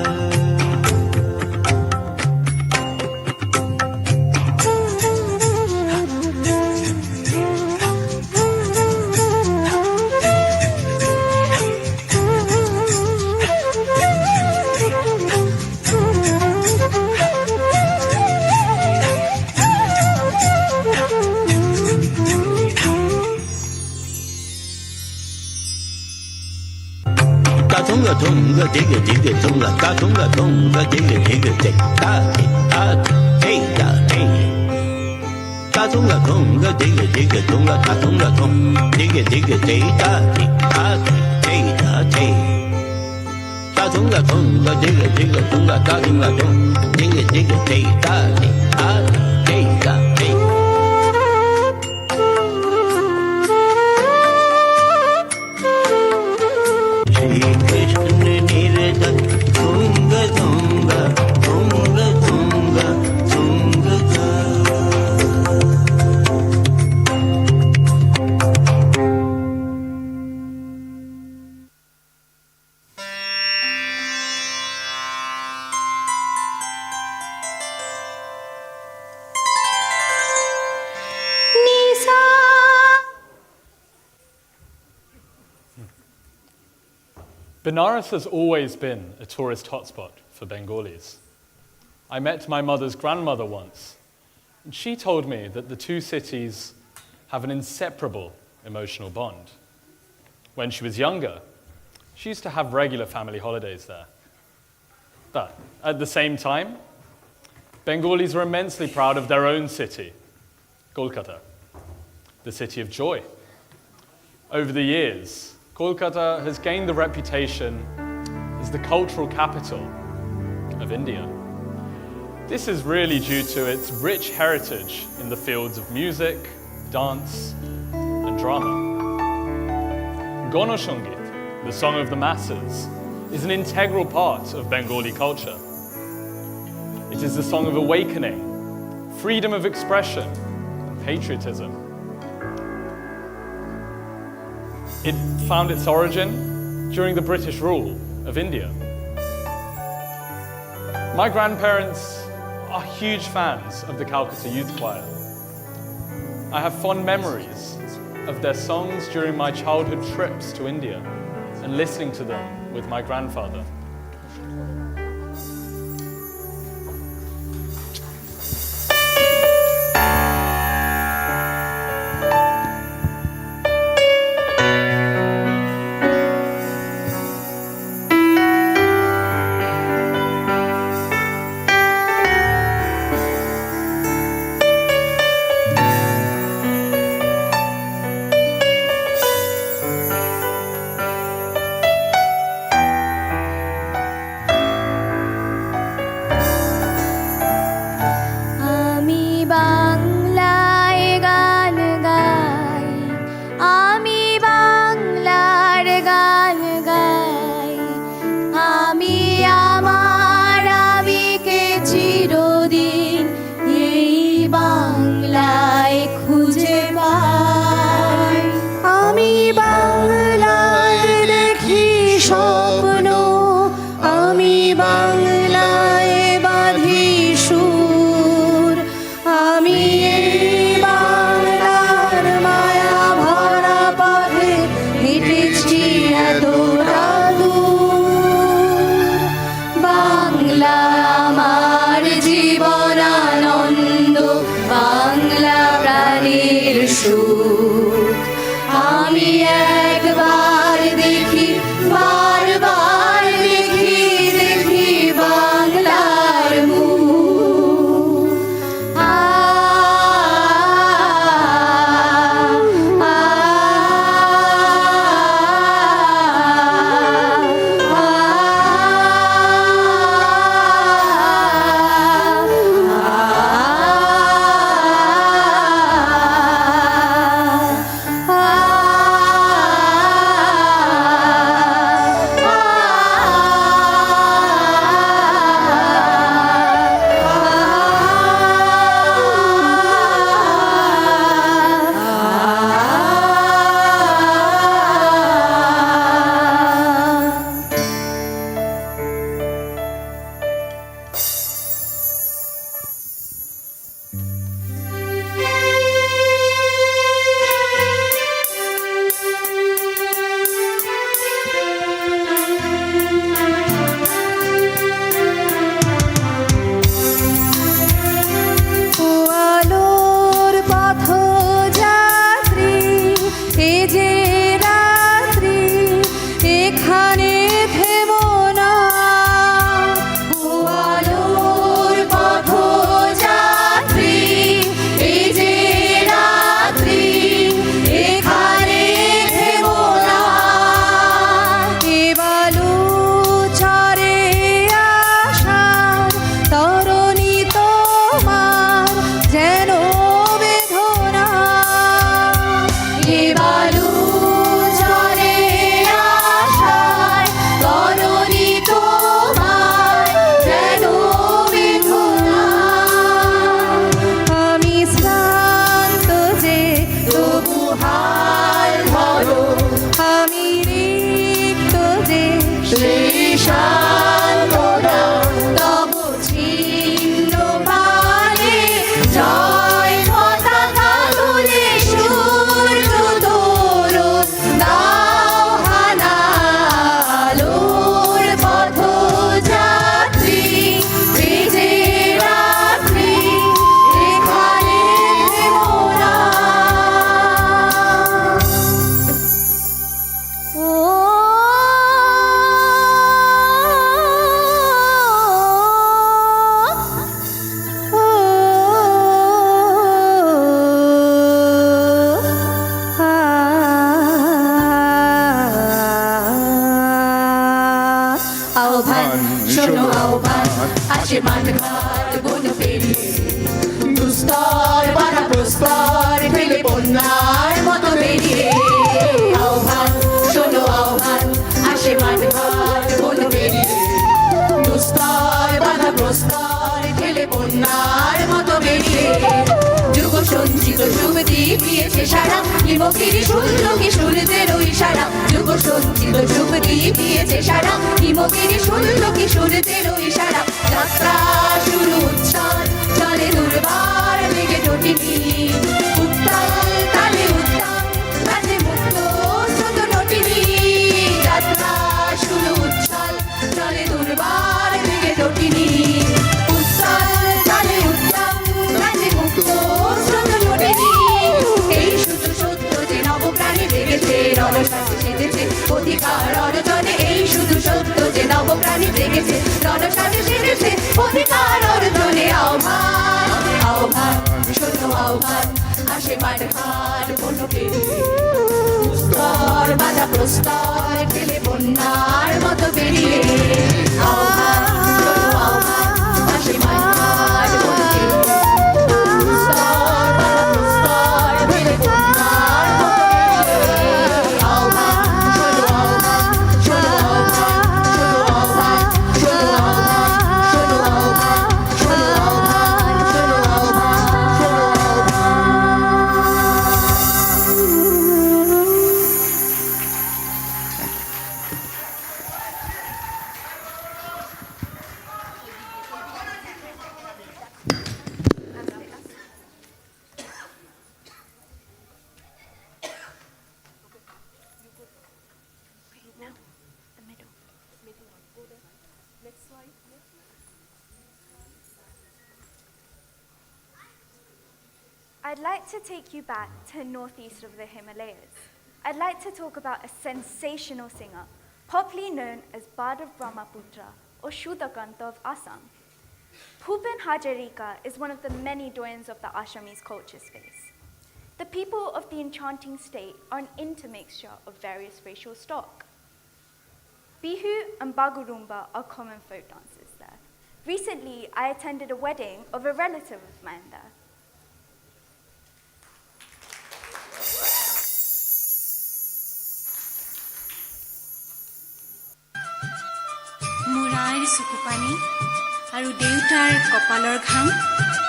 tunga tunga digga digga tunga ta tunga tunga digga digga digga ta hey ta hey ta tunga tunga digga digga tunga ta tunga tunga digga digga digga ta hey ta hey ta tunga tunga digga digga tunga ta tunga tunga digga digga digga ta hey ta hey Benares has always been a tourist hotspot for Bengalis. I met my mother's grandmother once, and she told me that the two cities have an inseparable emotional bond. When she was younger, she used to have regular family holidays there. But at the same time, Bengalis are immensely proud of their own city, Kolkata, the city of joy. Over the years, Kolkata has gained the reputation as the cultural capital of India. This is really due to its rich heritage in the fields of music, dance, and drama. Gonoshongit, the song of the masses, is an integral part of Bengali culture. It is the song of awakening, freedom of expression, and patriotism. It found its origin during the British rule of India. My grandparents are huge fans of the Calcutta Youth Choir. I have fond memories of their songs during my childhood trips to India and listening to them with my grandfather. এতটা দূর। বাংলা আমার জীবনানন্দ, বাংলা প্রাণের সুখ। আমি একবার দেখি, বারবার দেখি, দেখি বাংলার মুখ। আ আসে মাঠ ঘাট বন পেরিয়ে দুস্তর বাড়া প্রস্তর ফেলে বন্যার মতো বেরিয়ে আহ্বান শোনো আহ্বান আসে মাঠ ঘাট বন পেরিয়ে দুস্তর বাধা প্রস্তর ফেলে বন্যার মতো বেরিয়ে যুগ সঞ্চিত যুবতী দিয়েছে সারা হিমকির শুনল কিশোরদের ইশারা যুগ সঞ্চিত যুবতী দিয়েছে সারা হিমকির শুনল কিশোরদের ইশারা যাত্রা শুরু উচ্ছল চলে দুর্বার বেগে জটিনি উত্তাল তালে উত্তম কাজে মুক্ত স্রোত নটিনি যাত্রা শুরু উচ্ছল চলে দুর্বার বেগে জটিনি উত্তাল তালে উত্তম কাজে মুক্ত স্রোত নটিনি এই শুধু সত্য যে নবপ্রাণী জেগেছে রণসাজে সেজেছে অধিকার অর্জনে এই শুধু সত্য যে নবপ্রাণী জেগেছে রণসাজে সেজেছে অধিকার অর্জনে আহ্বান আহ্বান শোনো আহ্বান আসে মাঠ ঘাট বন্য পেরিয়ে স্তর বাধা প্রস্তর ফেলে বন্যার মতো বেরিয়ে আহ্বান শোনো আহ্বান আসে মাঠ ঘাট বন্য পেরিয়ে স্তর বাধা প্রস্তর ফেলে বন্যার মতো বেরিয়ে আহ্বান শোনো আহ্বান শোনো আহ্বান শোনো আহ্বান শোনো আহ্বান শোনো আহ্বান শোনো আহ্বান শোনো আহ্বান শোনো আহ্বান I'd like to take you back to northeast of the Himalayas. I'd like to talk about a sensational singer, popularly known as Bard of Brahmaputra or Shudakanta of Assam. Bhupen Hajarika is one of the many doyens of the Assamese culture space. The people of the enchanting state are an intermixture of various racial stock. Bihu and Bagurumba are common folk dances there. Recently, I attended a wedding of a relative of mine there. মুৰাৰ চকুপানী আৰু দেউতাৰ কপালৰ ঘাম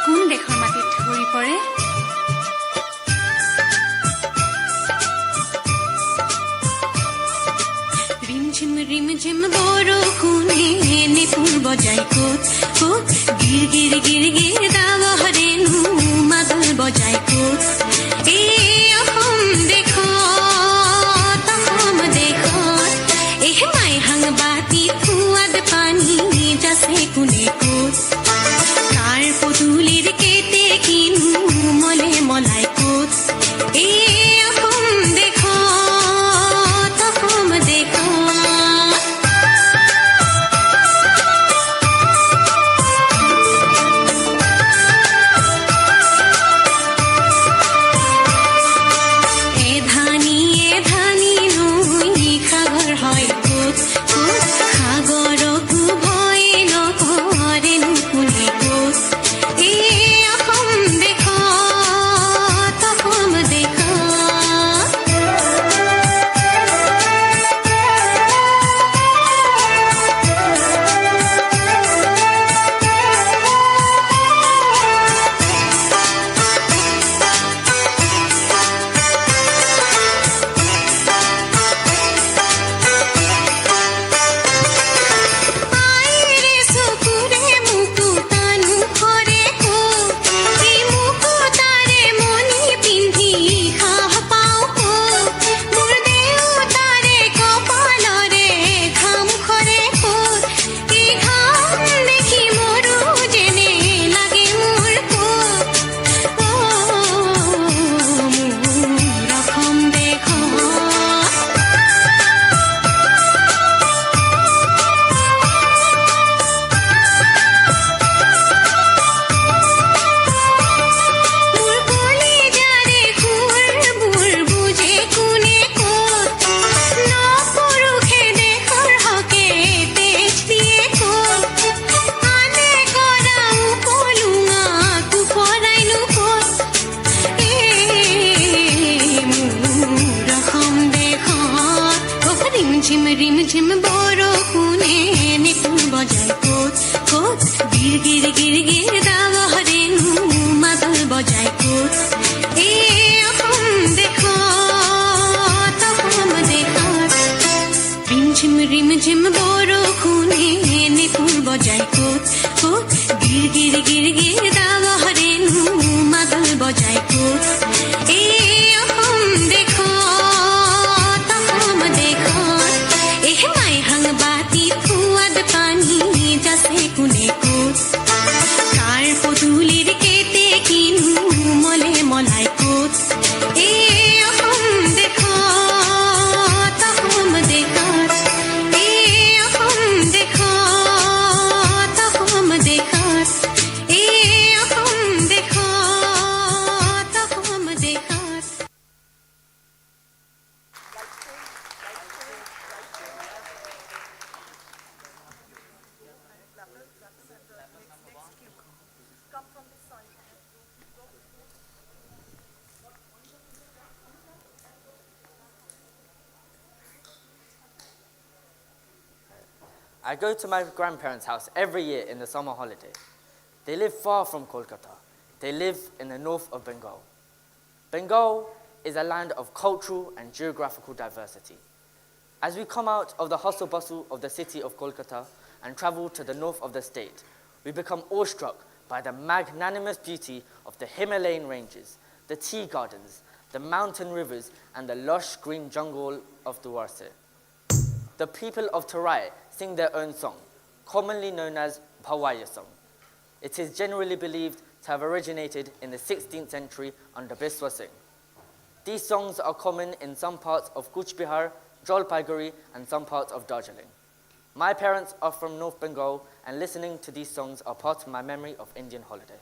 কোন দেশৰ মাটিত ধৰি পৰে ৰিমঝিম বৰষুণে নিপুৰ বজাই ক'ত ক'ত গিৰ গিৰ গিৰ গিৰ দাৱহৰেনো মাদল বজাই ক'ত এই অসম দেশত এই মাইহাং বাতি ফুৱাদ পানী যাছে কোনে ক'ত কাৰ পদূলিৰ কেতে কিনো মলে মলাই ক'ত এই অসম দেশত ঝিম বৰষুণে নিপুৰ বজাই ক'ত ক'ত গিৰ গিৰ গিৰ গিৰ দাৱহৰেনো মাদল বজাই ক'ত এই অসম দেশত ৰিমঝিম বৰষুণে নিপুৰ বজাই ক'ত ক'ত গিৰ গিৰ গিৰ গিৰ দাৱহৰেনো মাদল বজাই ক'ত এই অসম দেশত বাতি ফুৱাদ পানী যাছে কোনে ক'ত কাৰ পদূলিৰ কেতে কিনো মলে মলাই ক'ত এই অসম দেশত এই অসম দেশত এই অসম দেশত I go to my grandparents' house every year in the summer holiday. They live far from Kolkata. They live in the north of Bengal. Bengal is a land of cultural and geographical diversity. As we come out of the hustle bustle of the city of Kolkata and travel to the north of the state, we become awestruck by the magnanimous beauty of the Himalayan ranges, the tea gardens, the mountain rivers, and the lush green jungle of Uttorsuri. The people of Terai sing their own song, commonly known as Bhawaya song. It is generally believed to have originated in the 16th century under Biswa Singh. These songs are common in some parts of Kuch Bihar, Jalpaiguri, and some parts of Darjeeling. My parents are from North Bengal, and listening to these songs are part of my memory of Indian holiday.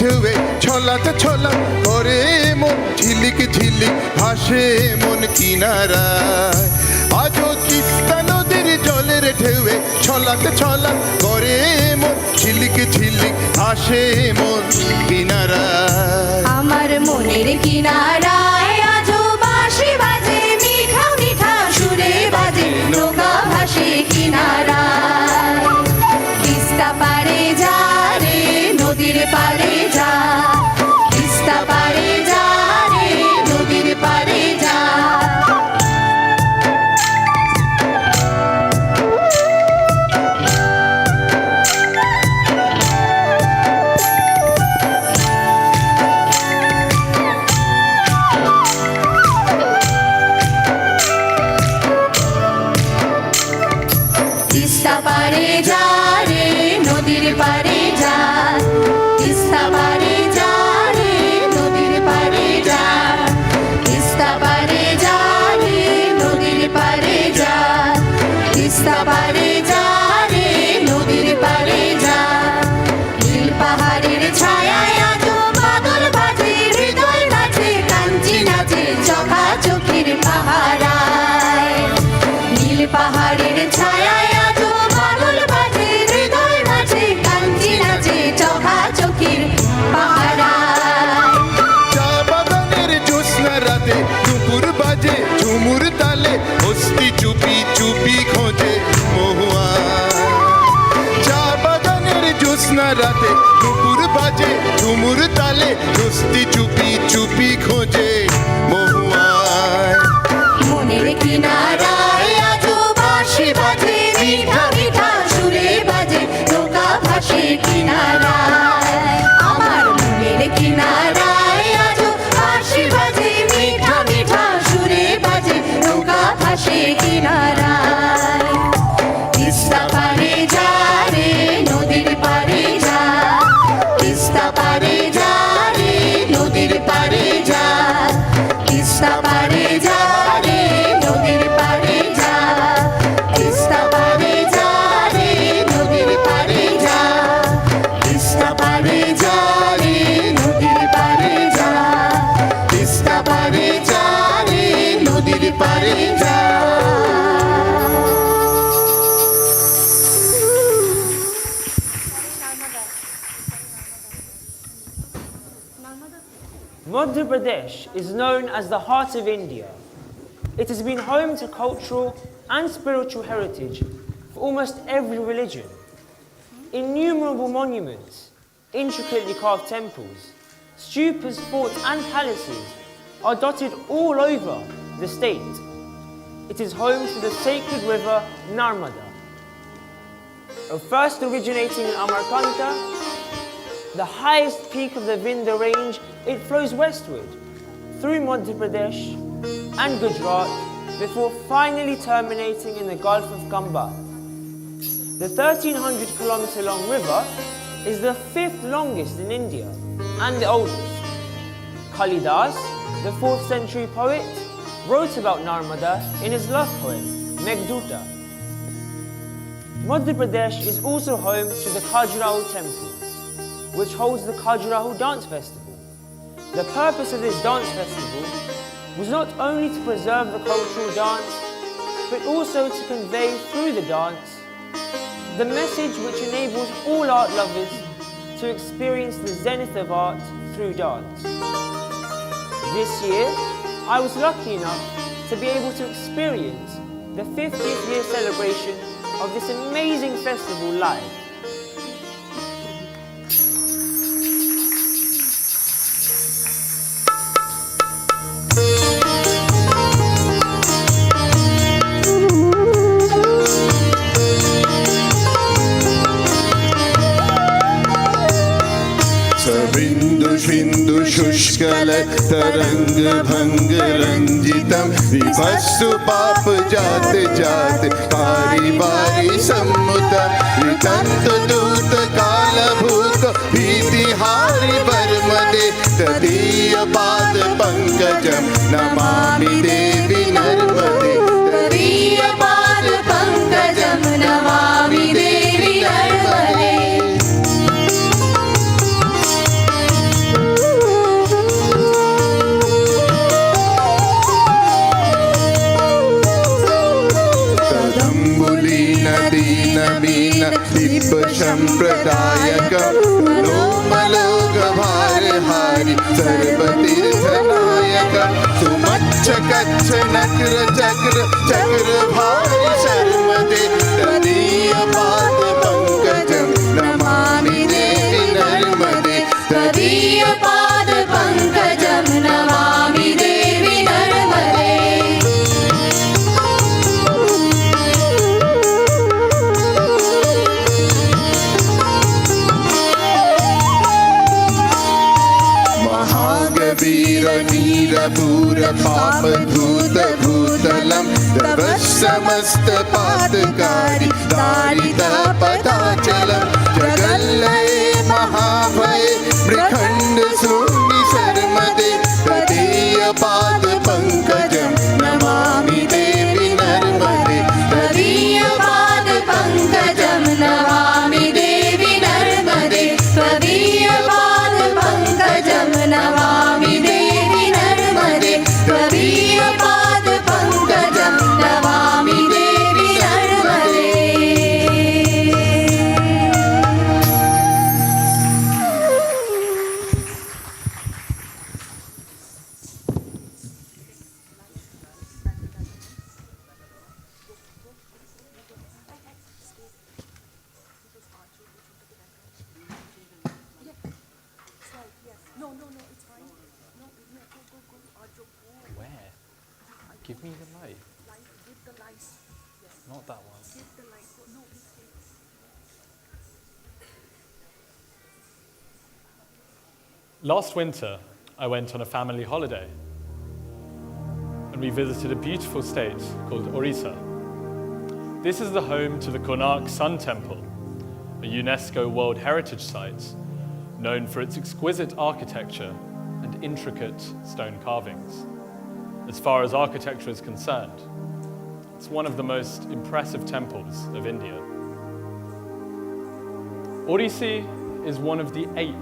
ঢেউয়ে ছলাতে ছলা করে মন ঝিলিক ঝিলিক ভাসে মন কিনারায় আজও তিস্তা নদীর জলের ঢেউয়ে ছলাতে ছলা করে মন ঝিলিক ঝিলিক ভাসে মন কিনারায় আমার মনের কিনারায় আজও বাঁশি বাজে মিঠা মিঠা সুরে বাজে নৌকা ভাসে কিনারায় তিস্তা পারে যা রে নদীর পারে যা তিস্তা পারে যা রে নদীর পারে যা তিস্তা পারে যা রে নদীর পারে যা তিস্তা পারে যা রে নদীর পারে যা তিস্তা পারে যা রে নদীর পারে যা তিস্তা পারে যা রে নদীর পারে যা নীল পাহাড়ের ছায়ায় আজও বাদল বাজে হৃদয় নাচে কাঞ্চি নাচে চোখা চোখের পাহারায় নীল পাহাড়ের ছায়ায় আজও বাদল বাজে হৃদয় নাচে কাঞ্চি নাচে চোখা চোখের পাহারায় চা বাগানের জ্যোৎস্না রাতে দুপুর বাজে ঝুমুর তালে হস্তি চুপি চুপি খোঁজে মহুয়া চা বাগানের জ্যোৎস্না রাতে দুপুর বাজে ঝুমুর তালে হস্তি চুপি চুপি খোঁজে মহুয়ায় মনের কিনারায় আজও বাঁশি বাজে মিঠা মিঠা সুরে বাজে নৌকা ভাসে কিনারায় আমার মনের কিনারায় আজও বাঁশি বাজে মিঠা মিঠা সুরে বাজে নৌকা ভাসে কিনারায় তিস্তা পারে যা রে নদীর পারে যা তিস্তা পারে যা রে নদীর পারে যা তিস্তা পারে যা রে নদীর পারে যা তিস্তা পারে যা রে নদীর পারে যা তিস্তা পারে যা রে নদীর পারে যা তিস্তা পারে যা রে নদীর পারে যা Madhya Pradesh is known as the heart of India. It has been home to cultural and spiritual heritage for almost every religion. Innumerable monuments, intricately carved temples, stupas, forts and palaces are dotted all over the state. It is home to the sacred river Narmada. First originating in Amarkanta, the highest peak of the Vindhya range, it flows westward through Madhya Pradesh and Gujarat before finally terminating in the Gulf of Kamba. The 1,300-kilometer long river is the 5th longest in India and the oldest. Kalidas, the 4th century poet, wrote about Narmada in his love poem, Meghduta. Madhya Pradesh is also home to the Khajuraho temple, which holds the Khajuraho Dance Festival. The purpose of this dance festival was not only to preserve the cultural dance, but also to convey through the dance the message which enables all art lovers to experience the zenith of art through dance. This year, I was lucky enough to be able to experience the 50th year celebration of this amazing festival live. बिंदु शुष्कल तरंग भंग रंजितम विभत्सु पाप जात जात पारी बारी सम्मुतम वितंत दूत काल भूत भीतिहारी वर्मदे तदीय पाद पंकजम नमामि देवी नर्मदे तदीय पाद पंकजम नमामि देवी नर्मदे नवीन दीप संप्रदायकम मनोमलोग भारहारि सर्वतीर्थनायकम सुमच्छ कच्छ नक्र चक्र चक्र भारि शर्मदे तदीय पाद पंकजम नमामि देवी नर्मदे तदीय पाद पंकजम नमामि देवी नर्मदे वीर नीर भूर पाप धूत भूतलम तव समस्त पातकारी दारित पदाचलम जगल्लये महाभय मृखंड शून्य शर्मदे तदीय पाद पंकजम नमामि देवी नर्मदे तदीय पाद पंकजम नमामि देवी नर्मदे तदीय पाद पंकजम नमामि देवी नर्मदे तदीय पाद पंकजम नमामि देवी नर्मदे Where? Give me the light. Not that one. Last winter, I went on a family holiday and we visited a beautiful state called Orissa. This is the home to the Konark Sun Temple, a UNESCO World Heritage Site known for its exquisite architecture and intricate stone carvings. As far as architecture is concerned, it's one of the most impressive temples of India. Odissi is one of the 8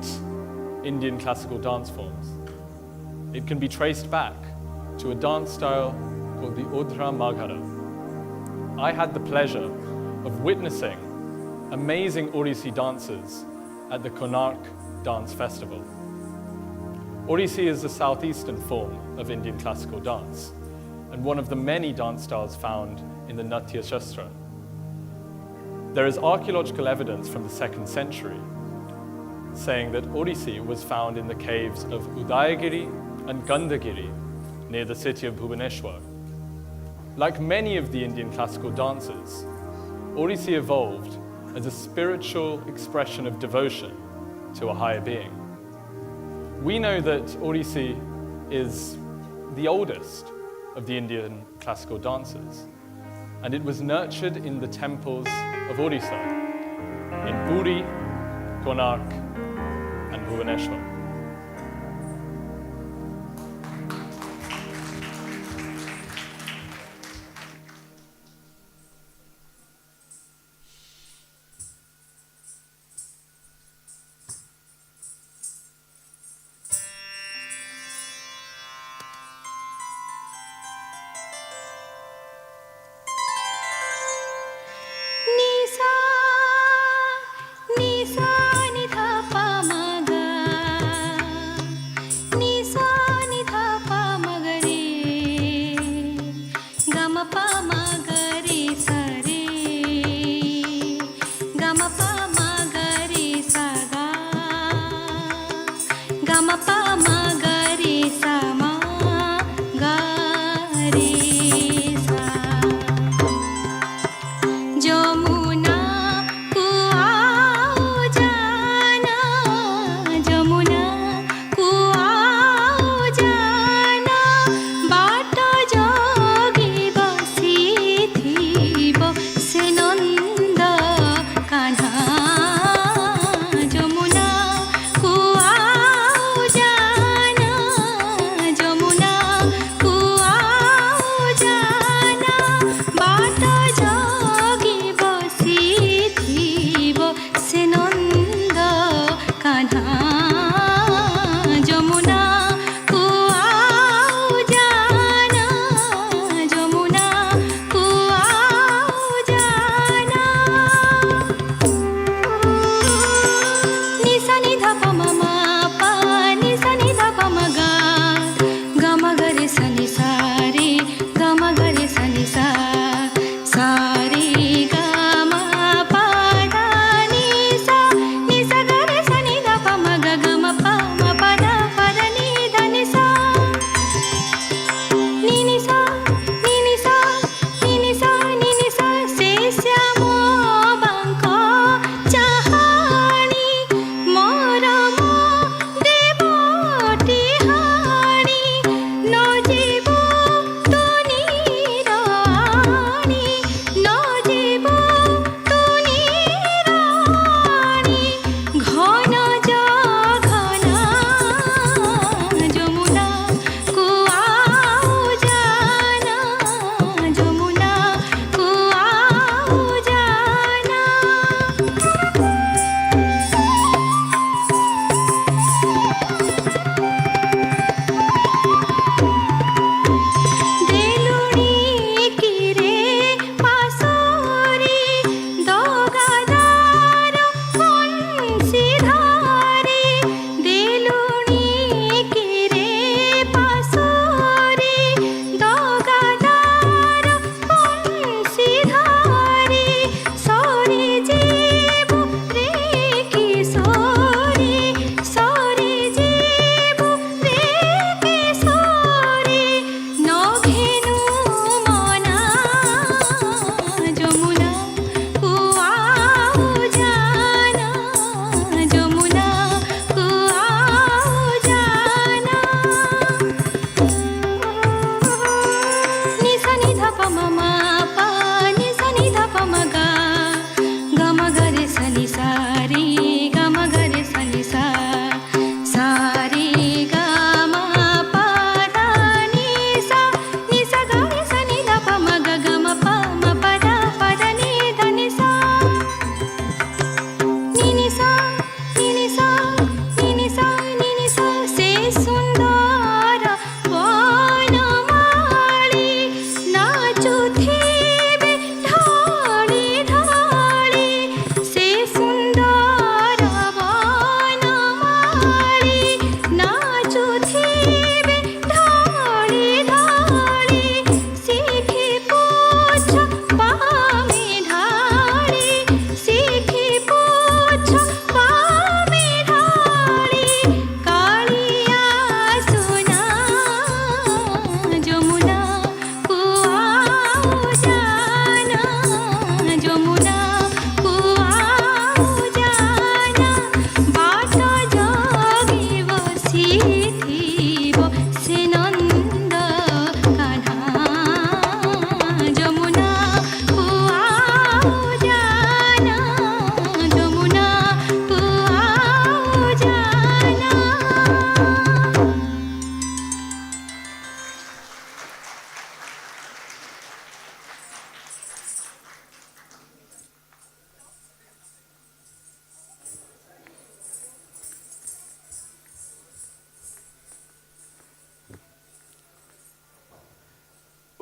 Indian classical dance forms. It can be traced back to a dance style called the Udra Maghara. I had the pleasure of witnessing amazing Odissi dancers at the Konark Dance Festival. Odissi is the southeastern form of Indian classical dance and one of the many dance styles found in the Natya Shastra. There is archaeological evidence from the 2nd century saying that Odissi was found in the caves of Udayagiri and Gandhagiri near the city of Bhubaneswar. Like many of the Indian classical dances, Odissi evolved as a spiritual expression of devotion to a higher being. We know that Odissi is the oldest of the Indian classical dances, and it was nurtured in the temples of Odisha, in Puri, Konark, and Bhubaneswar. Nisa, nisa, ni tha pa ma ga.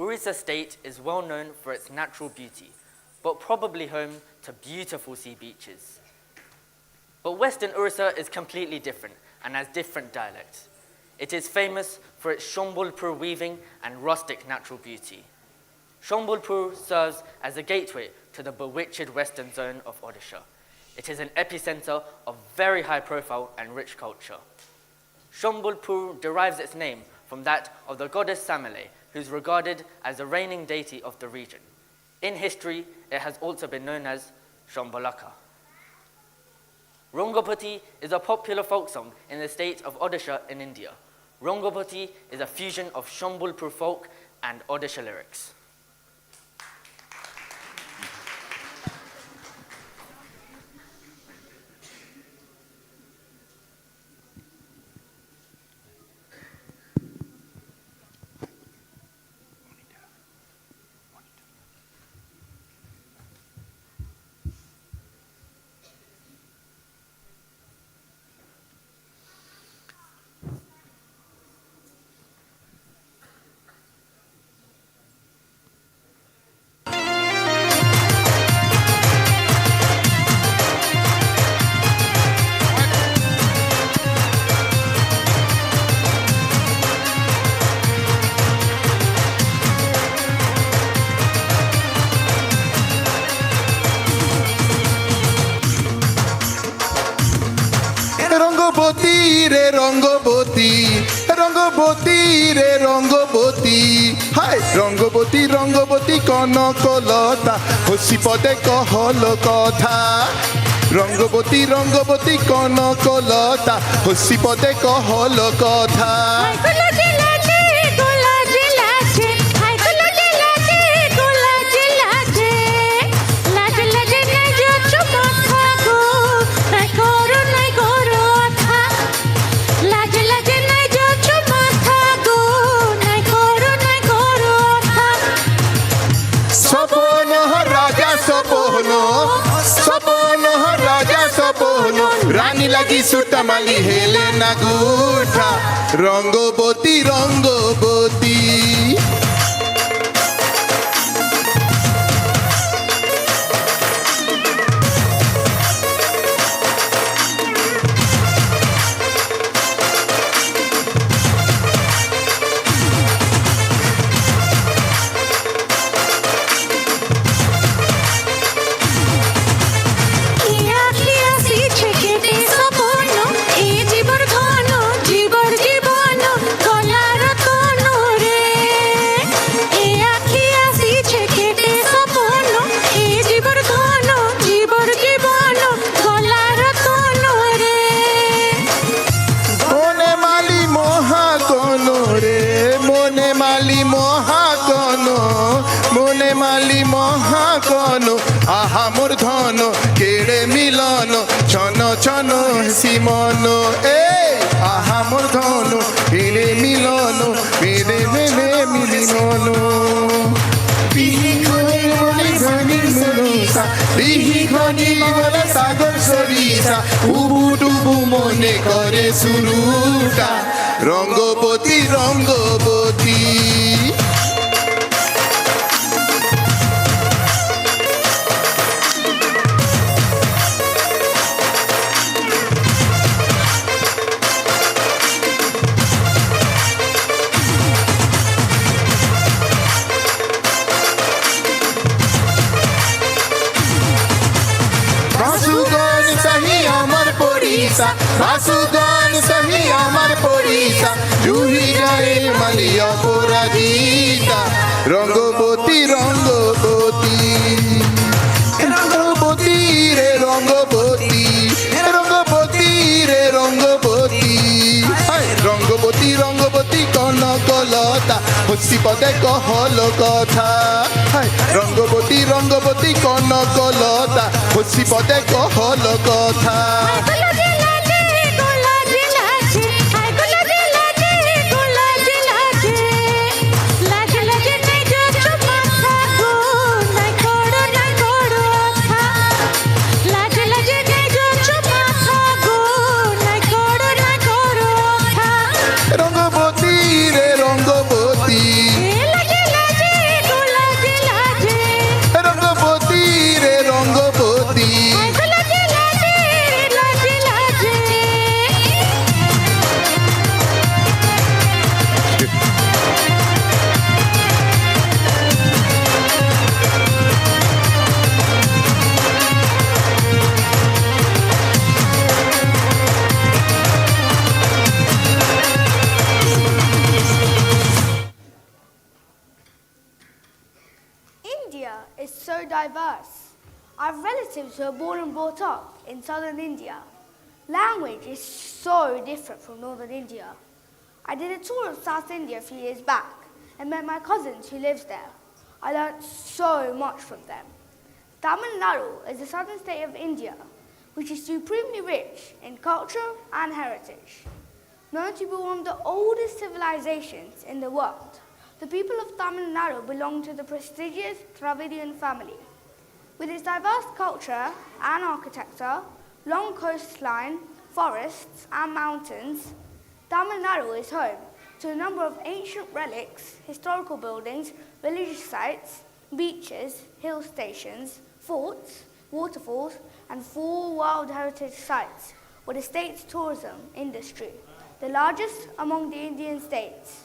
Orissa State is well known for its natural beauty, but probably home to beautiful sea beaches. But Western Orissa is completely different and has different dialects. It is famous for its Shombolpur weaving and rustic natural beauty. Shombolpur serves as a gateway to the bewitched western zone of Odisha. It is an epicenter of very high profile and rich culture. Shombolpur derives its name from that of the goddess Samale, who is regarded as the reigning deity of the region. In history, it has also been known as Shombolaka. Rongopati is a popular folk song in the state of Odisha in India. Rongopati is a fusion of Shombolpur folk and Odisha lyrics. Rangabati রে রঙ্গবতী, রঙ্গবতী রে রঙ্গবতী, হায় রঙ্গবতী রঙ্গবতী কনকলতা, হসি পদে কহল কথা। রঙ্গবতী রঙ্গবতী কনকলতা, হসি পদে কহল কথা। রানী লাগি সুতামালি হেলে না গুঠা, রঙ্গবতী রঙ্গবতী। আহা মোর ধন কেড়ে মিলন ছন ছন হেসি মন, এ আহা মোর ধন কেড়ে মিলন মেরে মেরে মিলিনন। বিহি খনি মনে ধনি মনসা, বিহি খনি মনে সাগর সরিষা, উবু ডুবু মনে করে শুরুটা, রঙ্গবতী রঙ্গবতী। বাসুগণ সহি আমার পরিষা, জুহি গায়ে মালি অপরাজিতা, রঙ্গবতী রঙ্গবতী। রঙ্গবতী রে রঙ্গবতী, রঙ্গবতী রে রঙ্গবতী, রঙ্গবতী রঙ্গবতী কনকলতা, হসি পদে কহল কথা। রঙ্গবতী রঙ্গবতী কনকলতা, হসি পদে কহল কথা। রঙ্গবতী রে Rangabati, have relatives who are born and brought up in southern India. Language is so different from northern India. I did a tour of South India a few years back and met my cousins who lives there. I learnt so much from them. Tamil Nadu is the southern state of India, which is supremely rich in culture and heritage. Known to be one of the oldest civilizations in the world, the people of Tamil Nadu belong to the prestigious Dravidian family. With its diverse culture and architecture, long coastline, forests and mountains, Tamil Nadu is home to a number of ancient relics, historical buildings, religious sites, beaches, hill stations, forts, waterfalls, and 4 World Heritage Sites with the state's tourism industry, the largest among the Indian states.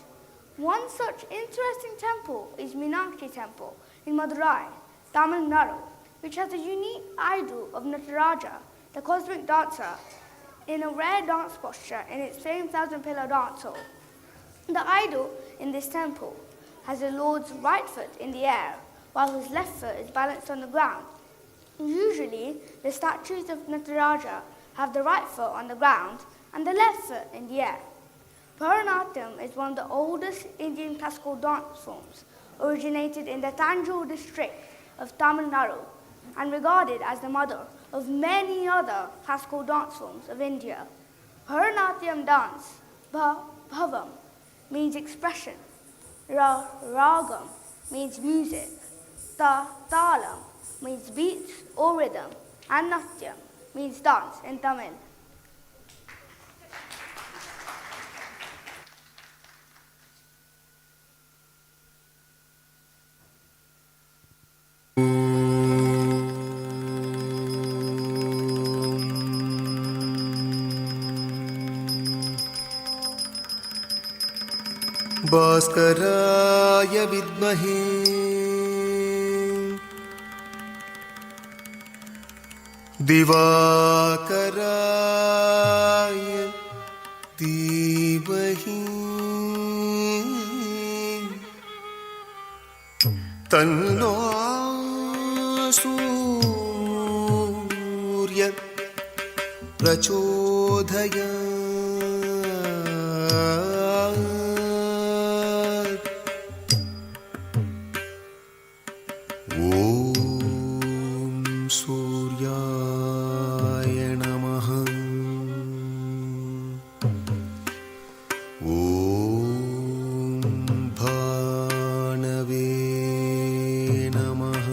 One such interesting temple is Meenakshi Temple in Madurai, Tamil Nadu, which has a unique idol of Nataraja, the cosmic dancer, in a rare dance posture in its famed 1,000-pillar dance hall. The idol in this temple has the Lord's right foot in the air, while his left foot is balanced on the ground. Usually, the statues of Nataraja have the right foot on the ground and the left foot in the air. Bharatanatyam is one of the oldest Indian classical dance forms, originated in the Tanjore district of Tamil Nadu and regarded as the mother of many other classical dance forms of India. Bharatanatyam dance, bhavam, means expression, ragam means music, talam means beats or rhythm, and natyam means dance in Tamil. भास्कराय विद्महे दिवाकराय धीमहि तन्नो सूर्य प्रचोदयात्। सूर्याय नमः। ॐ भानवे नमः।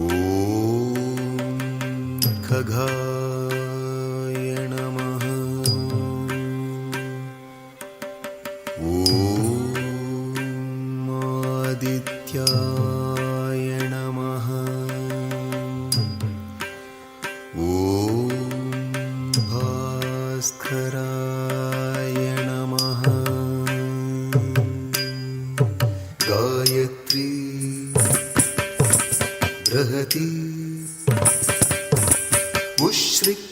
ॐ खगाय नमः। ॐ आदित्याय नमः। ॐ भास्कराय नमः। गायत्री बृहती उश्रिक्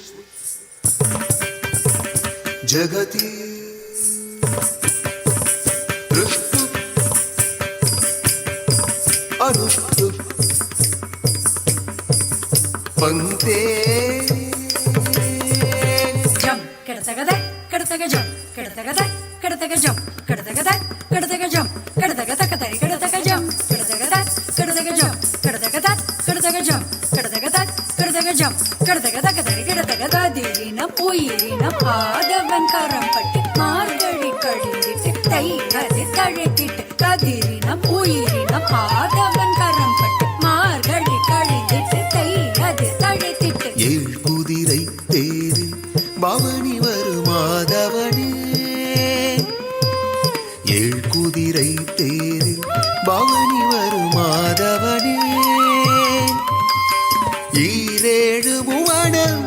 जगति दृष्टुप् अनुष्टुप् पंक्ते jump, kadataga jump, kadataga jump, kadataga jump, kadataga jump, kadataga jump, kadataga jump, kadataga dirinam uyirinam aadavan karam patti margali kadindittu thaiyade thalizhittu kadirinam uyirinam aadavan karam patti margali kadindittu thaiyade thalizhittu ஏழ் குதிரை தேரில் பவனி வரும் மாதவனே. ஏழ் குதிரை தேரில் பவனி வரும் மாதவனே. ஈரேழு புவனம்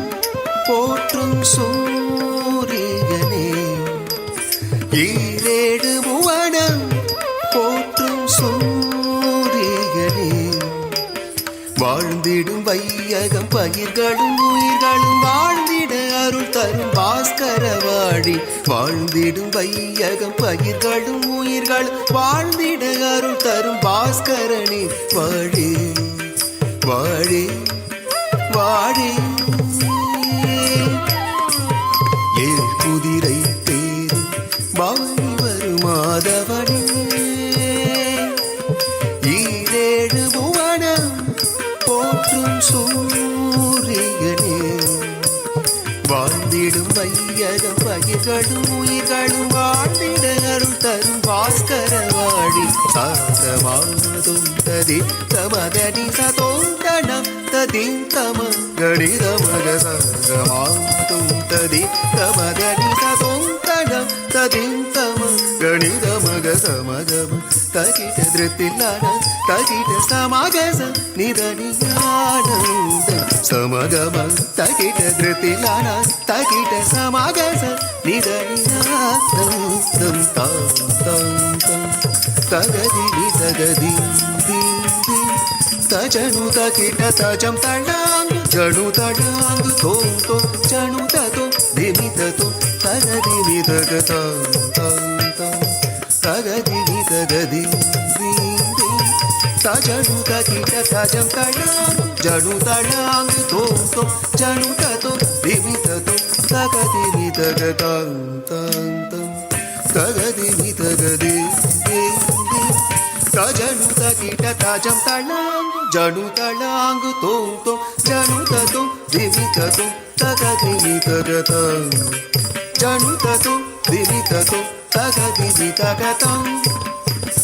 போற்றும் சூரியனே. ஈரேழு புவனம் போற்றும் சூரியனே. வாழ்ந்திடும் வையகம் பயிர்களும் உயிர்களும் வாழ்ந்திட அருள் தரும் பாஸ்கர வாழி வாழ்ந்திடும் வையகம் பயிர்களும் உயிர்களும் வாழ்ந்திட அருள் தரும் பாஸ்கரனே வாழி வாழி வாழி. ஏழு குதிரை தேர் பவனி வரும் மாதவனே ஈரேழு புவனம் போற்றும் சூரியனே வாழ்ந்திடும் வையகம் பயிர்களும் உயிர்களும் வாழ்ந்திட அருள் தரும் பாஸ்கர வாழி சாதமாதும் ததி தமதனி சதோண்டனம் ததி தம கணித மக சாதமாதும் ததி தமதனி சதோண்டனம் ததி தம கணித மக சமகம தகிட திருத்தில்லான தகிட சமகச நிதனியானந்த சமகம தகிட திருத்தில்லான தகிட சமகச நிதனியானந்தம் தாம் தாம் தாம் தகதி தகதி தஜனு தகிட தஜம் தடாங்கு ஜனு தடாங்கு தோம் தோ ஜனு ததோ திமி ததோ தகதி தகதாம் தாம் தாம் தகதி தகதி தஜனு தகிட தஜம் தடாங்கு ஜனு தடாங்கு தோம் தோ ஜனு ததோ திமி ததோ தகதி தகதாம் தாம் தாம் தகதி தகதி தஜனு தகிட தஜம் தடாங்கு ஜனு தடாங்கு தோம் தோ ஜனு ததோ திமி ததோ தகதி தகதாம் ஜனு ததோ திமி ததோ தகதி தகதாம்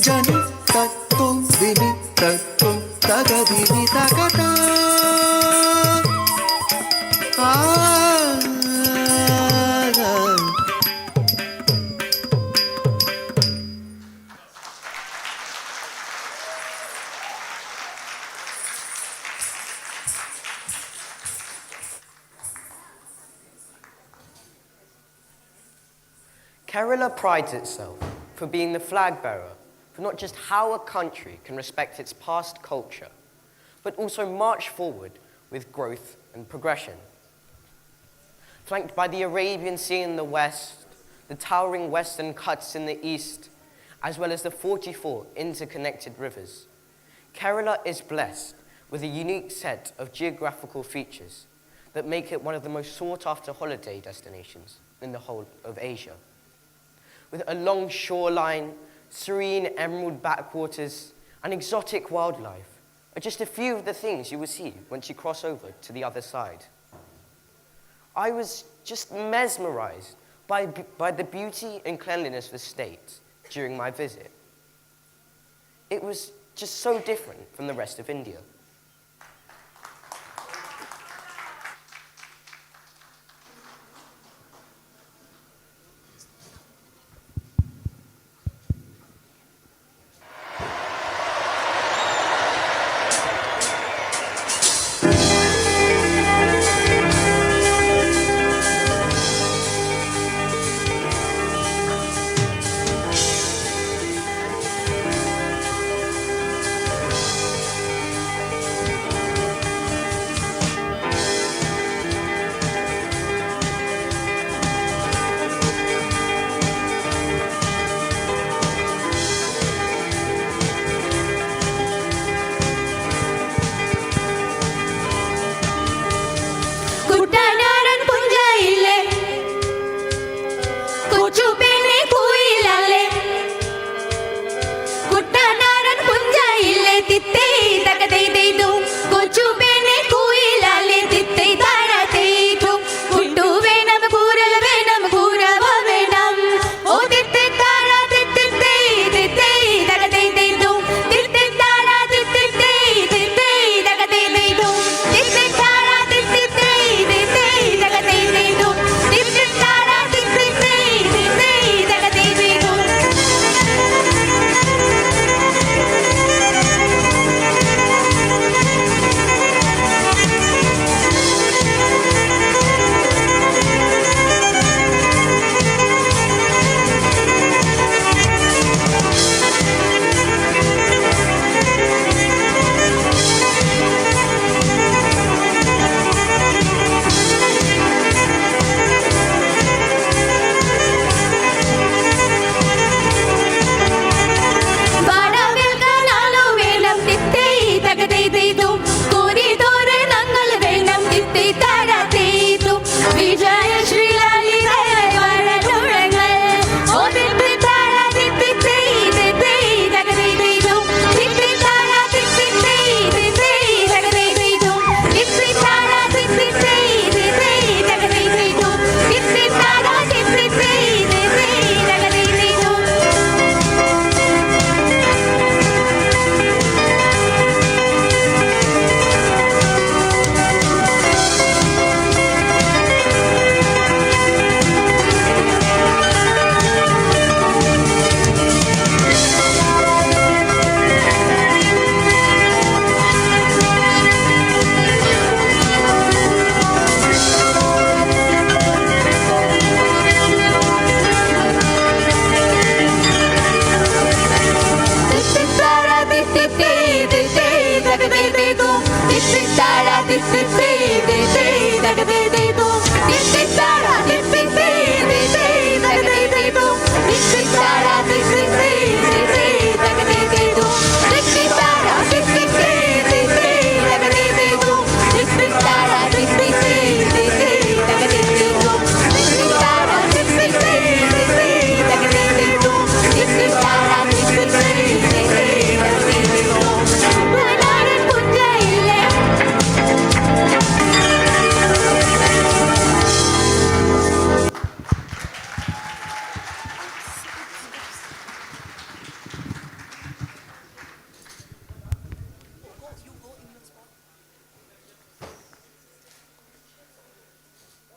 ஜனு ததோ திமி ததோ தகதி தகதாம். Kerala prides itself for being the flag bearer for not just how a country can respect its past culture, but also march forward with growth and progression. Flanked by the Arabian Sea in the west, the towering western Ghats in the east, as well as the 44 interconnected rivers, Kerala is blessed with a unique set of geographical features that make it one of the most sought-after holiday destinations in the whole of Asia. With a long shoreline, serene emerald backwaters, and exotic wildlife are just a few of the things you will see once you cross over to the other side. I was just mesmerized by the beauty and cleanliness of the state during my visit. It was just so different from the rest of India.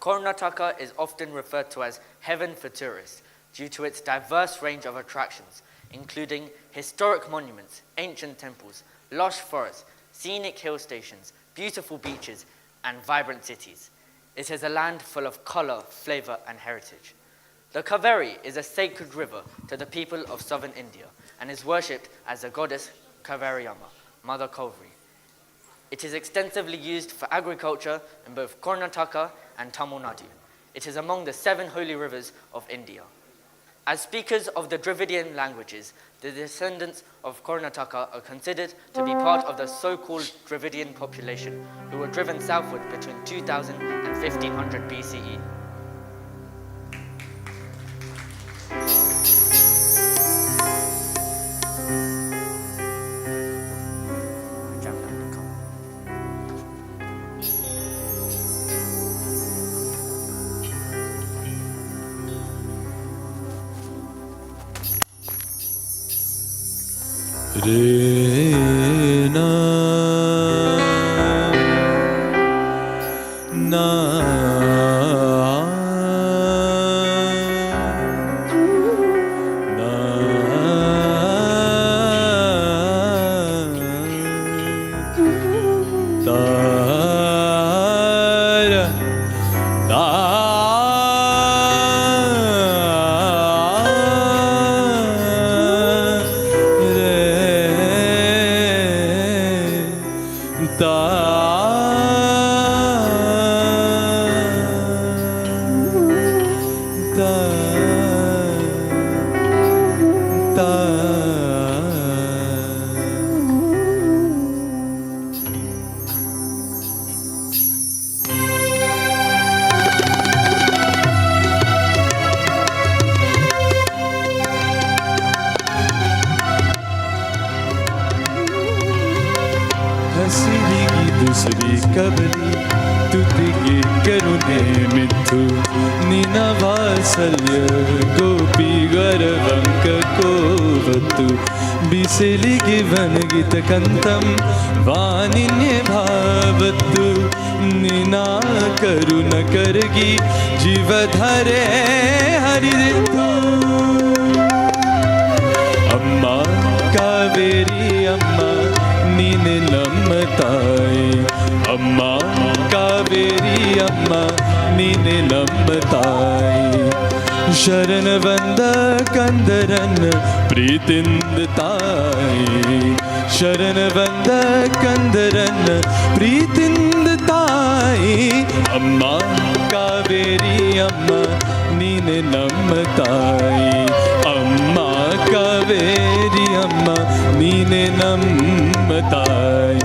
Karnataka is often referred to as heaven for tourists due to its diverse range of attractions, including historic monuments, ancient temples, lush forests, scenic hill stations, beautiful beaches, and vibrant cities. It is a land full of color, flavor, and heritage. The Kaveri is a sacred river to the people of southern India and is worshipped as the goddess Kavariyamma, Mother Kaveri. It is extensively used for agriculture in both Karnataka and Tamil Nadu. It is among the 7 holy rivers of India. As speakers of the Dravidian languages, the descendants of Karnataka are considered to be part of the so-called Dravidian population who were driven southward between 2000 and 1500 BCE. Re na दूसरी कबली तुतिगे करुणे मिथु निनवासल्य गोपी गरवंक कोवतु बिसिलिगे वनगित कंतम वानिन्य भावतु निना करुण करगी जीवधरे हरितु अम्मा कावेरी अम्मा नीने नम्मताई अम्मा कावेरी अम्मा नीने नम्मताई शरण one कंदरन प्रीतिंदताई शरण one कंदरन प्रीतिंदताई अम्मा कावेरी अम्मा नीने नम्मताई अम्मा कावेरी अम्मा नीने नम्मताई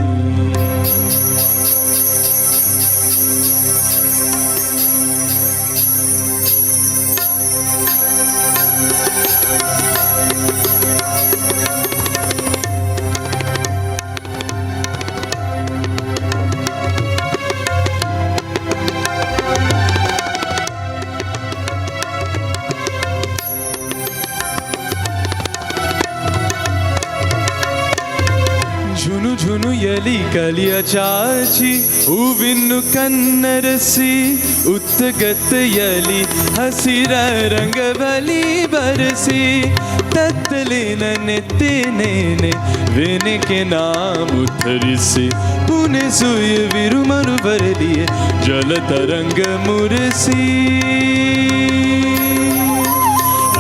झुनु यली कलिया चाची हूविनु कन्नरसी उत्तगत यली हसिर रंगवली बरसी तत्तलिन नेत्तिनेने वेने के नाम उथरिसी पुने सुय विरुमरु बरलिए जल तरंग मुरसी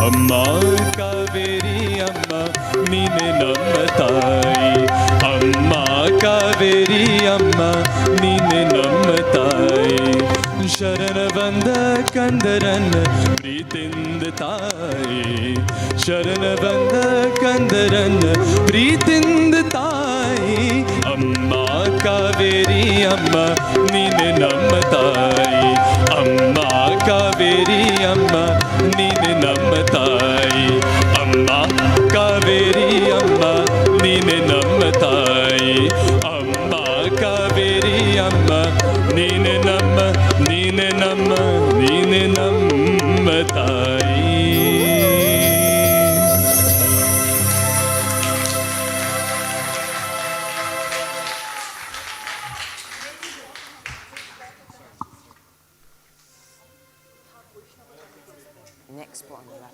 अम्मा कावेरी अम्मा नीने नम्मताई अम्मा कावेरी अम्मा नीने नम्मताई शरण बंद कंदरन प्रीतिंदताई शरण बंद कंदरन प्रीतिंदताई अम्मा कावेरी अम्मा नीने नम्मताई अम्मा कावेरी अम्मा नीने नम्मताई अम्मा कावेरी अम्मा नीने नम्मताई अम्मा कावेरी अम्मा नीने नम्मताई Next spot on the left.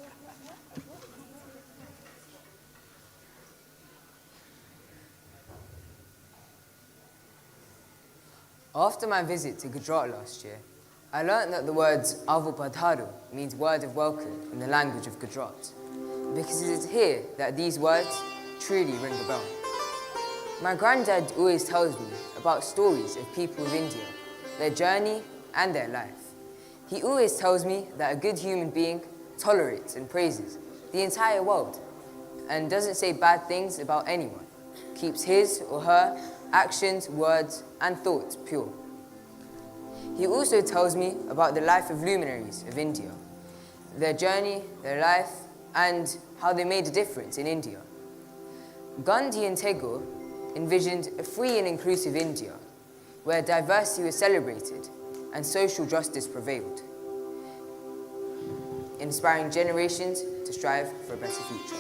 After my visit to Gujarat last year, I learnt that the words Avo Padharu means word of welcome in the language of Gujarat, because it is here that these words truly ring a bell. My granddad always tells me about stories of people of India, their journey and their life. He always tells me that a good human being tolerates and praises the entire world and doesn't say bad things about anyone, keeps his or her actions, words and thoughts pure. He also tells me about the life of luminaries of India, their journey, their life, and how they made a difference in India. Gandhi and Tagore envisioned a free and inclusive India, where diversity was celebrated and social justice prevailed, inspiring generations to strive for a better future.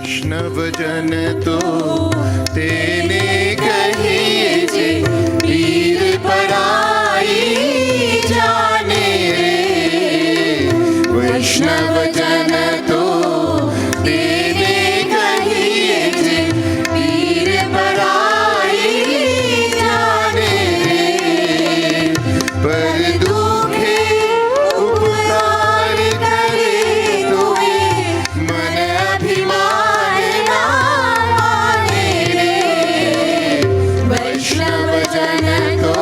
वैष्णवजन तो तेने कहिए जे पीर पराई जाने रे वैष्णवजन तो तेने कहिए जे पीर पराई जाने रे पर दुखे उपकार करे तोए मन अभिमान ना माने रे वैष्णवजन तो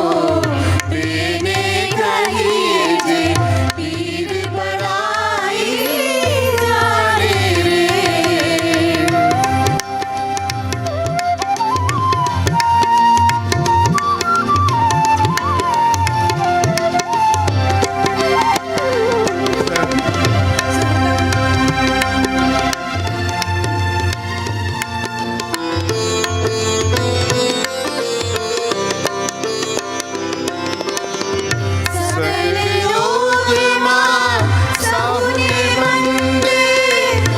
तेने कहिए जे पीर पराई जाने रे सकल योग मां साहुने बंदे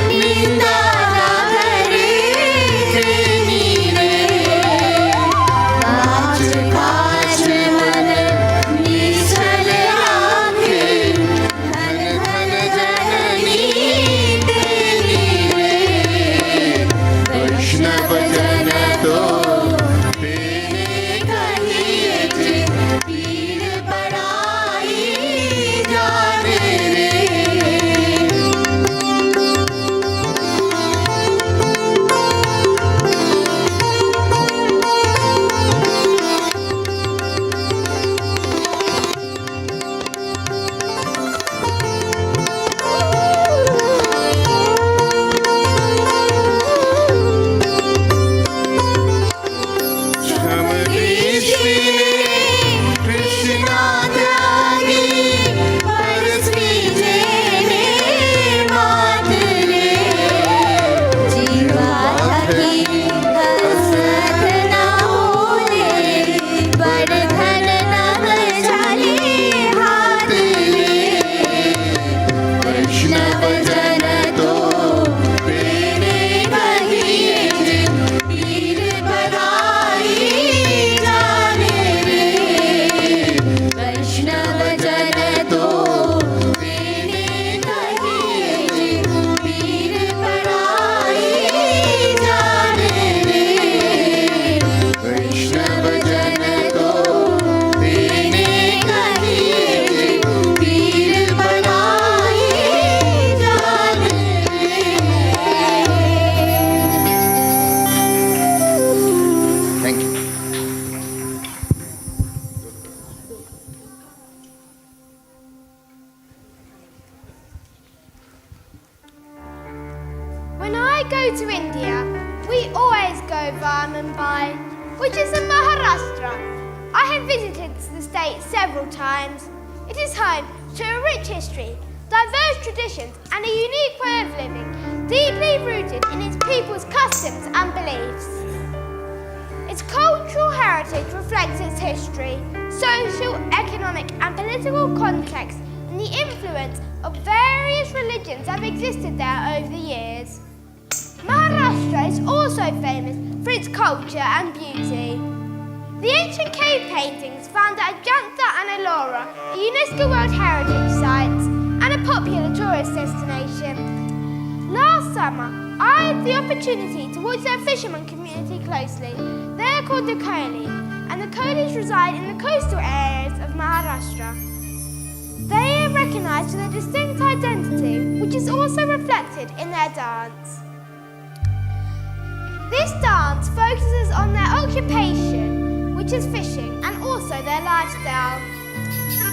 निंदा ना करे प्रेमी रे काज काज मन निश्चल राखे धन धन जननी तेरी रे वैष्णवजन तो तेने कहिए जे पीर पराई जाने रे क्षम दृष्टि कृष्णा त्यागी परस्वी जेने मात रे जीवा थकी हसत ना होले पर धन नव जाले हाथ रे वैष्णवजन तो तेने कहिए जे पीर पराई जाने रे वैष्णवजन तो तेने कहिए जे पीर पराई जाने रे वैष्णवजन तो तेने कहिए जे पीर पराई जाने रे Thank you. When I go to India, we always go via Mumbai, which is in Maharashtra. I have visited the state several times. It is home to a rich history, diverse traditions, and a unique way of living, deeply rooted in its people's customs and beliefs. heritage reflects its history, social, economic and political context and the influence of various religions that have existed there over the years. Maharashtra is also famous for its culture and beauty. The ancient cave paintings found at Ajanta and Ellora are UNESCO World Heritage Sites and a popular tourist destination. Last summer, I had the opportunity to watch their fisherman community closely. They are called the Kohli, and the Kohlis reside in the coastal areas of Maharashtra. They are recognised for their distinct identity, which is also reflected in their dance. This dance focuses on their occupation, which is fishing, and also their lifestyle.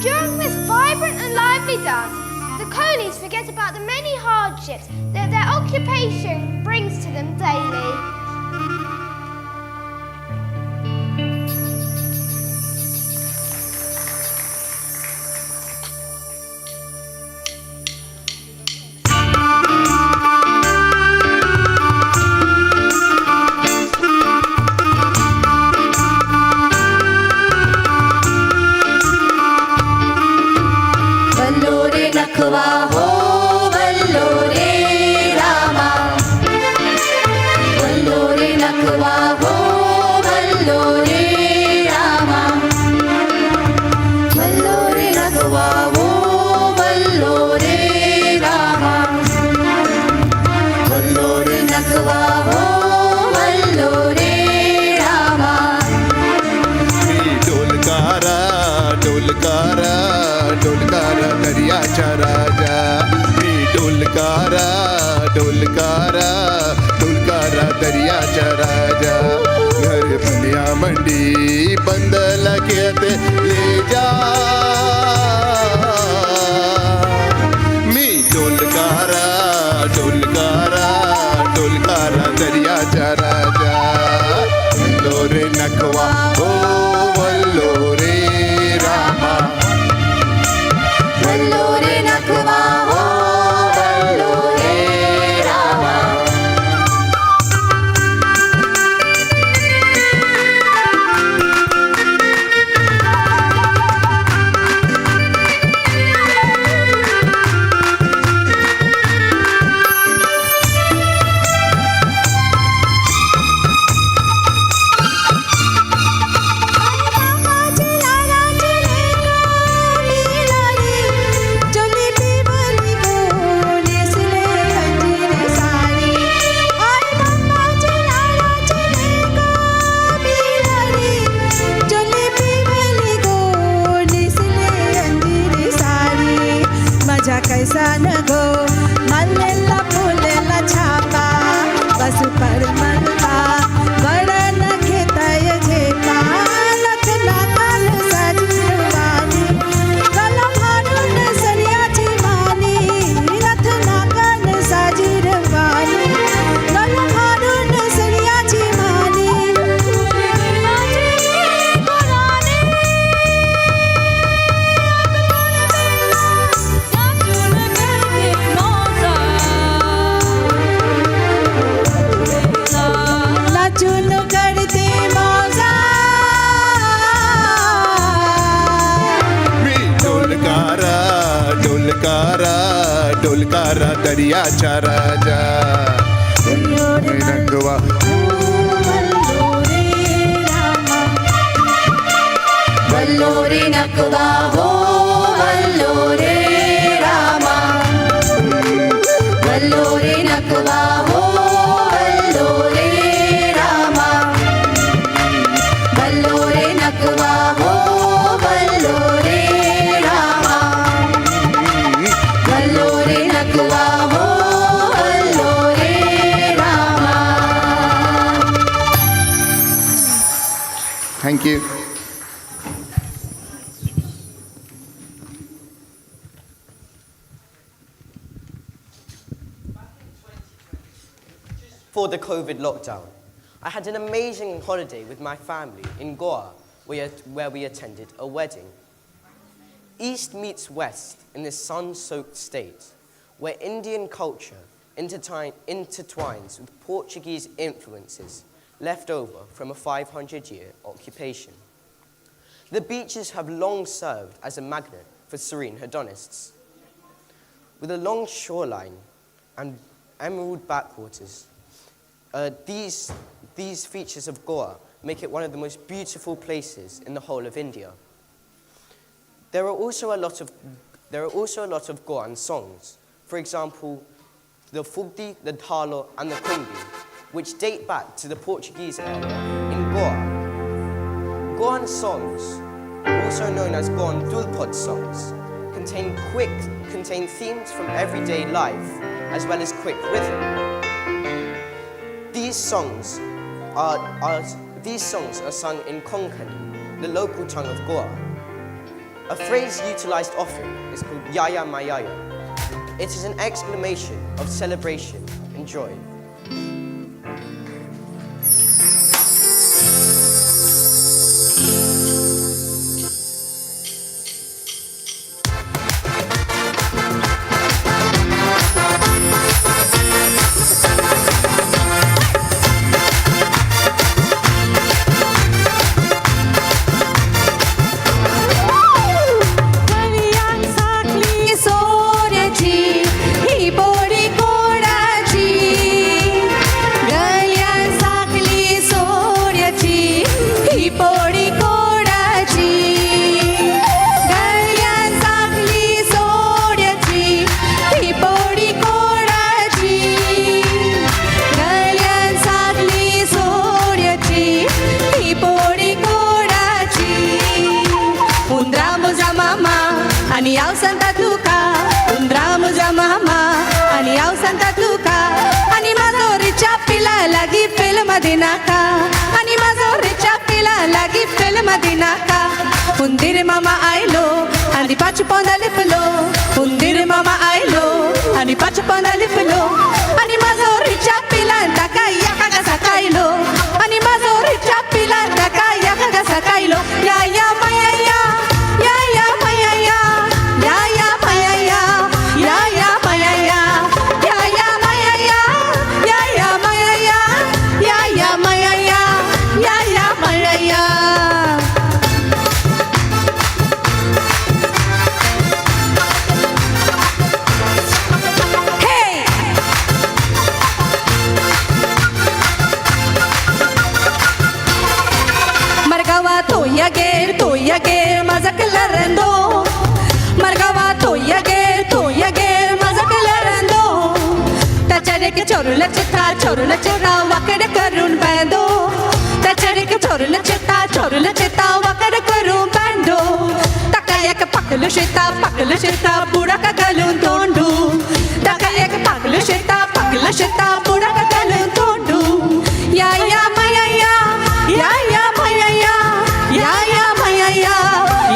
During this vibrant and lively dance, the Kohlis forget about the many hardships that their occupation brings to them daily. डोलकारा दरियाचा राजा मी डोलकारा दरियाचा राजा घर बनिया मंडी बंदल कहते ले जा मी डोलकारा दरियाचा राजा वल्लोरे नखवा हो वल्लोरे रामा वल्लोरे नखवा हो वल्लोरे रामा कैसा न गो मल्लेला फुलेला छापा बसु पर मनपा बड़ा न घेताय झेपा लख नाकाल साजीवानी गला फाडून सरियाची मानी लख नाकाल साजीवानी गला फाडून सरियाची मानी डोलकारा दरियाचा राजा नखवा वल्लोरे नखवा हो वल्लोरे रामा वल्लोरे नखवा हो वल्लोरे रामा वल्लोरे नखवा हो वल्लोरे रामा वल्लोरे नखवा हो वल्लोरे Rama Thank you. For the COVID lockdown, I had an amazing holiday with my family in Goa, where we attended a wedding. East meets West in this sun-soaked state, where Indian culture intertwines with Portuguese influences left over from a 500-year occupation. The beaches have long served as a magnet for serene hedonists. With a long shoreline and emerald backwaters, these features of Goa make it one of the most beautiful places in the whole of India. There are also a lot of Goan songs. For example, the Fugdi, the Thalo, and the Kumbi, which date back to the Portuguese era in Goa. Goan songs, also known as Goan Dulpod songs, contain themes from everyday life, as well as quick rhythm. These songs are sung in Konkani, the local tongue of Goa. A phrase utilized often is called Yaya Mayaya. It is an exclamation of celebration and joy. Ani au Santa Tuca, undramu za mama. Ani au Santa Tuca, ani mazori chapila lagi film dinaka. Ani mazori chapila lagi film dinaka. Undir mama ailo, andi pachu ponda liplo. Undir mama ailo, andi pachu ponda liplo. Ani mazori chapila ndaka yakaga sakailo. Ani mazori chapila ndaka yakaga sakailo. Ya ya maya ya, ya ya maya ya. Ya ya maya ya, ya ya maya ya, ya ya maya ya, ya ya maya ya, ya ya maya ya, ya ya maya ya. Hey! Margava toya ger, mazaklarando. Margava toya ger, mazaklarando. Tachare ke chorula chita, wakade karun bando. Tachare ke chorula chita, wakade karun bando. Takaya ke paklu shita, buda ka galun tondu. Takaya ke paklu shita, buda ka galun tondu. Ya ya maya ya, ya ya maya ya, ya ya maya ya,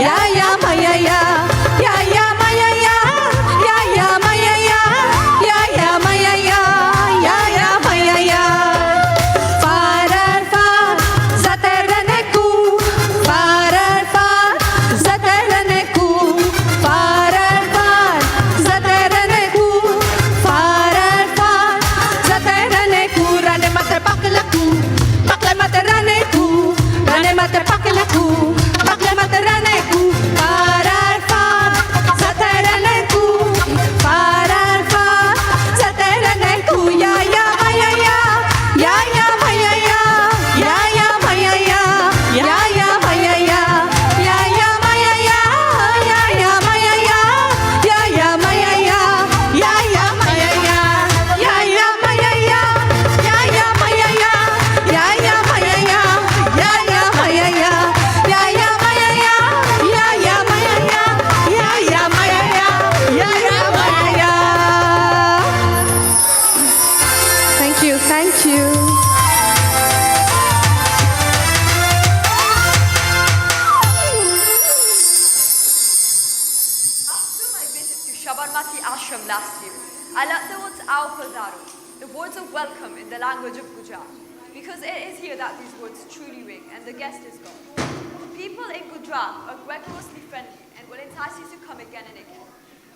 ya ya maya ya, ya ya maya ya, ya ya maya ya, ya ya maya ya, ya ya maya ya. Farar far, zateraneku, farar far, zateraneku, farar far, zateraneku, farar far, zateraneku. Rane mate paklaku, pakle mate raneku, rane mate paklaku, pakle mate raneku. Farar far, zateraneku, farar far, zateraneku. Ya ya maya ya, ya ya maya ya, ya ya maya ya, ya ya maya ya, ya ya maya ya, ya ya maya ya, ya ya maya ya, ya ya maya ya, ya ya maya ya, ya ya maya ya, ya ya maya ya, ya ya maya ya, ya ya maya ya, ya ya maya ya, ya ya maya ya, ya ya maya ya. Thank you, thank you. After my visit to Sabarmati Ashram last year, I learnt the words Ao Padaru, the words of welcome in the language of Gujarat, because it is here that these words truly ring and the guest is God. People in Gujarat are rigorously friendly and will entice you to come again and again.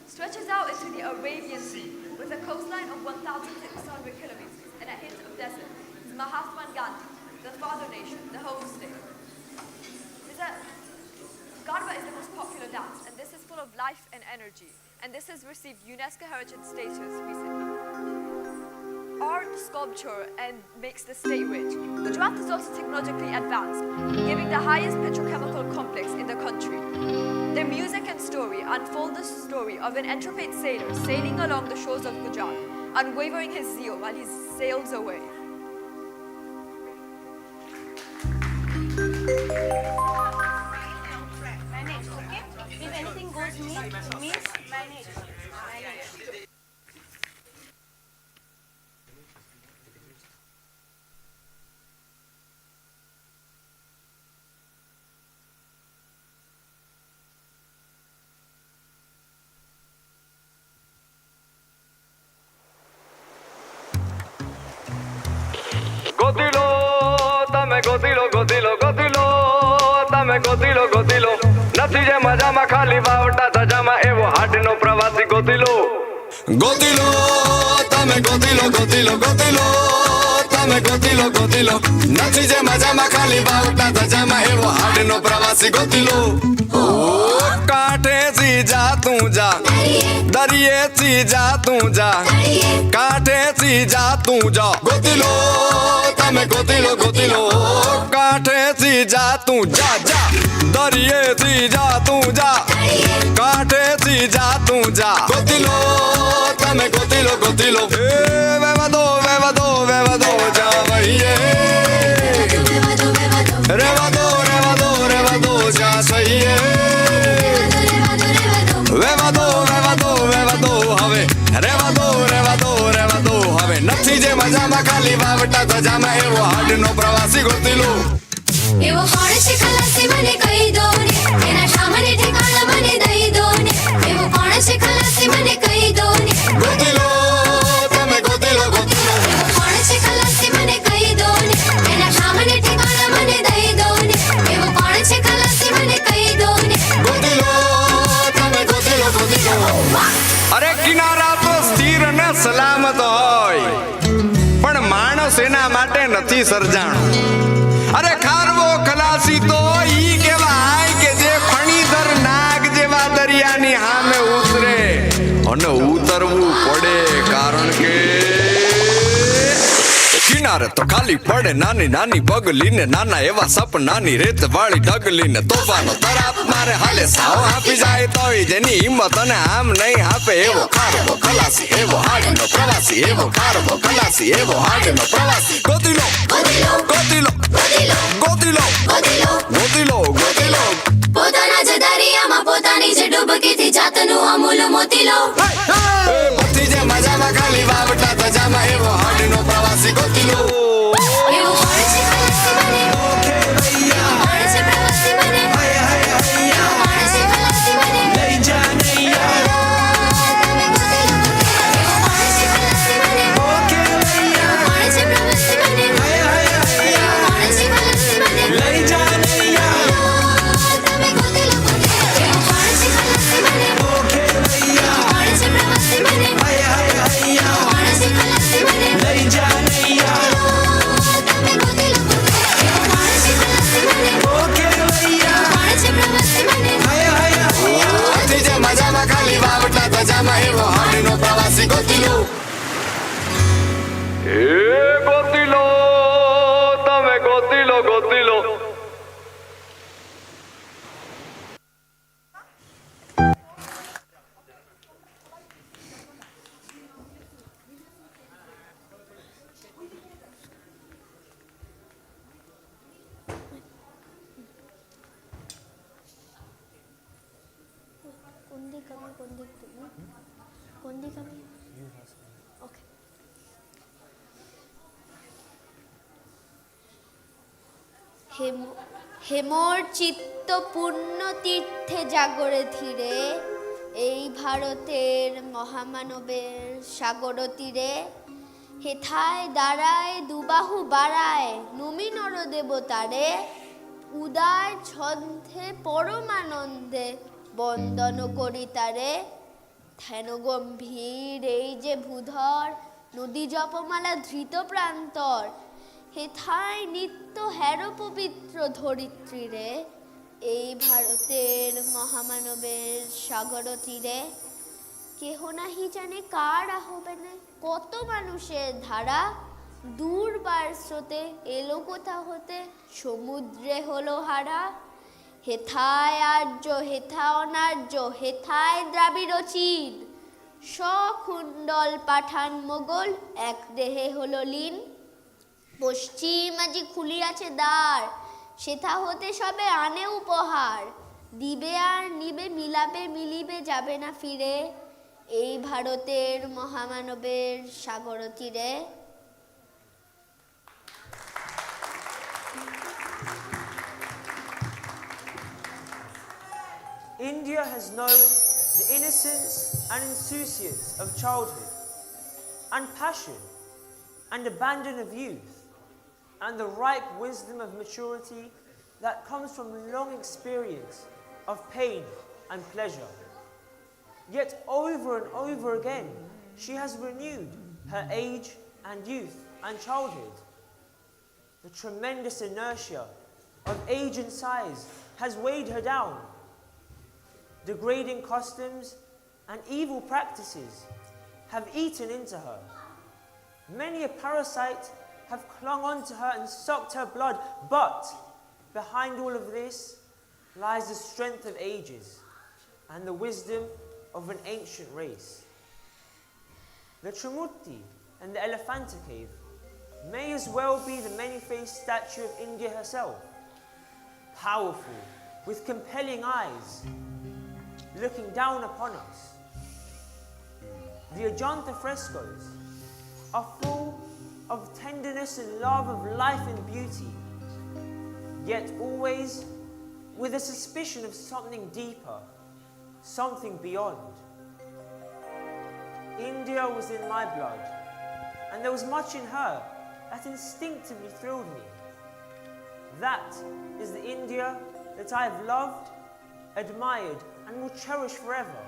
Stretches out into the Arabian Sea with a coastline of 1,600 kilometers and a hint of desert is Mahatma Gandhi, the father nation, the home state. Garba is the most popular dance, and this is full of life and energy, and this has received UNESCO Heritage status recently. Art, sculpture, and makes the state rich. Gujarat is also technologically advanced, giving the highest petrochemical complex in the country. Their music and story unfold the story of an intrepid sailor sailing along the shores of Gujarat, unwavering his zeal while he sails away. Manage, okay? If anything goes means manage. Gotilo તમે ગોતીલો ગોતીલો ગોતીલો તમે ગોતીલો ગોતીલો નથી જે મજામાં ખાલી વાવટા ધજામાં એવો હાડનો પ્રવાસી ગોતીલો ગોતીલો તમે ગોતીલો ગોતીલો ગોતીલો તમે ગોતીલો ગોતીલો નથી જે મજામાં ખાલી વાવટા ધજામાં એવો હાડનો પ્રવાસી ગોતીલો ઓ કાંઠેથી જા તું જા દરિયેથી જા તું જા કાંઠેથી જા તું જા ગોતીલો તમે ગોતીલો ગોતીલો કાંઠેથી જા તું જા જા દરિયેથી જા તું જા કાંઠેથી જા તું જા ગોતીલો તમે ગોતીલો ગોતીલો એ વેવા દો જા વહીએ રેવા દો જા સહીએ વેવા દો હવે રેવા દો હવે નથી જે મજામાં ખાલી વાવટા ધજામાં એવો હાડનો પ્રવાસી ગોતીલો એવો કોણ છે ખલાસી મને કહી દો ને એના સામને ઠેકાણા મને દઈ દો ને એવો કોણ છે ખલાસી મને કહી દો ને ગોતીલો તમે ગોતીલો ગોતીલો એવો કોણ છે ખલાસી મને કહી દો ને એના સામને ઠેકાણા મને દઈ દો ને એવો કોણ છે ખલાસી મને કહી દો ને ગોતીલો તમે ગોતીલો ગોતીલો અરે કિનારા તો સ્થિર અને સલામત હોય પણ માણસ એના માટે નથી સર્જાણો અરે ખારવો ખલાસી તો ઈ કહેવાય કે જે ફણીધર નાગ જેવા દરિયાની સામે ઉતરે અને ઉતરવું પડે કારણ કે કિનારે તો ખાલી પડે નાની નાની બગલીને નાના એવા સપનાની રેત વાળી ઢગલીને તોફાનો તરાપ મારે હાલે સાવ આપી જાય તોય જેની હિંમત અને આમ નહીં આપે એવો ખારવો ખલાસી એવો હાડનો પ્રવાસી એવો ખારવો ખલાસી એવો હાડનો પ્રવાસી ગોતીલો ગોતીલો ગોતીલો ગોતીલો ગોતીલો ગોતીલો પોતાના જ દરિયામાં પોતાની જ ડૂબકીથી જાતનું અમૂલ મોતી લો મોતી જે મજામાં ખાલી વાવટા ધજામાં એવો હાડનો પ્રવાસી ગોતીલો એવો કોણ છે ખલાસી મને કોણ છે પ્રવાસી મને કોણ છે ખલાસી મને લઈ જા નૈયા તમે ગોતીલો એવો કોણ છે ખલાસી મને કોણ છે પ્રવાસી મને કોણ છે ખલાસી મને લઈ જા નૈયા તમે ગોતીલો એવો કોણ છે ખલાસી મને કોણ છે પ્રવાસી મને કોણ છે ખલાસી મને લઈ જા નૈયા તમે ગોતીલો એવો કોણ છે ખલાસી મને કોણ છે પ્રવાસી મને મોતી જે મજામાં ખાલી વાવટા ધજામાં એવો હાડનો પ્રવાસી ગોતીલો એ ગોતીલો તમે ગોતીલો ગોતીલો Okay. হেমর চিত্ত পূর্ণ তীর্থে জাগরে ধীরে এই ভারতের মহামানবের সাগর তীরে হেথায় দাঁড়ায় দুবাহু বাড়ায় নমি নর দেবতারে উদার ছন্দে পরমানন্দে বন্দন করি তারে ধ্যান গম্ভীর এই যে ভূধর নদী জপমালা ধৃত প্রান্তর হেথায় নিত্য হের পবিত্র ধরিত্রীরে, এই ভারতের মহামানবের সাগর তীরে, কেহ নাহি জানে কার আহ্বানে কত মানুষের ধারা, দূরবার স্রোতে এলো কোথা হতে সমুদ্রে হলো হারা। হেথায় আর্য, হেথা অনার্য, হেথায় দ্রাবিড় চীন, সখুণ্ডল পাঠান মোগল এক দেহে হলো লীন। পশ্চিম আজি খুলিয়াছে দ্বার, সেথা হতে সবে আনে উপহার, দিবে আর নিবে মিলাবে মিলিবে যাবে না ফিরে, এই ভারতের মহামানবের সাগর তীরে। India has known the innocence and insouciance of childhood, and passion and abandon of youth, and the ripe wisdom of maturity that comes from long experience of pain and pleasure. Yet over and over again, she has renewed her age and youth and childhood. The tremendous inertia of age and size has weighed her down. Degrading customs and evil practices have eaten into her. Many a parasite have clung onto her and sucked her blood, but behind all of this lies the strength of ages and the wisdom of an ancient race. The Trimurti and the Elephanta cave may as well be the many-faced statue of India herself, powerful, with compelling eyes, looking down upon us. The Ajanta frescoes are full of tenderness and love of life and beauty, yet always with a suspicion of something deeper, something beyond. India was in my blood, and there was much in her that instinctively thrilled me. That is the India that I have loved, admired, and will cherish forever.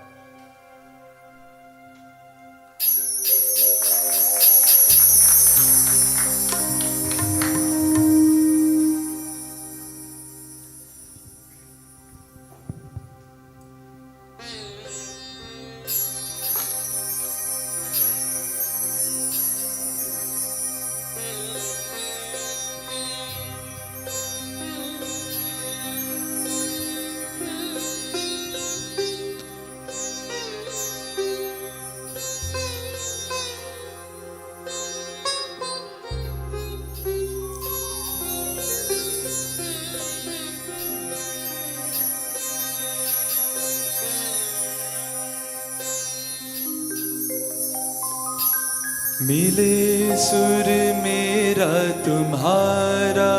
मिले सुर मेरा तुम्हारा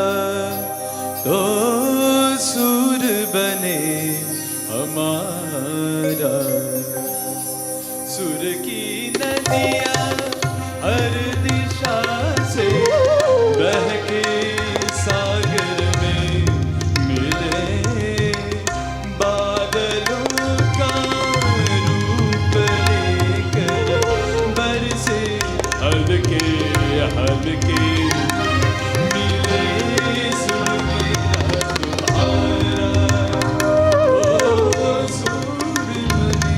तो सुर बने हमारा। सुर की नदियाँ हर दिशा से बह के सागर में मिले, बादलों का रूप लेकर बरसे हल्के हल्के। मिले सुर मेरा तुम्हारा ओ सुर बने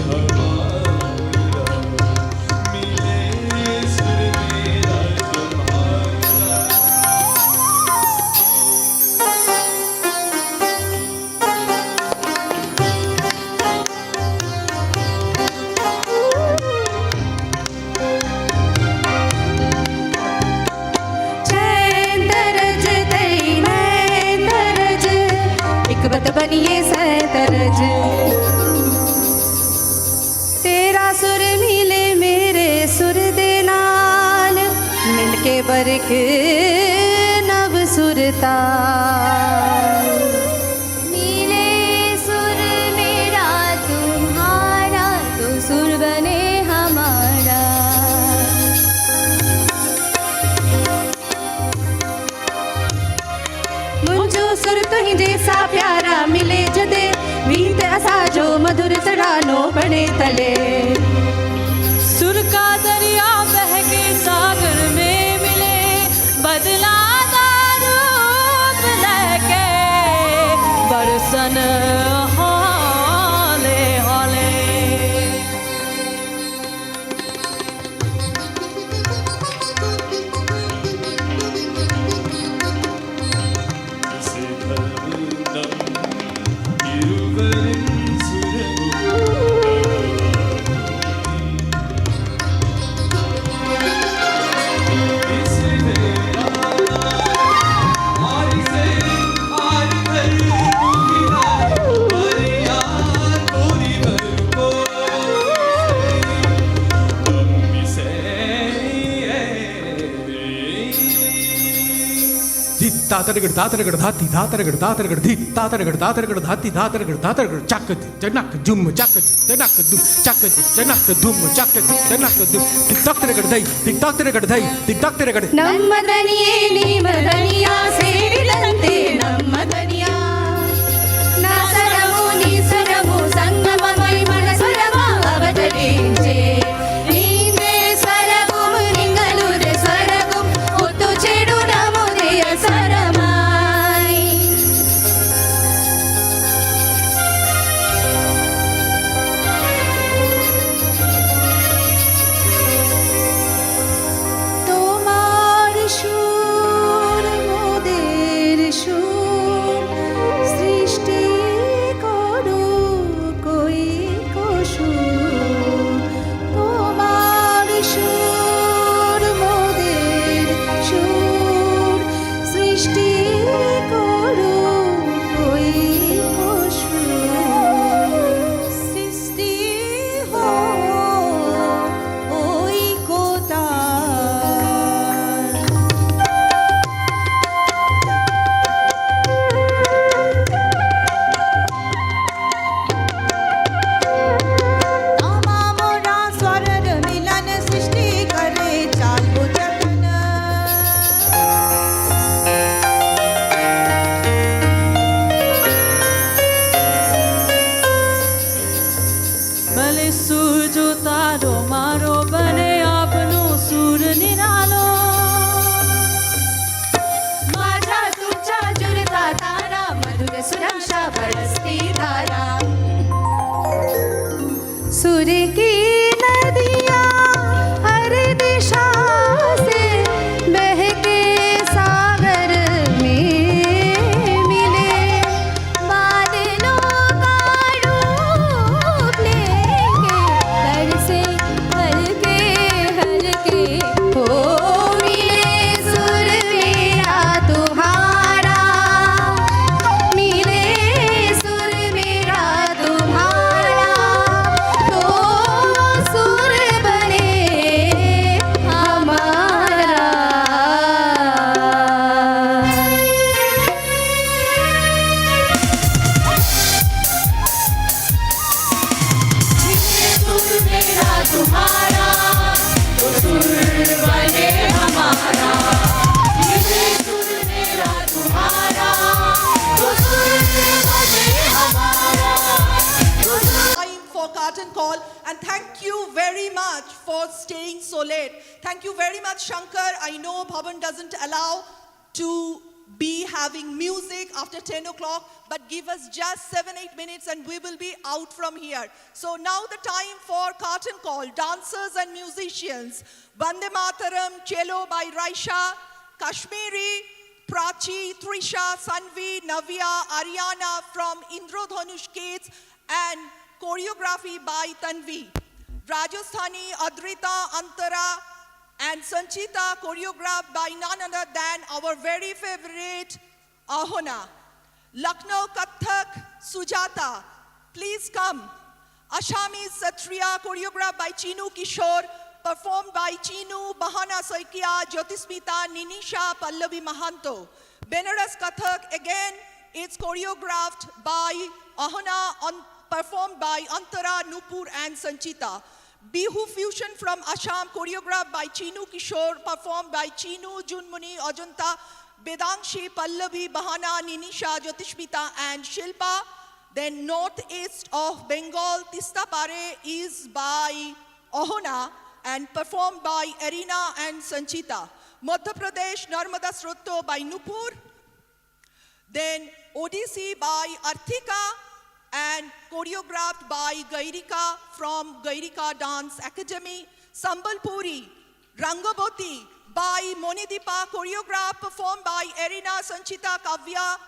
हमारा। मिले सुर मेरा तुम्हारा। चैन दरज तेरी नैन दरज, एक बत बनिए सैतरज। तेरा सुर मिले मेरे सुर दे नाल, मिलके बरक नव सुरताल। मिले सुर मेरा तुम्हारा तो सुर बने हमारा। मुंहिंजो सुर तुहीं जैसा प्यारा मिले जदे, वीत असांजो मधुर तरानो बने तले। सुर का दरिया बह के सागर में मिले, बदला গান হলে হলে तातरगड तातरगड धाती धातरगड तातरगड धी तातरगड तातरगड धाती धातरगड तातरगड चाक जनक जुम चाक जनक दुम चाक जनक दुम चाक जनक दुम टिक टाक तरगड दई टिक टाक तरगड दई टिक टाक तरगड ನಮ್ಮ ದನಿಯೇ ನಿಮ್ಮ ದನಿಯ ಸೇರಿದಂತೆ ನಮ್ಮ ದನಿಯ ನಾಸರವು ನೀಸರವು ಸಂಗಮ ಮೈಮಳ ಸ್ವರವ ಅವತರಿಂಚೆ ನೀಂದೆ ಸ್ವರವು ನಿಂಗಲುದೆ ಸ್ವರವು ಒತ್ತು ಚೆಡು ನಮುದೆಯ ಸ್ವರಮಾಯಿ তোমার সুর মোদের সুর সৃষ্টি করো কই কসুর তোমার সুর মোদের সুর সৃষ্টি করো কই কসুর সৃষ্টি ওই কোতা तमामोरा स्वरर मिलन सृष्टि करे चालू जतन भले सुर जो तारो मारो बने आपनो सुर निरालो माझा तुझा जुळता तारा मधुर सुरक्षा बरसती धारा सुर की नदियाँ हर दिशा से बहके सागर में मिले बादलों का रूप लेंगे घर से हल्के हल्के हो मिले सुर मेरा तुम्हारा मिले सुर मेरा तुम्हारा तो सुर बने हमारा सुर मेरा तुम्हारा तो सुर बने हमारा मिले सुर मेरा तुम्हारा तो सुर बने हमारा Time for curtain call, and thank you very much for staying so late. Thank you very much, Shankar. I know Bhavan doesn't allow to be having music after 10 o'clock, but give us just 7-8 minutes and we will be out from here. So now the time for curtain call. Dancers and musicians. Vande Mataram, Cello by Raisha, Kashmiri, Prachi, Trisha, Sanvi, Navya, Ariana from Indrodhanush Kids, and choreography by Tanvi. Rajasthani, Adrita, Antara, and Sanchita, choreographed by none other than our very favorite Ahona. Lucknow Kathak, Sujata, please come. Assamese Satriya, choreographed by Chinu Kishore, performed by Chinu, Bahana Saikia, Jyotismita, Ninisha, Pallavi Mahanto. Benaras Kathak, again, it's choreographed by Ahona, performed by Antara, Nupur, and Sanchita. Bihu Fusion from Assam, choreographed by Chinu Kishore, performed by Chinu, Junmuni, Ajanta, Bedangshi, Pallavi, Bahana, Ninisha, Jyotishmita, and Shilpa. Then northeast of Bengal, Tistapare is by Ahona and performed by Arina and Sanchita. Madhya Pradesh, Narmada Srotto by Nupur. Then Odissi by Arthika and choreographed by Gairika from Gairika Dance Academy. Sambalpuri, Rangaboti by Monidipa, choreographed, performed by Erina, Sanchita, Kavya.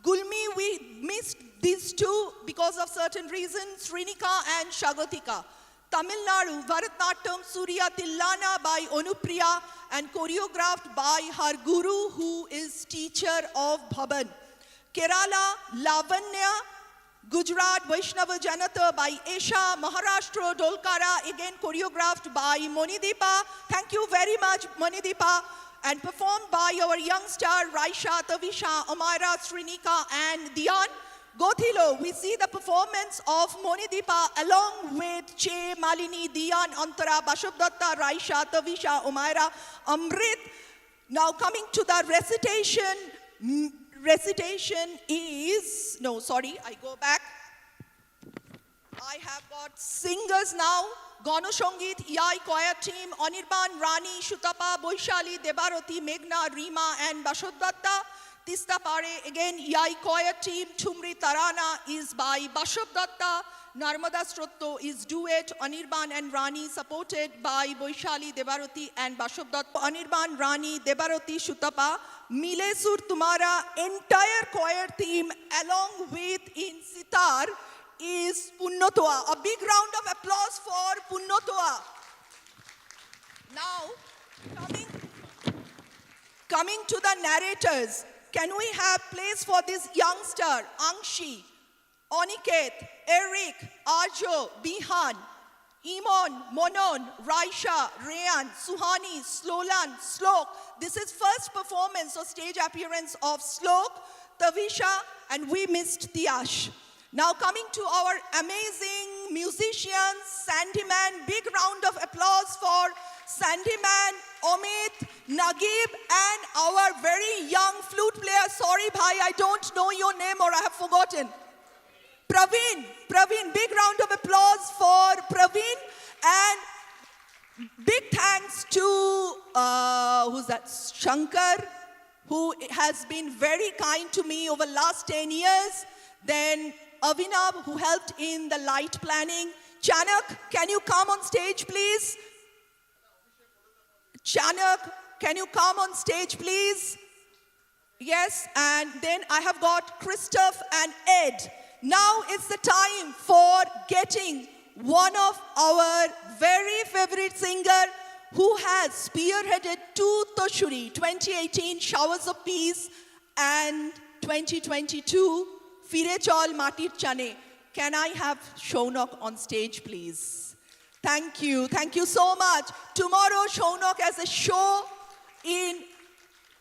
Gulmi, we missed these two because of certain reasons, Srinika and Shagatika. Tamil Nadu, Bharatnatyam, Surya Tillana by Onupriya and choreographed by her guru who is teacher of Bhaban. Kerala, Lavanya, Gujarat, Vaishnava Janata by Esha, Maharashtra, Dolkara, again choreographed by Monidipa. Thank you very much, Monidipa. And performed by our young star, Raisha, Tavisha, Amira, Srinika, and Dian. Gothilo, we see the performance of Monidipa along with Che, Malini, Dian, Antara, Bashubdatta, Raisha, Tavisha, Umaira, Amrit. Now coming to the recitation. Recitation is, no, sorry, I go back. I have got singers now. Gano Shongit, Yai Choir Team, Anirban, Rani, Shutapa, Boishali, Debaroti, Meghna, Rima, and Bashubdatta. Tista Pare, again, Yai Choir Team, Tumri Tarana is by Bashubdatta. Narmada Strotto is duet, Anirban and Rani, supported by Boishali, Debaroti, and Bashubdatta. Anirban, Rani, Debaroti, Shutapa. Mile Sur Tumara, entire choir team, along with in sitar, is Punnotoa. A big round of applause for Punnotoa. Now, coming to the narrators, can we have place for this youngster, Angshi, Oniket, Eric, Arjo, Bihan, Imon, Monon, Raisha, Rayan, Suhani, Slolan, Slok. This is first performance or stage appearance of Slok, Tavisha, and we missed Tiash. Now coming to our amazing musicians, Sandyman, big round of applause for Sandyman, Omid, Nagib, and our very young flute player. Sorry, bhai, I don't know your name or I have forgotten. Praveen, big round of applause for Praveen. And big thanks to, who's that, Shankar, who has been very kind to me over the last 10 years. Then Avinav, who helped in the light planning. Chanak, can you come on stage, please? Chanak, can you come on stage, please? Yes, and then I have got Christoph and Ed. Now it's the time for getting one of our very favorite singer who has spearheaded Uttorsuri 2018 Showers of Peace and 2022 Fire Chal Matir Chane. Can I have Shonok on stage, please? Thank you so much. Tomorrow Shonok has a show in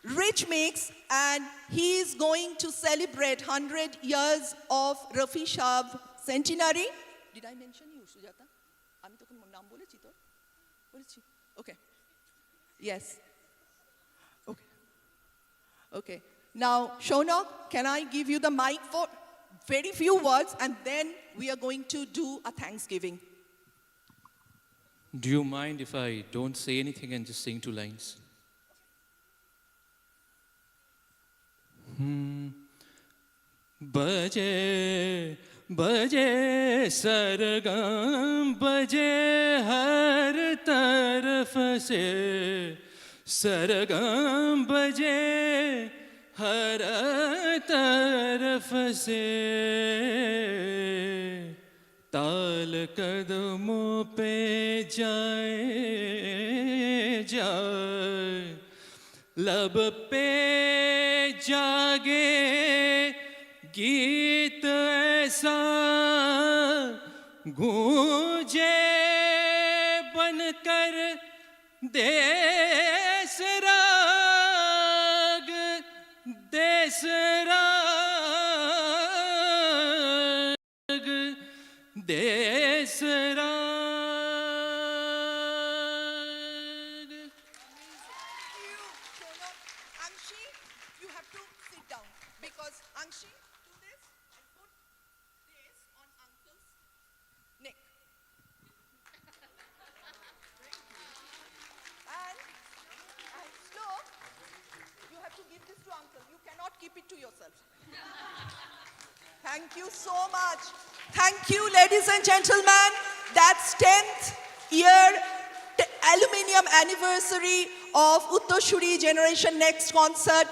Rich Mix, and he is going to celebrate 100 years of Rafi Shah's centenary. Did I mention you, Sujata? Ami tokon naam bolechi to? Bolechi. Okay. Yes. Okay. Now, Shonok, can I give you the mic for very few words, and then we are going to do a Thanksgiving. Do you mind if I don't say anything and just sing 2 lines? बजे बजे सरगम बजे हर तरफ से सरगम बजे हर तरफ से ताल कदमों पे जाए लब पे जागे गीत ऐसा गूंजे बनकर देश राग देश राग देश राग Angshi, do this and put this on Uncle's neck. And slow, you have to to give this to uncle. You cannot keep it to yourself. Thank you so much. Thank you, ladies and gentlemen. That's 10th year aluminium anniversary of Uttorsuri Generation Next concert.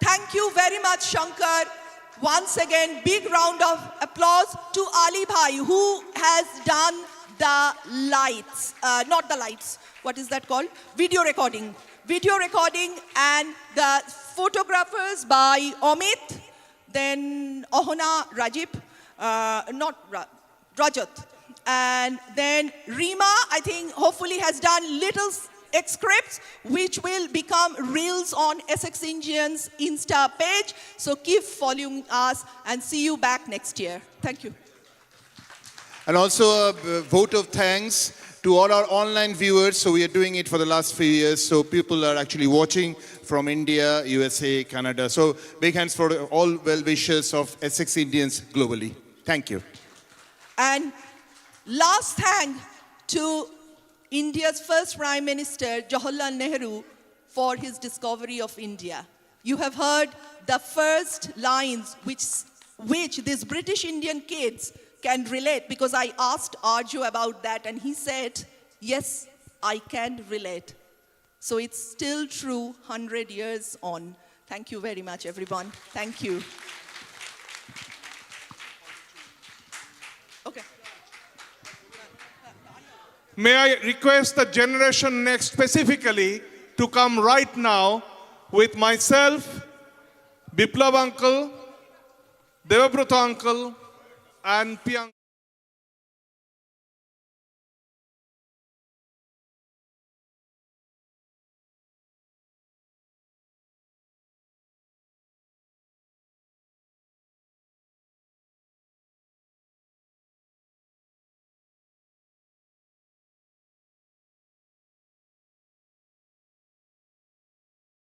Thank you very much, Shankar. Once again, big round of applause to Ali Bhai, who has done the lights, not the lights, what is that called? Video recording. Video recording, and the photographers by Amit, then Ohana Rajip, Rajat, and then Rima, I think hopefully has done little scripts which will become reels on Essex Indians Insta page. So keep following us and see you back next year. Thank you. And also a vote of thanks to all our online viewers. So we are doing it for the last few years. So people are actually watching from India, USA, Canada. So big hands for all well-wishers of Essex Indians globally. Thank you. And last thank to India's first Prime Minister, Jawaharlal Nehru, for his discovery of India. You have heard the first lines which these British Indian kids can relate, because I asked Arju about that and he said, yes, I can relate. So it's still true 100 years on. Thank you very much, everyone. Thank you. Okay. May I request the Generation Next specifically to come right now with myself, Biplav uncle, Devabrata uncle, and Piyanka.